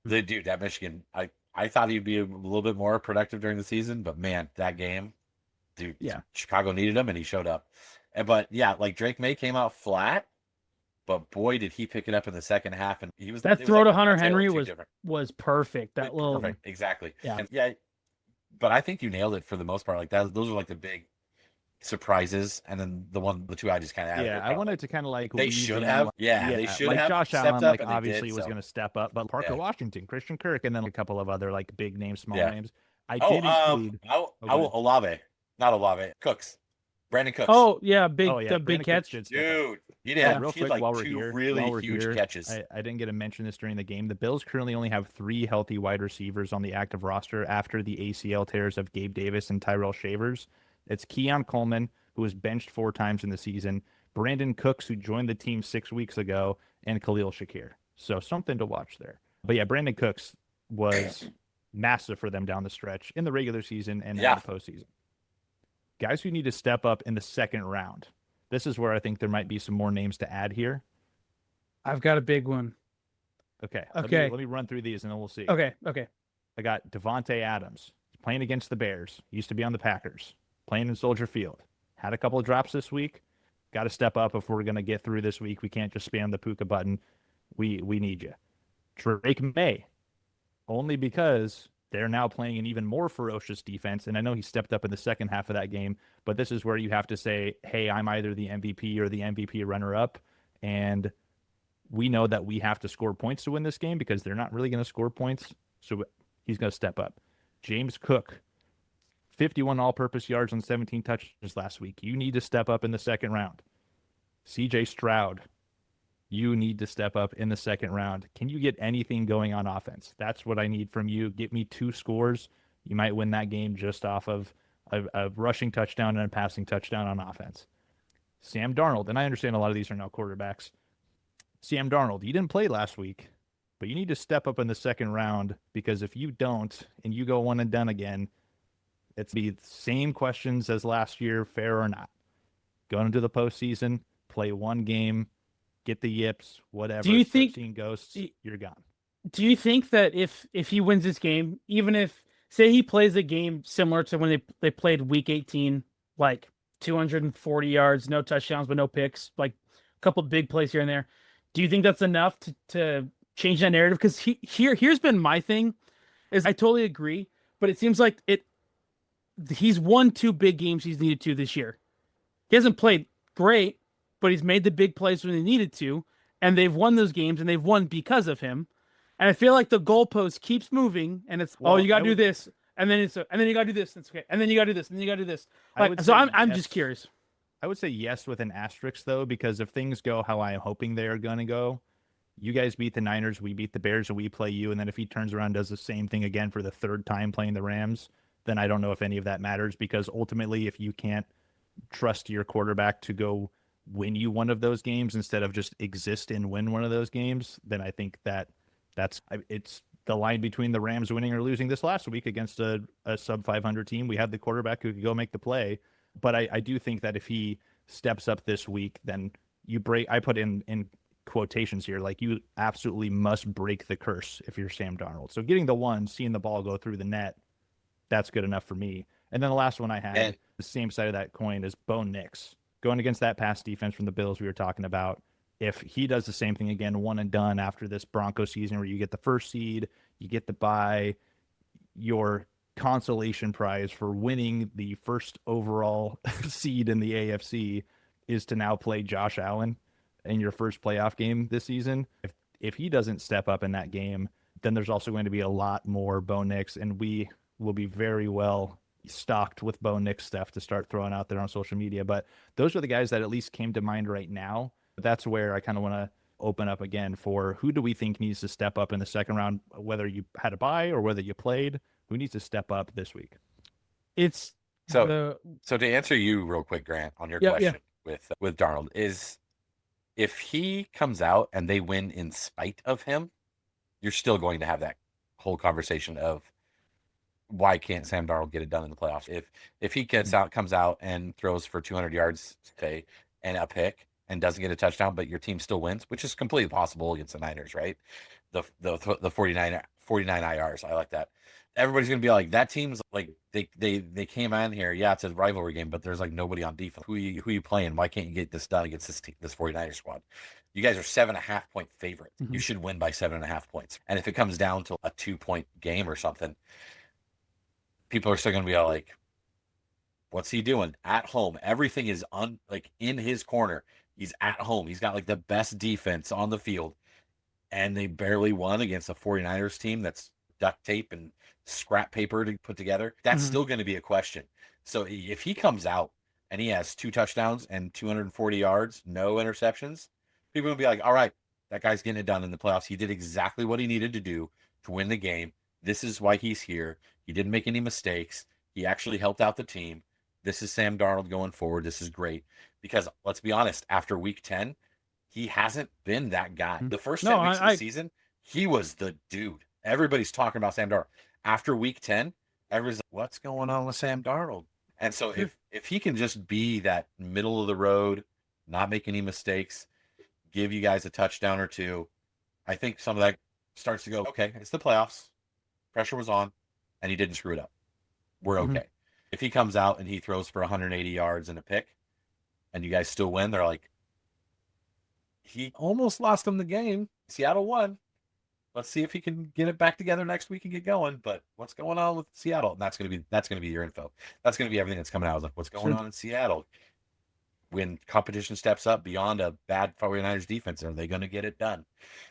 the dude at Michigan. I thought he'd be a little bit more productive during the season, but man, that game, dude, Chicago needed him and he showed up. But like Drake May came out flat, but boy, did he pick it up in the second half, and he was that throw to Hunter Henry was perfect. Perfect, exactly. And but I think you nailed it for the most part. Like that, those are like the big surprises, and then the two I just kind of added. I wanted to kind of like they should have, they should like have. Josh Allen, like obviously was going to step up, but Parker Yeah. Washington, Christian Kirk, and then a couple of other like big names, small names. I Oh, did include Olave, not Olave, Cooks. Brandon Cooks. Oh yeah, the Brandon big Cooks catch. did step up. Dude, he did. Yeah, He real had quick, like while we're 2 here, really huge catches. I didn't get to mention this during the game. The Bills currently only have 3 healthy wide receivers on the active roster after the ACL tears of Gabe Davis and Tyrell Shavers. It's Keon Coleman, who was benched 4 times in the season, Brandon Cooks, who joined the team 6 weeks ago, and Khalil Shakir. So something to watch there. But yeah, Brandon Cooks was massive for them down the stretch in the regular season and in the postseason. Guys who need to step up in the second round. This is where I think there might be some more names to add here. I've got a big one. Okay. Okay. Let me run through these and then we'll see. Okay. I got Devontae Adams playing against the Bears. He used to be on the Packers, playing in Soldier Field. Had a couple of drops this week. Got to step up if we're going to get through this week. We can't just spam the Puka button. We need you. Drake May, only because they're now playing an even more ferocious defense. And I know he stepped up in the second half of that game, but this is where you have to say, hey, I'm either the MVP or the MVP runner-up. And we know that we have to score points to win this game because they're not really going to score points. So he's going to step up. James Cook, 51 all-purpose yards on 17 touches last week. You need to step up in the second round. CJ Stroud, you need to step up in the second round. Can you get anything going on offense? That's what I need from you. Get me 2 scores. You might win that game just off of a rushing touchdown and a passing touchdown on offense. Sam Darnold, and I understand a lot of these are now quarterbacks. Sam Darnold, you didn't play last week, but you need to step up in the second round because if you don't and you go one and done again, it's the same questions as last year, fair or not. Going into the postseason, play one game, get the yips, whatever. Do you think seeing ghosts, you're gone? Do you think that if he wins this game, even if say he plays a game similar to when they played Week 18, like 240 yards, no touchdowns but no picks, like a couple big plays here and there, do you think that's enough to change that narrative? Because here's been my thing, is I totally agree, but it seems like he's won 2 big games he's needed to this year. He hasn't played great, but he's made the big plays when he needed to, and they've won those games, and they've won because of him. And I feel like the goalpost keeps moving, and it's you got to do this, and then and then you got to do this, and it's okay, and then you got to do this, and then you got to do this. Like, so I'm just curious. I would say yes with an asterisk though, because if things go how I am hoping they are going to go, you guys beat the Niners, we beat the Bears, and we play you, and then if he turns around and does the same thing again for the 3rd time playing the Rams, then I don't know if any of that matters, because ultimately if you can't trust your quarterback to go win you one of those games instead of just exist and win one of those games, then I think it's the line between the Rams winning or losing this last week against a sub 500 team. We had the quarterback who could go make the play, but I do think that if he steps up this week, then I put in quotations here, like you absolutely must break the curse if you're Sam Darnold. So getting the one, seeing the ball go through the net, that's good enough for me. And then the last one I had, the same side of that coin, is Bo Nix. Going against that pass defense from the Bills we were talking about, if he does the same thing again, one and done after this Bronco season where you get the 1st seed, you get the bye, your consolation prize for winning the 1st overall seed in the AFC is to now play Josh Allen in your 1st playoff game this season. If he doesn't step up in that game, then there's also going to be a lot more Bo Nix, and we will be very well stocked with Bo Nix stuff to start throwing out there on social media. But those are the guys that at least came to mind right now. That's where I kind of want to open up again for who do we think needs to step up in the second round, whether you had a bye or whether you played, who needs to step up this week? So to answer you real quick, Grant, on your question with Darnold, is if he comes out and they win in spite of him, you're still going to have that whole conversation of why can't Sam Darnold get it done in the playoffs? If he comes out and throws for 200 yards, say, and a pick and doesn't get a touchdown, but your team still wins, which is completely possible against the Niners, right? The 49 IRs, I like that. Everybody's gonna be like, that team's like they came on here. Yeah, it's a rivalry game, but there's like nobody on defense. Who you playing? Why can't you get this done against this 49er squad? You guys are 7.5 point favorites. Mm-hmm. You should win by 7.5 points. And if it comes down to a 2-point game or something, people are still going to be all like, what's he doing at home? Everything is in his corner. He's at home. He's got like the best defense on the field. And they barely won against a 49ers team that's duct tape and scrap paper to put together. That's still going to be a question. So if he comes out and he has 2 touchdowns and 240 yards, no interceptions, people will be like, all right, that guy's getting it done in the playoffs. He did exactly what he needed to do to win the game. This is why he's here. He didn't make any mistakes. He actually helped out the team. This is Sam Darnold going forward. This is great. Because let's be honest, after week 10, he hasn't been that guy. The first 10 weeks of the season, he was the dude. Everybody's talking about Sam Darnold. After week 10, everybody's like, what's going on with Sam Darnold? And so if he can just be that middle of the road, not make any mistakes, give you guys a touchdown or two, I think some of that starts to go, okay, it's the playoffs. Pressure was on, and he didn't screw it up. We're okay. If he comes out and he throws for 180 yards and a pick, and you guys still win, they're like, he almost lost them the game. Seattle won. Let's see if he can get it back together next week and get going. But what's going on with Seattle? And that's going to be your info. That's going to be everything that's coming out. Like, what's going on in Seattle? When competition steps up beyond a bad 49ers defense, are they going to get it done?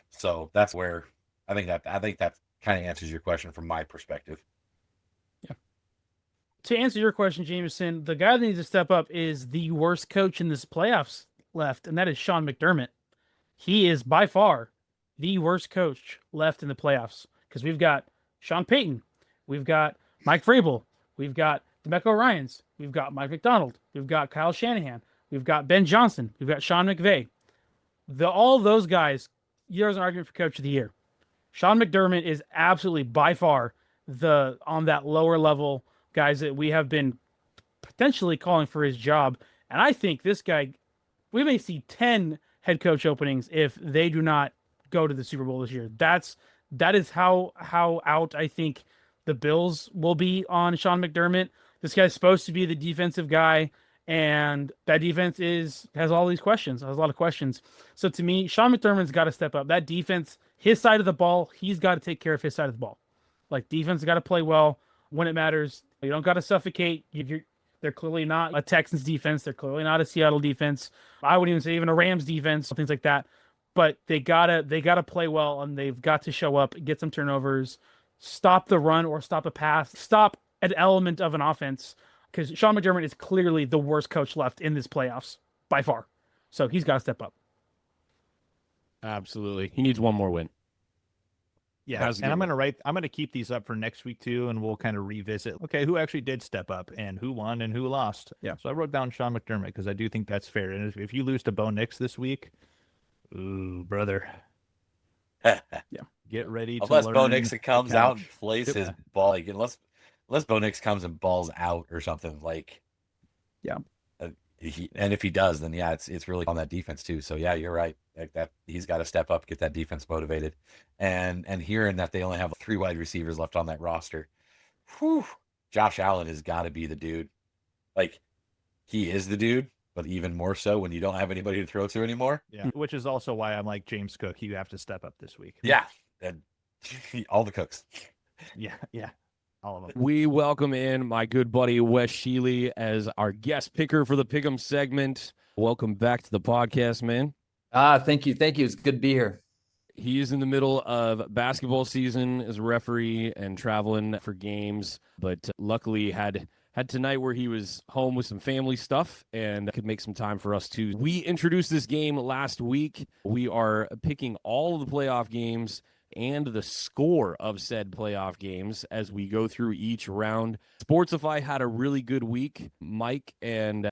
So that's where I think that kind of answers your question from my perspective. Yeah. To answer your question, Jamison, the guy that needs to step up is the worst coach in this playoffs left, and that is Sean McDermott. He is by far the worst coach left in the playoffs because we've got Sean Payton, we've got Mike Vrabel, we've got DeMeco Ryans, we've got Mike McDonald, we've got Kyle Shanahan, we've got Ben Johnson, we've got Sean McVay. All those guys, there's an argument for coach of the year. Sean McDermott is absolutely by far on that lower level guys that we have been potentially calling for his job. And I think this guy, we may see 10 head coach openings if they do not go to the Super Bowl this year. That is how out I think the Bills will be on Sean McDermott. This guy's supposed to be the defensive guy, and that defense has all these questions, has a lot of questions. So to me, Sean McDermott's got to step up. That defense, his side of the ball, he's got to take care of his side of the ball. Like, defense got to play well when it matters. You don't got to suffocate. They're clearly not a Texans defense. They're clearly not a Seattle defense. I wouldn't even say even a Rams defense, things like that. But they gotta play well, and they've got to show up, get some turnovers, stop the run or stop a pass, stop an element of an offense. Because Sean McDermott is clearly the worst coach left in this playoffs by far. So he's got to step up. Absolutely, he needs one more win. Yeah, and I'm gonna keep these up for next week too, and we'll kind of revisit. Okay, who actually did step up, and who won, and who lost? Yeah. So I wrote down Sean McDermott because I do think that's fair. And if you lose to Bo Nix this week, ooh, brother, yeah, get ready. Unless Bo Nix comes out and plays his ball, like, unless Bo Nix comes and balls out or something, like, yeah. And if he does, then yeah, it's really on that defense too. So yeah, you're right. Like, that he's got to step up, get that defense motivated, and hearing that they only have 3 wide receivers left on that roster, whew, Josh Allen has got to be the dude. Like, he is the dude, but even more so when you don't have anybody to throw to anymore. Yeah, which is also why I'm like James Cook. You have to step up this week. Yeah, and all the cooks. Yeah. All of them. We welcome in my good buddy Wes Sheely as our guest picker for the Pick'em segment. Welcome back to the podcast, man. Thank you. It's good to be here. He is in the middle of basketball season as a referee and traveling for games, but luckily had tonight where he was home with some family stuff and could make some time for us too. We introduced this game last week. We are picking all of the playoff games and the score of said playoff games as we go through each round. Sportsify had a really good week. Mike and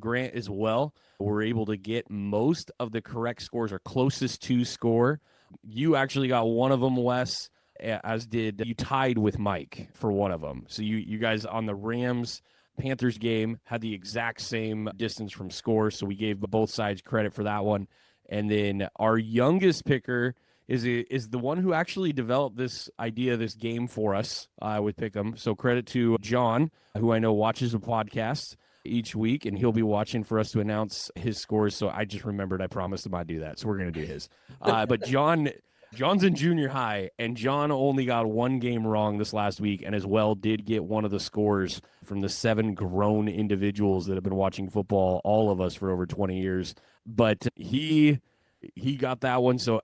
Grant as well were able to get most of the correct scores or closest to score. You actually got one of them, Wes, as did you tied with Mike for one of them. So you guys on the Rams-Panthers game had the exact same distance from score, so we gave both sides credit for that one. And then our youngest picker is the one who actually developed this idea, this game for us with Pick'em. So credit to John, who I know watches the podcast each week, and he'll be watching for us to announce his scores. So I just remembered I promised him I'd do that. So we're going to do his. But John's in junior high, and John only got one game wrong this last week, and as well did get one of the scores from the 7 grown individuals that have been watching football, all of us, for over 20 years. But he got that one, so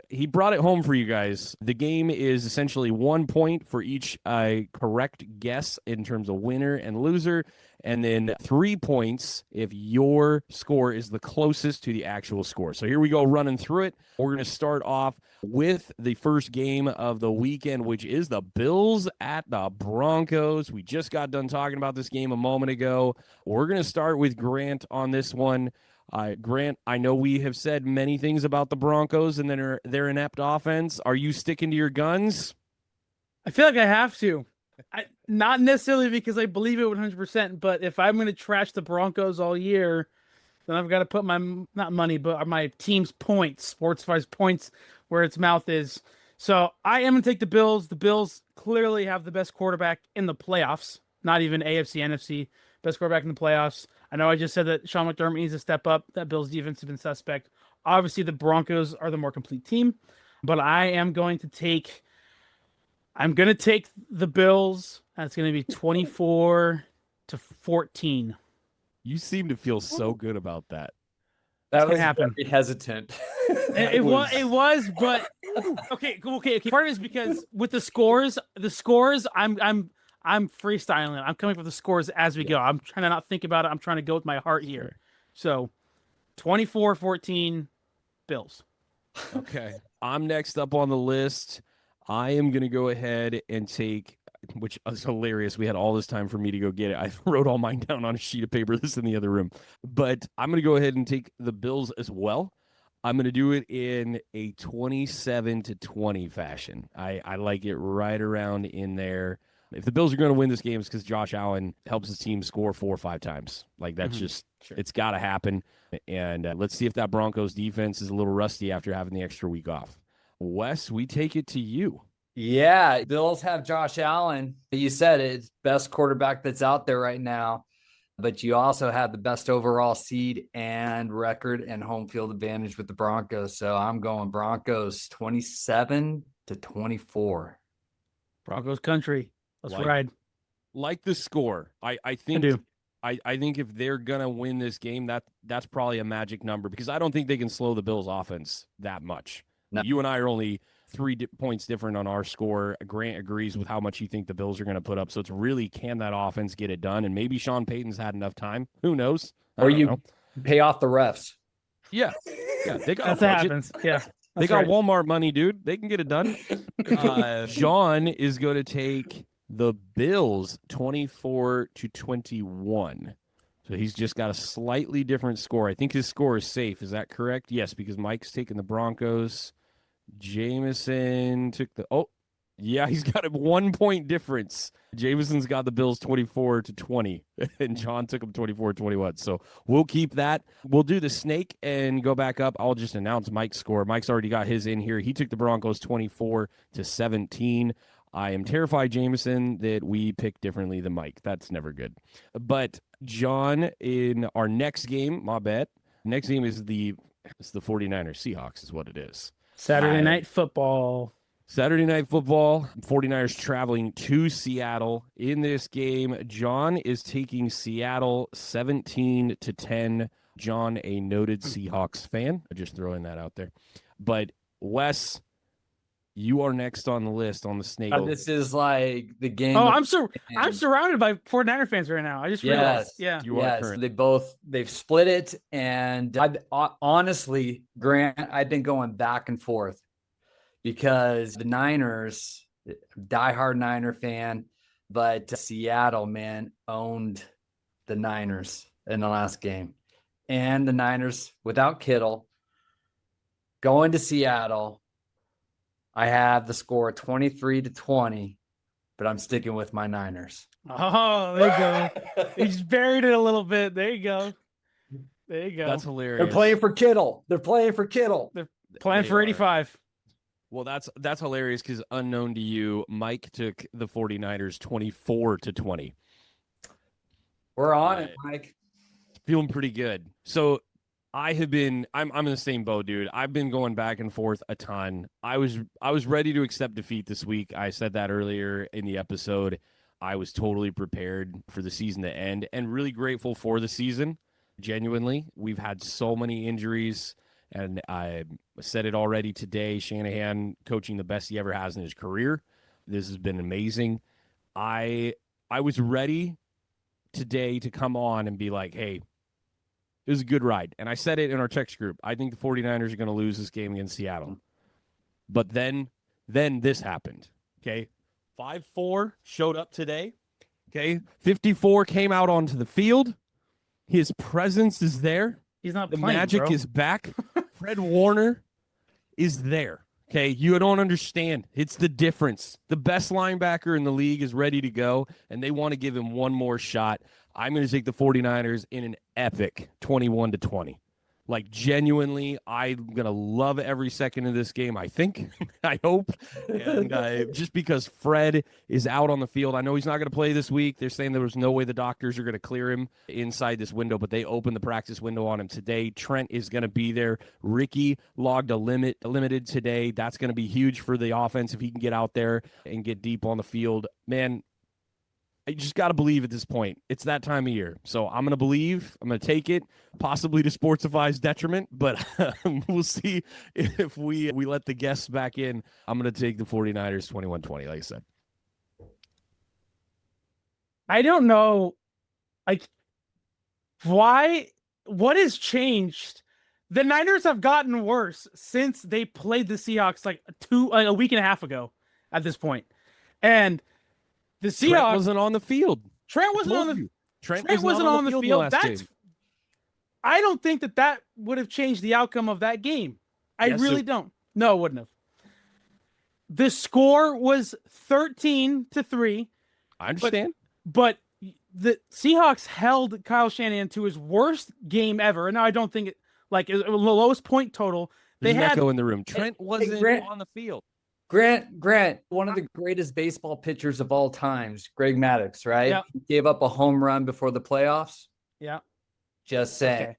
he brought it home for you guys. The game is essentially 1 point for each correct guess in terms of winner and loser, and then 3 points if your score is the closest to the actual score. So here we go, running through it. We're going to start off with the first game of the weekend, which is the Bills at the Broncos. We just got done talking about this game a moment ago. We're going to start with Grant on this one. Grant, I know we have said many things about the Broncos and their inept offense. Are you sticking to your guns? I feel like I have to. Not necessarily because I believe it 100%, but if I'm going to trash the Broncos all year, then I've got to put not money, but my team's points, Sportsify's points, where its mouth is. So I am going to take the Bills. The Bills clearly have the best quarterback in the playoffs, not even AFC, NFC, best quarterback in the playoffs. I know I just said that Sean McDermott needs to step up. That Bills defense has been suspect. Obviously, the Broncos are the more complete team, but I am going to take the Bills. That's going to be 24-14. You seem to feel so good about that. That was happen. very hesitant. It was, but okay. Part of it is because with the scores, I'm freestyling. I'm coming up with the scores as we go. I'm trying to not think about it. I'm trying to go with my heart here. So 24-14 Bills. Okay. I'm next up on the list. I am going to go ahead and take, which is hilarious. We had all this time for me to go get it. I wrote all mine down on a sheet of paper. This is in the other room. But I'm going to go ahead and take the Bills as well. I'm going to do it in a 27-20 fashion. I like it right around in there. If the Bills are going to win this game, it's because Josh Allen helps his team score 4 or 5 times. Like, that's just, it's got to happen. And let's see if that Broncos defense is a little rusty after having the extra week off. Wes, we take it to you. Yeah, Bills have Josh Allen. You said it's best quarterback that's out there right now, but you also have the best overall seed and record and home field advantage with the Broncos. So I'm going Broncos 27-24. Broncos country. Let's ride. Like the score. I think if they're gonna win this game, that's probably a magic number, because I don't think they can slow the Bills offense that much. No. You and I are only 3 points different on our score. Grant agrees with how much you think the Bills are going to put up. So it's really, can that offense get it done? And maybe Sean Payton's had enough time. Who knows? Or you pay off the refs. Yeah. They got that happens. Yeah. They got Walmart money, dude. They can get it done. Sean is going to take the Bills 24-21. So he's just got a slightly different score. I think his score is safe. Is that correct? Yes, because Mike's taking the Broncos. Jamison took he's got a 1 point difference. Jamison's got the Bills 24-20, and John took them 24-21. So we'll keep that. We'll do the snake and go back up. I'll just announce Mike's score. Mike's already got his in here. He took the Broncos 24-17. I am terrified, Jamison, that we picked differently than Mike. That's never good. But John, in our next game, my bet, next game is the 49ers Seahawks is what it is. Saturday night football. 49ers traveling to Seattle. In this game, John is taking Seattle 17-10. John, a noted Seahawks fan. I'm just throwing that out there. But Wes, you are next on the list on the snake. This is like the game. Oh, I'm surrounded by 49er fans right now. I just realized. Yes, yeah. You are current. They've split it. And honestly, Grant, I've been going back and forth because the Niners, diehard Niner fan, but Seattle, man, owned the Niners in the last game. And the Niners, without Kittle, going to Seattle, I have the score 23-20, but I'm sticking with my Niners. Oh, there you go. He's buried it a little bit. There you go. That's hilarious. They're playing for Kittle. They're playing for 85. Well, that's hilarious because unknown to you, Mike took the 49ers 24-20. We're on it, Mike. Feeling pretty good. So I'm in the same boat, dude. I've been going back and forth a ton. I was ready to accept defeat this week. I said that earlier in the episode. I was totally prepared for the season to end and really grateful for the season. Genuinely, we've had so many injuries, and I said it already today. Shanahan coaching the best he ever has in his career. This has been amazing. I was ready today to come on and be like, hey, it was a good ride. And I said it in our text group. I think the 49ers are going to lose this game against Seattle. But then this happened. Okay. 5-4 showed up today. Okay. 54 came out onto the field. His presence is there. He's not the playing, magic bro. is back. Fred Warner is there. Okay, you don't understand. It's the difference. The best linebacker in the league is ready to go, and they want to give him one more shot. I'm going to take the 49ers in an epic 21-20. Like, genuinely, I'm going to love every second of this game, I think. I hope. And just because Fred is out on the field, I know he's not going to play this week. They're saying there was no way the doctors are going to clear him inside this window, but they opened the practice window on him today. Trent is going to be there. Ricky logged a limited today. That's going to be huge for the offense if he can get out there and get deep on the field. Man, I just got to believe at this point. It's that time of year. So I'm going to believe. I'm going to take it, possibly to Sportsify's detriment, but we'll see if we let the guests back in. I'm going to take the 49ers 21-20, like I said. I don't know, like, why, what has changed? The Niners have gotten worse since they played the Seahawks like a week and a half ago at this point. And the Seahawks Trent wasn't on the field. Trent wasn't on the field. That's, I don't think that would have changed the outcome of that game. I really don't. No, it wouldn't have. The score was 13-3. I understand. But the Seahawks held Kyle Shanahan to his worst game ever. And I don't think it, like, the lowest point total. There's an echo in the room. Trent wasn't on the field. Grant, one of the greatest baseball pitchers of all times, Greg Maddux, right? Yeah. He gave up a home run before the playoffs. Yeah. Just saying. Okay.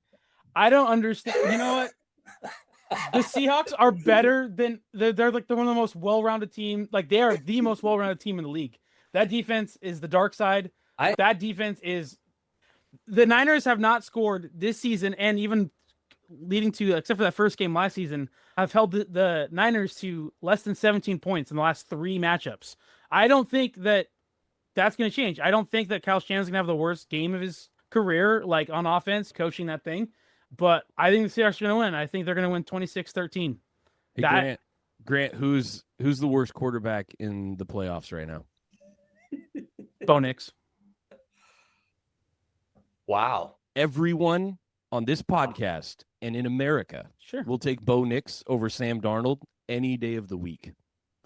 I don't understand. You know what? The Seahawks are better than they're like one of the most well-rounded team. Like, they are the most well-rounded team in the league. That defense is the dark side. That defense is the Niners have not scored this season, and even leading to, except for that first game last season, have held the Niners to less than 17 points in the last 3 matchups. I don't think that's going to change. I don't think that Kyle Shanahan's going to have the worst game of his career, like, on offense, coaching that thing. But I think the Seahawks are going to win. I think they're going to win 26-13. Hey, Grant, who's the worst quarterback in the playoffs right now? Bo Nix. Wow. Everyone on this podcast and in America will take Bo Nix over Sam Darnold any day of the week.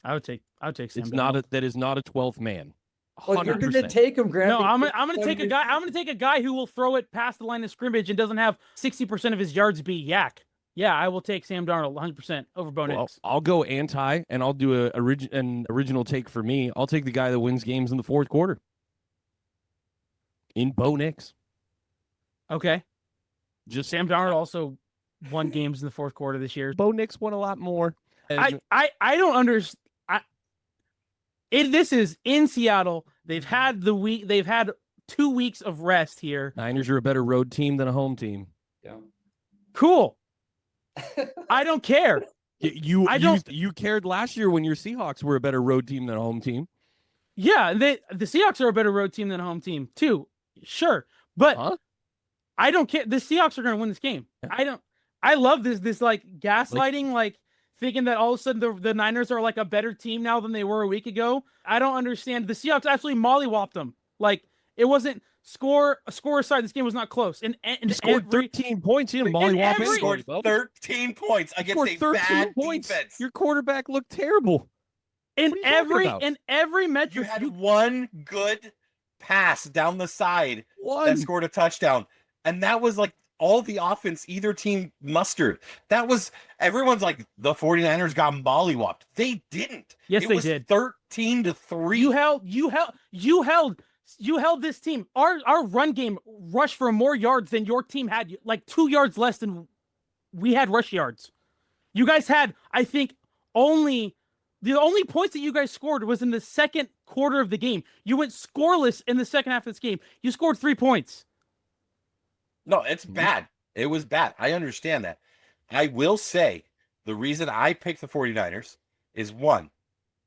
I would take Sam It's Darnold. that is not a 12th man. 100%. Well, you're going to take him, Grant. No, I'm going to take a guy. I'm going to take a guy who will throw it past the line of scrimmage and doesn't have 60% of his yards be yak. Yeah, I will take Sam Darnold 100% over Bo Nix. I'll go anti, and I'll do an original take for me. I'll take the guy that wins games in the fourth quarter. In Bo Nix. Okay. Just Sam Darnold also won games in the fourth quarter this year. Bo Nix won a lot more. I don't understand. This is in Seattle. They've had 2 weeks of rest here. Niners are a better road team than a home team. Yeah. Cool. I don't care. You cared last year when your Seahawks were a better road team than a home team. Yeah, the Seahawks are a better road team than a home team too. Sure, but I don't care. The Seahawks are going to win this game. I love this like gaslighting, like thinking that all of a sudden the Niners are like a better team now than they were a week ago. I don't understand. The Seahawks absolutely mollywopped them. Like, it wasn't score aside. This game was not close. And scored 13 points. You scored 13 points against a bad defense. Your quarterback looked terrible. In every metric, you had one good pass down the side that scored a touchdown, and that was like all the offense either team mustered. That was, everyone's like, the 49ers got mollywopped. They didn't. Yes, they did. 13-3. You held this team. Our run game rushed for more yards than your team had, like 2 yards less than we had rush yards. You guys had, I think, the only points that you guys scored was in the second quarter of the game. You went scoreless in the second half of this game. You scored 3 points. No, it's bad. It was bad. I understand that. I will say the reason I picked the 49ers is, one,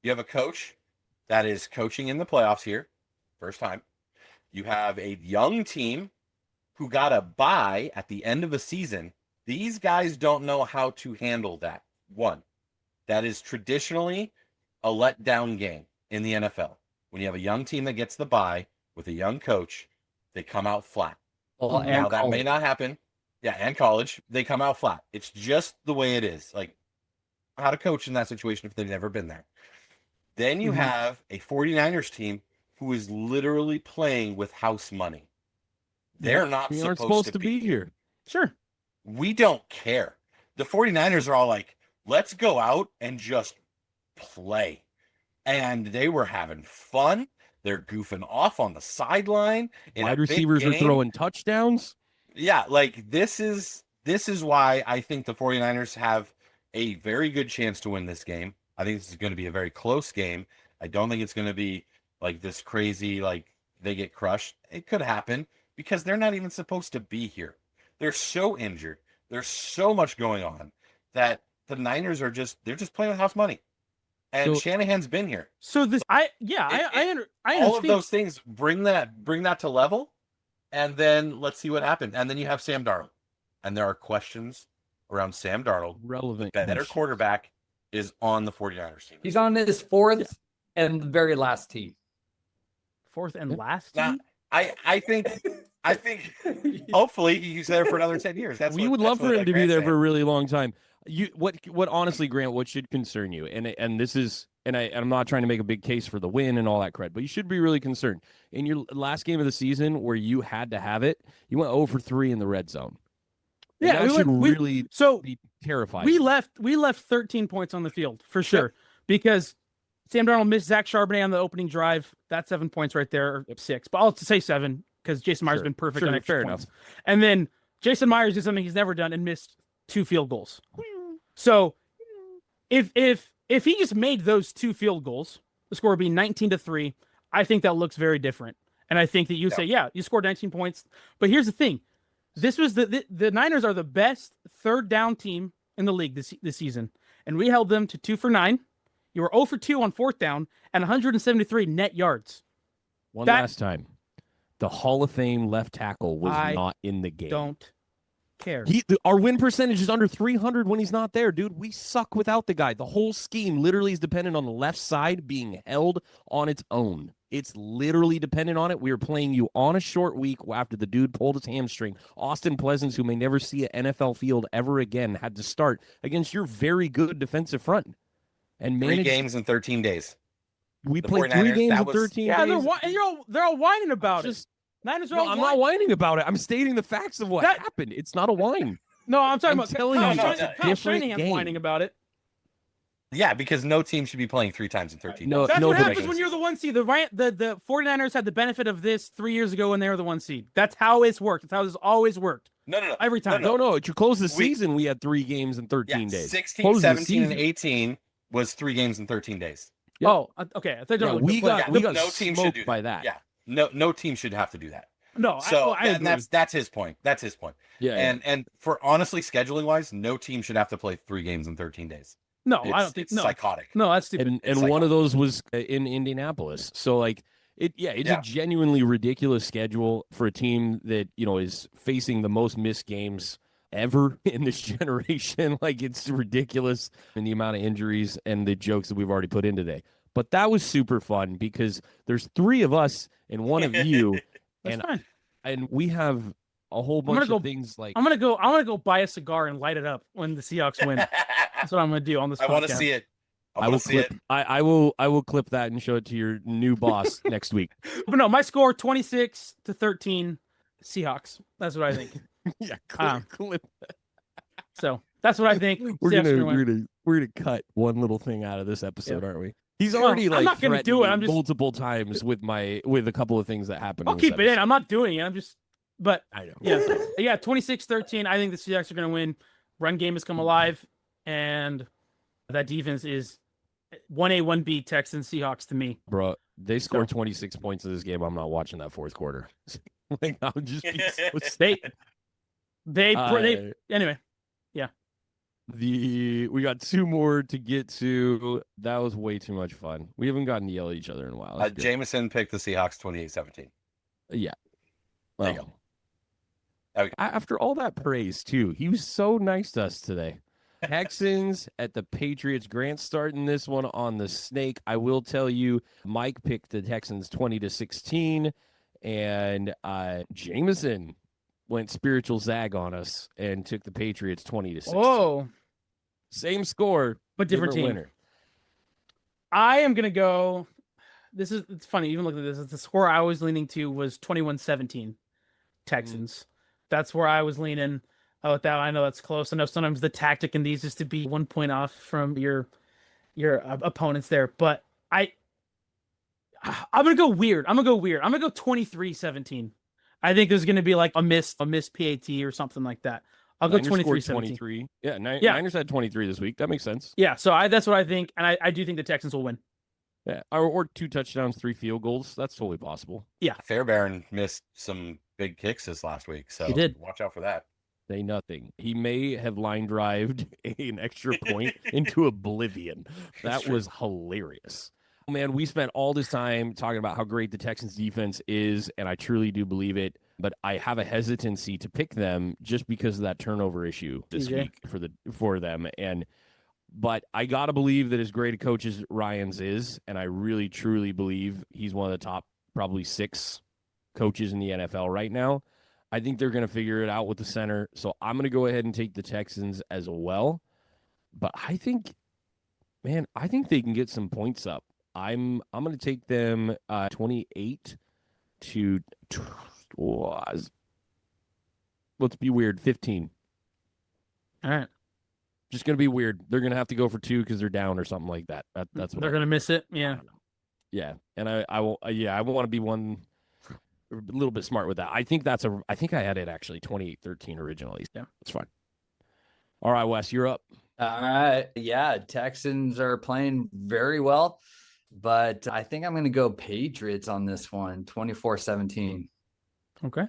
you have a coach that is coaching in the playoffs here, first time. You have a young team who got a bye at the end of a season. These guys don't know how to handle that. One, that is traditionally a letdown game in the NFL. When you have a young team that gets the bye with a young coach, they come out flat. Well, Now, and that may college. not happen. Yeah, and college, they come out flat. It's just the way it is. Like, how to coach in that situation if they've never been there. Then you have a 49ers team who is literally playing with house money. They're not We aren't supposed to be here. Sure. We don't care. The 49ers are all like, let's go out and just play. And they were having fun. They're goofing off on the sideline. Wide receivers are throwing touchdowns. Yeah, like this is why I think the 49ers have a very good chance to win this game. I think this is going to be a very close game. I don't think it's going to be like this crazy, like they get crushed. It could happen because they're not even supposed to be here. They're so injured. There's so much going on that the Niners are they're just playing with house money. And So- Shanahan's been here. So this, I understand. All of those things bring that to level, and then let's see what happens. And then you have Sam Darnold, and there are questions around Sam Darnold. Relevant. Better questions. quarterback is on the 49ers team. He's on his fourth and very last team. Fourth and last. Now, team? I think hopefully he's there for another 10 years. We would love for him to be there for a really long time. What honestly, Grant, what should concern you? And this is, and I'm not trying to make a big case for the win and all that cred, but you should be really concerned. In your last game of the season where you had to have it, you went 0 for 3 in the red zone. And Yeah, that should really So be terrified. we left 13 points on the field for sure because Sam Darnold missed Zach Charbonnet on the opening drive. That's 7 points right there, or 6. But I'll say 7 because Jason Myers has been perfect on extra fair points. enough. And then Jason Myers did something he's never done and missed 2 field goals. So if he just made those 2 field goals, the score would be 19-3. I think that looks very different. And I think that you say, yeah, you scored 19 points. But here's the thing. This was the Niners are the best third down team in the league this season. And we held them to 2 for 9. You were 0 for 2 on fourth down and 173 net yards. Last time. The Hall of Fame left tackle was I not in the game. Don't care. Our win percentage is under 300 when he's not there, dude. We suck without the guy. The whole scheme literally is dependent on the left side being held on its own. It's literally dependent on it. We were playing you on a short week after the dude pulled his hamstring. Austin Pleasance, who may never see an NFL field ever again, had to start against your very good defensive front. And 3 games in 13 days. We The played 3 49ers, games that in was- 13 Yeah, days. they're all whining about it. Niners are all I'm not whining about it. I'm stating the facts of what happened. It's not a whine. No, I'm talking I'm about telling you, Kyle it's a Kyle different Shanahan's game. whining about it. Yeah, because no team should be playing 3 times in 13 No, days. That's no, what but- happens when you're the 1 seed. The 49ers had the benefit of this 3 years ago when they were the 1 seed. That's how it's worked. That's how it's always worked. No. Every time. No. To close the season, we had 3 games in 13 Yeah, days. 16, Close the 17, and season. 18 was 3 games in 13 days. Yep. Oh, okay. I thought Yeah, we got no team should smoked do by that. Yeah, no team should have to do that. No, So I agree. that's his point. That's his point. Yeah. And for honestly scheduling wise, no team should have to play 3 games in 13 days. no, It's, I don't think it's no. psychotic. No, that's stupid. and It's one like- of those was in Indianapolis. So like it's a genuinely ridiculous schedule for a team that, is facing the most missed games ever in this generation. Like, it's ridiculous in the amount of injuries and the jokes that we've already put in today. But that was super fun because there's 3 of us and 1 of you, That's fine. and we have a whole bunch gonna of go- things like I'm gonna go buy a cigar and light it up when the Seahawks win. That's what I'm gonna do on this. I want to podcast. see it. I will clip. I will clip that and show it to your new boss next week. But no, my score 26-13 Seahawks. That's what I think. Yeah, clip. So that's what I think. We're Seahawks gonna win. we're gonna cut one little thing out of this episode, aren't we? He's Well, already I'm like not gonna do threatened it, I'm me just- multiple times with a couple of things that happened. I'll in this keep it in. episode. I'm not doing it. I'm just. But I know. yeah, 26-13. I think the Seahawks are gonna win. Run game has come alive, and that defense is 1A, 1B Texans Seahawks to me. Bro, they scored 26 points in this game. I'm not watching that fourth quarter. Like, I'll just be so They Uh, anyway. we got 2 more to get to. That was way too much fun. We haven't gotten to yell at each other in a while. That's good. Jamison picked the Seahawks 28-17. Yeah. There you Well, go. Okay. after all that praise, too, he was so nice to us today. Texans at the Patriots. Grant starting this one on the snake. I will tell you, Mike picked the Texans 20-16, and Jamison went spiritual zag on us and took the Patriots 20-16. Oh, Same score, but different team. winner. I am gonna go. It's funny. Even look at this. The score I was leaning to was 21-17 Texans. That's where I was leaning. With that, I know that's close. I know sometimes the tactic in these is to be 1 point off from your opponents there, but I'm gonna go weird. I'm gonna go 23-17. I think there's gonna be like a missed PAT or something like that. I'll go 23-17. Yeah, Yeah. Niners had 23 this week. That makes sense. Yeah, so that's what I think, and I do think the Texans will win. Yeah, or 2 touchdowns, 3 field goals. That's totally possible. Yeah, Fairbairn missed some big kicks this last week, so he did. Watch out for that. Say nothing. He may have line drived an extra point into oblivion. That was hilarious. Man, we spent all this time talking about how great the Texans defense is, and I truly do believe it, but I have a hesitancy to pick them just because of that turnover issue this week for them. But I got to believe that as great a coach as Ryans is, and I really truly believe he's one of the top probably 6 coaches in the NFL right now. I think they're going to figure it out with the center. So I'm going to go ahead and take the Texans as well. But I think they can get some points up. I'm going to take them 28 to let's be weird, 15. All right. Just going to be weird. They're going to have to go for 2 because they're down or something like that. That's what they're going to miss it. Yeah. Yeah. And I want to be one a little bit smart with that. I think I had it actually 28-13 originally. Yeah. That's fine. All right, Wes, you're up. All right. Yeah, Texans are playing very well, but I think I'm going to go Patriots on this one, 24-17. Okay.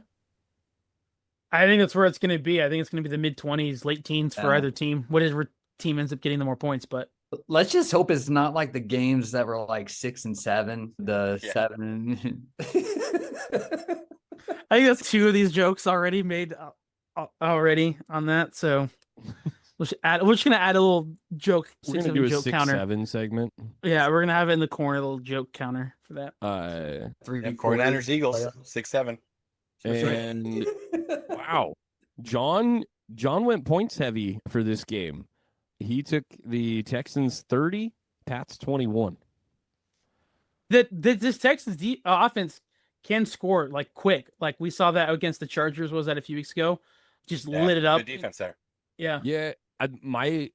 I think that's where it's going to be. I think it's going to be the mid-20s, late teens for either team. Whatever team ends up getting the more points, but let's just hope it's not like the games that were like 6 and 7, 7. I think that's 2 of these jokes already made already on that. So we're just gonna add a little joke. We're gonna do a joke 6-7 segment. Yeah, we're gonna have it in the corner, a little joke counter for that. 49ers Eagles 6-7. And wow, John went points heavy for this game. He took the Texans 30, Pats 21. This Texans offense can score like quick. Like we saw that against the Chargers. Was that a few weeks ago? Just lit it up. Good defense there. Yeah. Yeah. My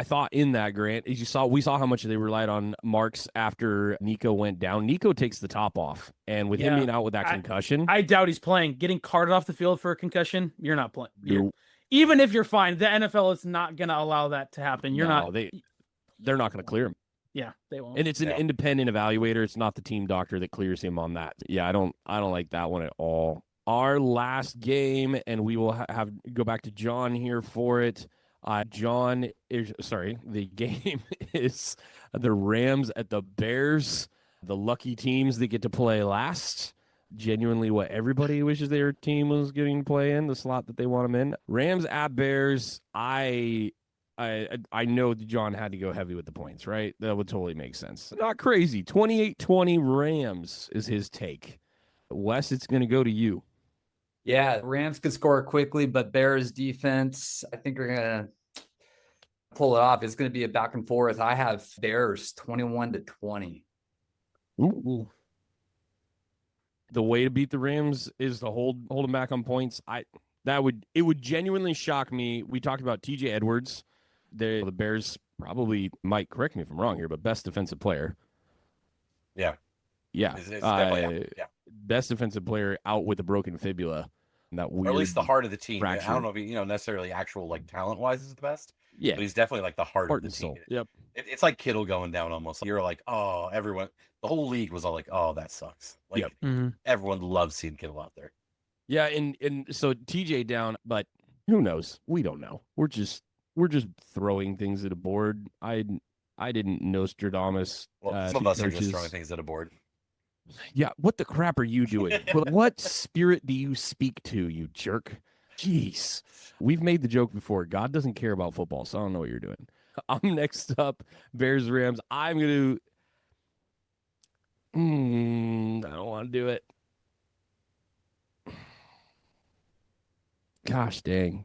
thought in that, Grant, is we saw how much they relied on Marks after Nico went down. Nico takes the top off, and with him being out with that concussion, I doubt he's playing. Getting carted off the field for a concussion, you're not playing. Even if you're fine, the NFL is not going to allow that to happen. They're not going to clear him. Yeah, they won't. And it's an independent evaluator. It's not the team doctor that clears him on that. Yeah, I don't like that one at all. Our last game, and we will go back to John here for it. The game is the Rams at the Bears, the lucky teams that get to play last. Genuinely what everybody wishes their team was getting to play in, the slot that they want them in. Rams at Bears, I know John had to go heavy with the points, right? That would totally make sense. Not crazy. 28-20 Rams is his take. Wes, it's going to go to you. Yeah, Rams could score quickly, but Bears defense, I think, are going to pull it off. It's going to be a back and forth. I have Bears 21-20. Ooh. The way to beat the Rams is to hold them back on points. It would genuinely shock me. We talked about TJ Edwards. The Bears probably might correct me if I'm wrong here, but best defensive player. Yeah. Yeah. It's definitely, Best defensive player out with a broken fibula. That weird, or at least the heart of the team. fracture. I don't know if he, necessarily actual like talent wise is the best. Yeah. But he's definitely like the heart of the and team. soul. Yep. It's like Kittle going down almost. You're like, oh, everyone, the whole league was all like, oh, that sucks. Like everyone loves seeing Kittle out there. Yeah, and so TJ down, but who knows? We don't know. We're just throwing things at a board. I didn't Nostradamus. Well, some of us are just throwing things at a board. Yeah, what the crap are you doing? What spirit do you speak to, you jerk? Jeez. We've made the joke before. God doesn't care about football, so I don't know what you're doing. I'm next up, Bears Rams. I'm going to I don't want to do it. Gosh dang.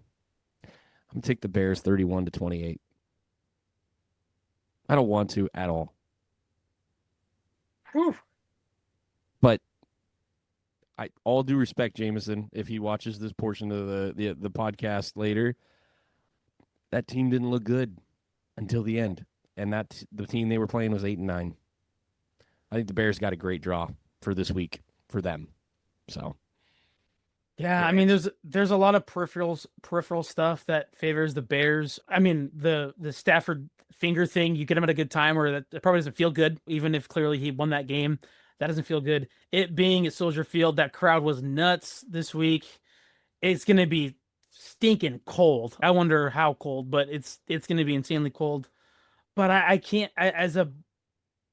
I'm going to take the Bears 31-28. I don't want to at all. Whew. But I all due respect, Jamison, if he watches this portion of the podcast later, that team didn't look good until the end. And the team they were playing was 8-9. I think the Bears got a great draw for this week for them. So Yeah, I mean, there's a lot of peripheral stuff that favors the Bears. I mean, the Stafford finger thing, you get him at a good time, or that probably doesn't feel good, even if clearly he won that game. That doesn't feel good. It being at Soldier Field, that crowd was nuts this week. It's going to be stinking cold. I wonder how cold, but it's going to be insanely cold. But I can't,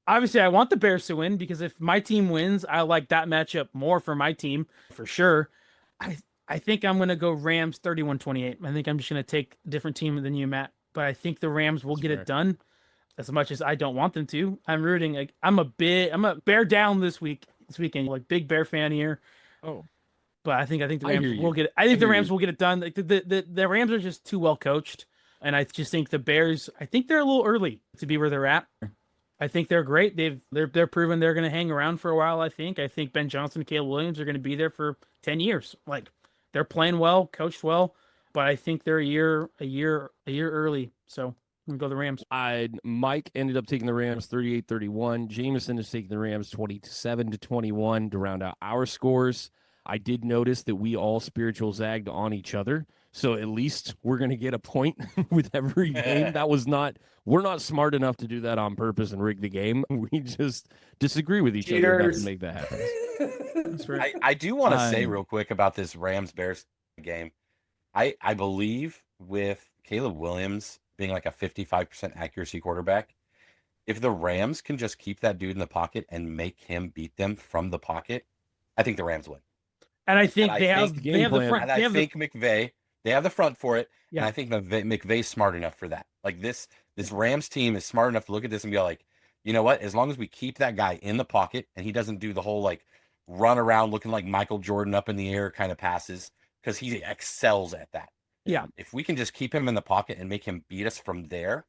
obviously I want the Bears to win, because if my team wins, I like that matchup more for my team for sure. I think I'm going to go Rams 31-28. I think I'm just going to take a different team than you, Matt. But I think the Rams will get it done, as much as I don't want them to. I'm rooting. I'm a Bear down this weekend. Like, big Bear fan here. Oh, but I think the Rams will get it. I think the Rams will get it done. Like, the Rams are just too well coached, and I just think the Bears. I think they're a little early to be where they're at. I think they're great. They're proven they're going to hang around for a while. I think Ben Johnson and Caleb Williams are going to be there for 10 years. Like, they're playing well, coached well, but I think they're a year early. So I'm going to go the Rams. Mike ended up taking the Rams 38-31. Jamison is taking the Rams 27-21 to round out our scores. I did notice that we all spiritual zagged on each other. So at least we're going to get a point with every game. We're not smart enough to do that on purpose and rig the game. We just disagree with each other enough to make that happen. That's right. I do want to say real quick about this Rams-Bears game. I believe with Caleb Williams being like a 55% accuracy quarterback, if the Rams can just keep that dude in the pocket and make him beat them from the pocket, I think the Rams win. And I think they have the front. And I think McVay, they have the front for it. Yeah. And I think McVay's smart enough for that. Like, this Rams team is smart enough to look at this and be like, you know what? As long as we keep that guy in the pocket and he doesn't do the whole like run around looking like Michael Jordan up in the air kind of passes, because he excels at that. Yeah. If we can just keep him in the pocket and make him beat us from there,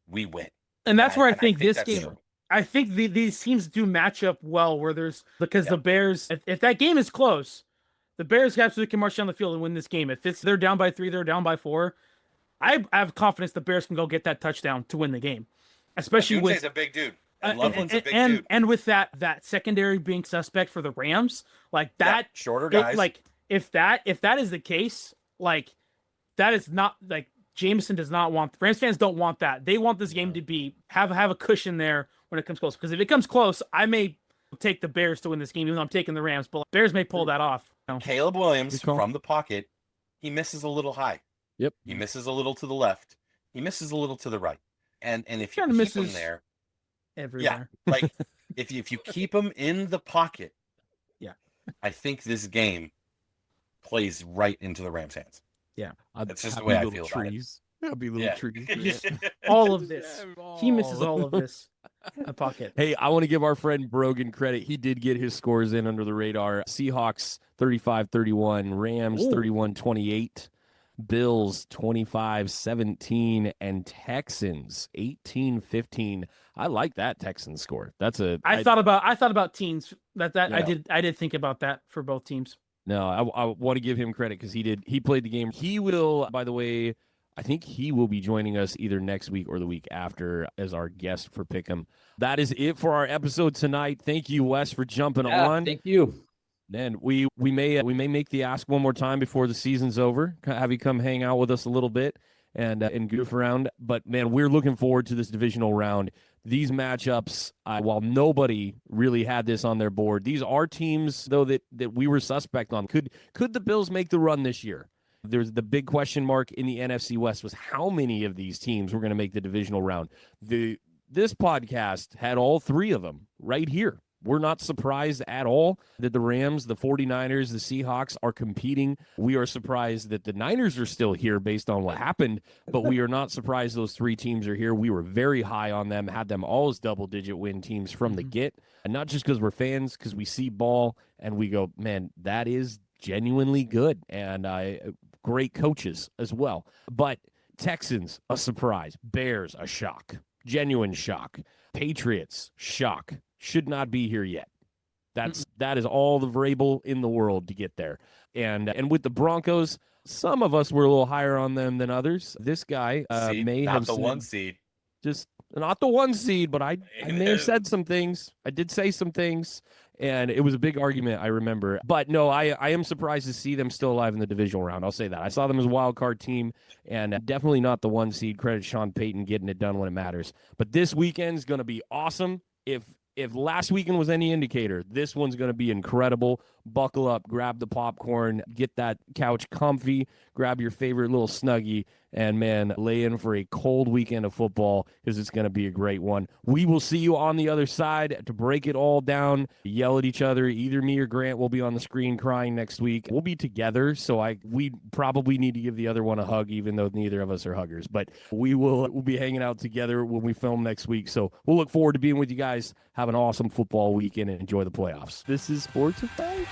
we win. And that's where I think this that's game. true. I think these teams do match up well, because the Bears, if that game is close, the Bears absolutely can march down the field and win this game. If they're down by 3, they're down by 4, I have confidence the Bears can go get that touchdown to win the game. Especially with a big dude. Loveland's a big dude. And with that secondary being suspect for the Rams, like that, shorter guys. Like, if that is the case, like, that is not, like, Jamison does not want, Rams fans don't want that. They want this game to have a cushion there when it comes close. Because if it comes close, I may take the Bears to win this game, even though I'm taking the Rams. But Bears may pull that off. Caleb Williams from the pocket, he misses a little high. Yep. He misses a little to the left. He misses a little to the right. And if you keep him there, everywhere. Yeah, like if you keep him in the pocket, yeah, I think this game plays right into the Rams' hands. Yeah, that's just the way I feel about it. Happy little trees. All of this. He misses all of this. A pocket. Hey, I want to give our friend Brogan credit. He did get his scores in under the radar. Seahawks 35-31, Rams 31-28, Bills 25-17, and Texans 18-15. I like that Texans score. I thought about teams. I did think about that for both teams. No, I want to give him credit because he played the game. He will, by the way, I think he will be joining us either next week or the week after as our guest for Pick'em. That is it for our episode tonight. Thank you, Wes, for jumping on. Thank you. Then we may make the ask one more time before the season's over. Have you come hang out with us a little bit and goof around. But man, we're looking forward to this divisional round. These matchups, while nobody really had this on their board, these are teams though that we were suspect on. Could the Bills make the run this year? There's the big question mark in the NFC West was how many of these teams were going to make the divisional round. This podcast had all 3 of them right here. We're not surprised at all that the Rams, the 49ers, the Seahawks are competing. We are surprised that the Niners are still here based on what happened, but we are not surprised those 3 teams are here. We were very high on them, had them all as double-digit win teams from the get, and not just because we're fans, because we see ball and we go, man, that is genuinely good, and great coaches as well. But Texans, a surprise. Bears, a shock. Genuine shock. Patriots, shock. Should not be here yet. That is all the Vrabel in the world to get there. And with the Broncos, some of us were a little higher on them than others. This guy may not have the said, 1 seed. just not the 1 seed, but I may have said some things. I did say some things, and it was a big argument, I remember. But no, I am surprised to see them still alive in the divisional round. I'll say that. I saw them as a wild card team, and definitely not the 1 seed. Credit Sean Payton getting it done when it matters. But this weekend is going to be awesome. If last weekend was any indicator, this one's going to be incredible. Buckle up, grab the popcorn, get that couch comfy, grab your favorite little Snuggie, and, man, lay in for a cold weekend of football because it's going to be a great one. We will see you on the other side to break it all down, yell at each other. Either me or Grant will be on the screen crying next week. We'll be together, so we probably need to give the other one a hug, even though neither of us are huggers. But we'll be hanging out together when we film next week. So we'll look forward to being with you guys. Have an awesome football weekend and enjoy the playoffs. This is Sportsify.